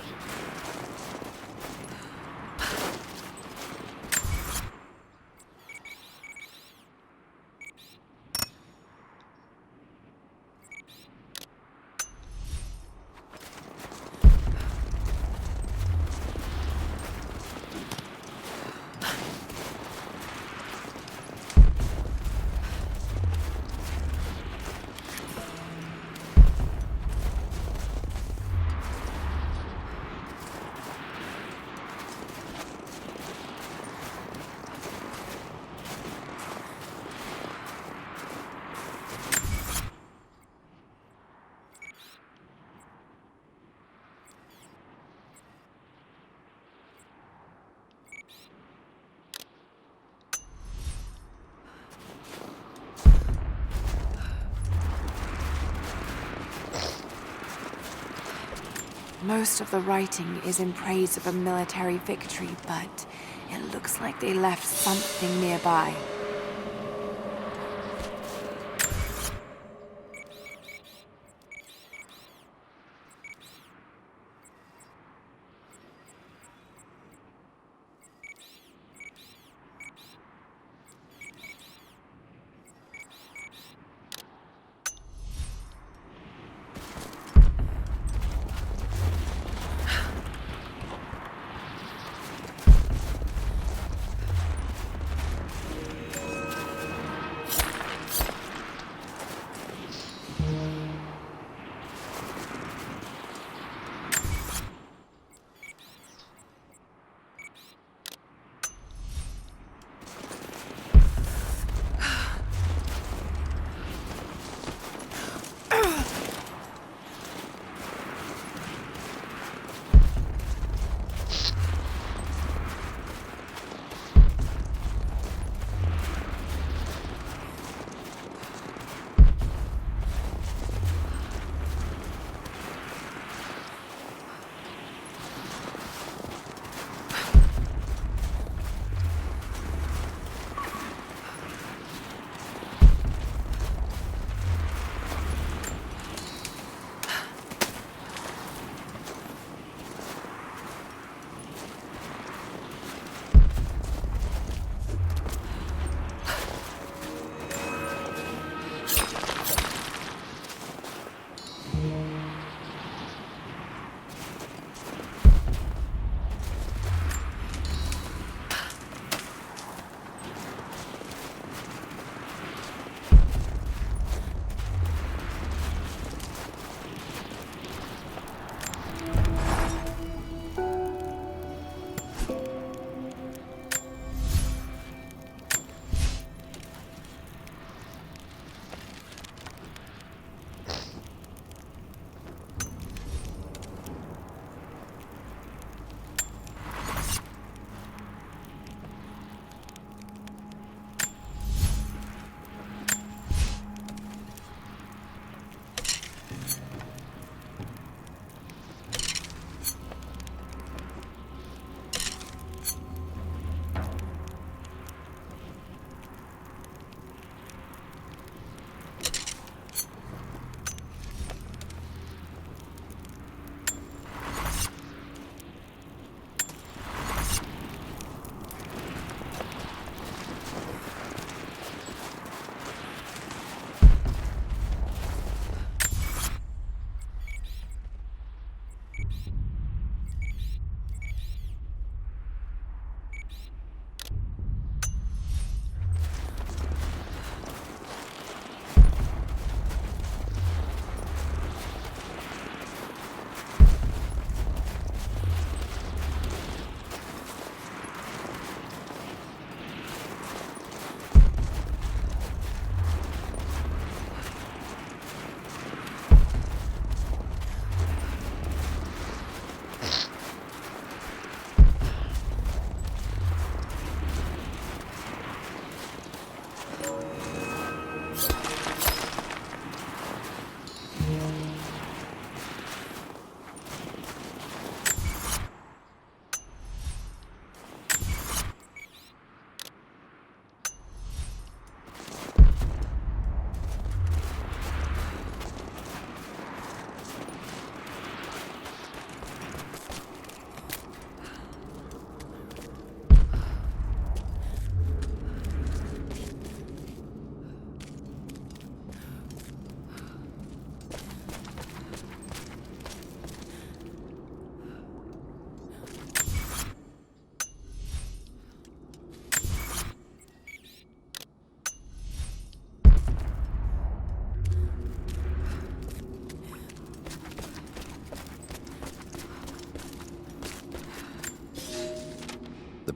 Most of the writing is in praise of a military victory, but it looks like they left something nearby.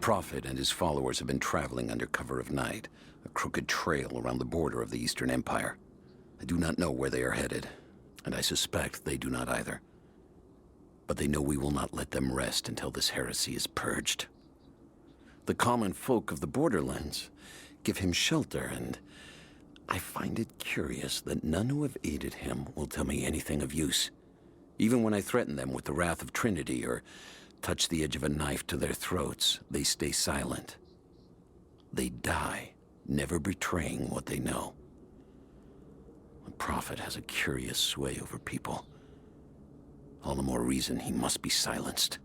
Prophet and his followers have been traveling under cover of night, a crooked trail around the border of the Eastern Empire. I do not know where they are headed, and I suspect they do not either. But they know we will not let them rest until this heresy is purged. The common folk of the borderlands give him shelter, and I find it curious that none who have aided him will tell me anything of use. Even when I threaten them with the wrath of Trinity or touch the edge of a knife to their throats, they stay silent. They die, never betraying what they know. The Prophet has a curious sway over people. All the more reason he must be silenced.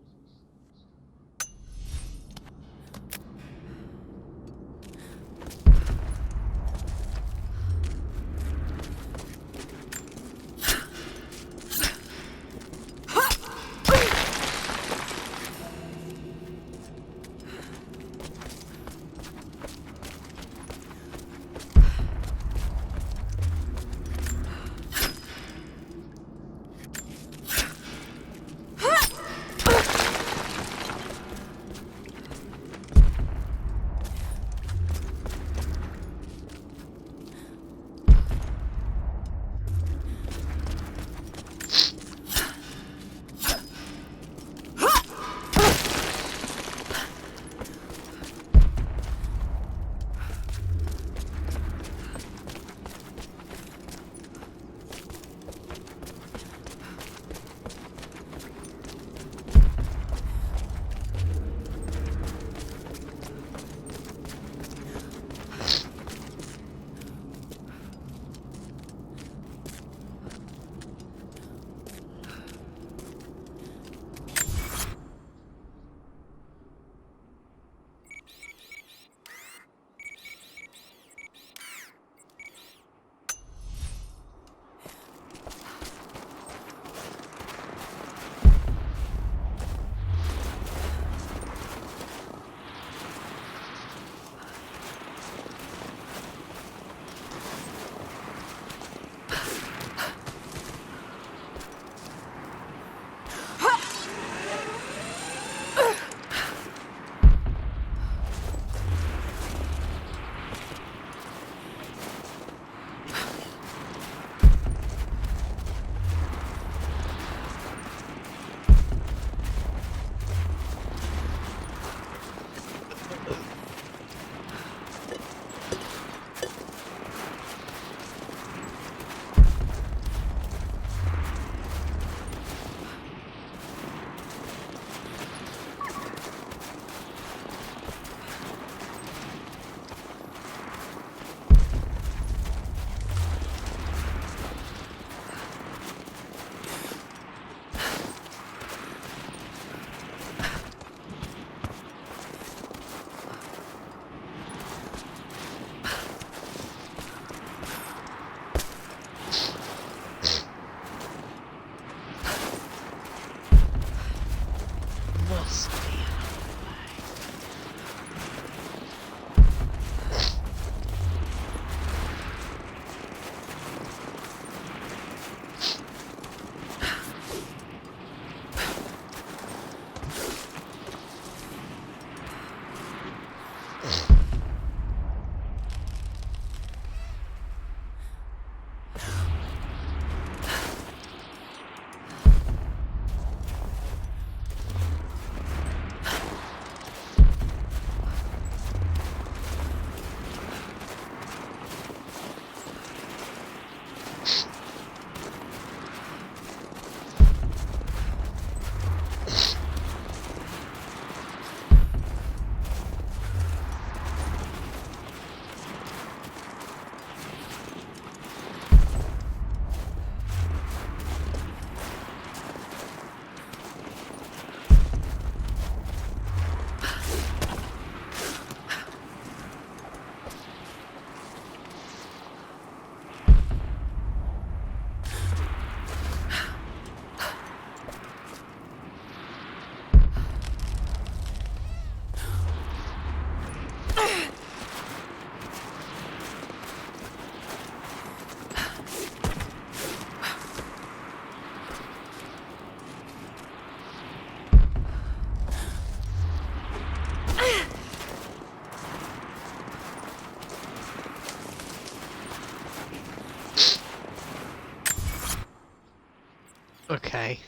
Okay.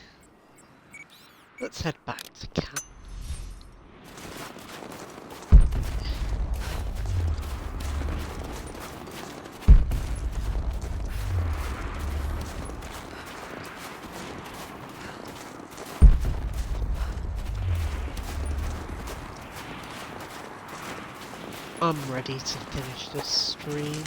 Let's head back to camp. I'm ready to finish this stream.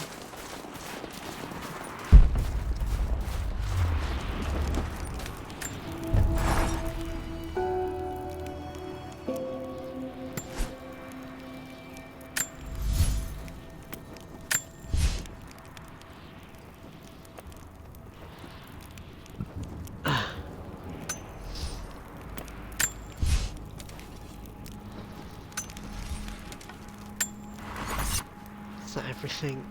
Is that everything?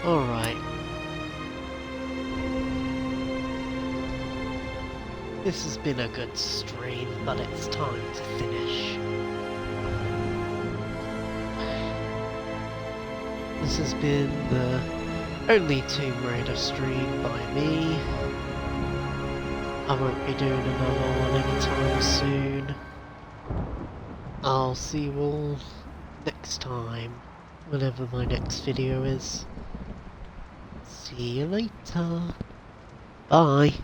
Alright. This has been a good stream, but it's time to finish. This has been the only Tomb Raider stream by me. I won't be doing another one anytime soon. I'll see you all next time, whenever my next video is. See you later. Bye.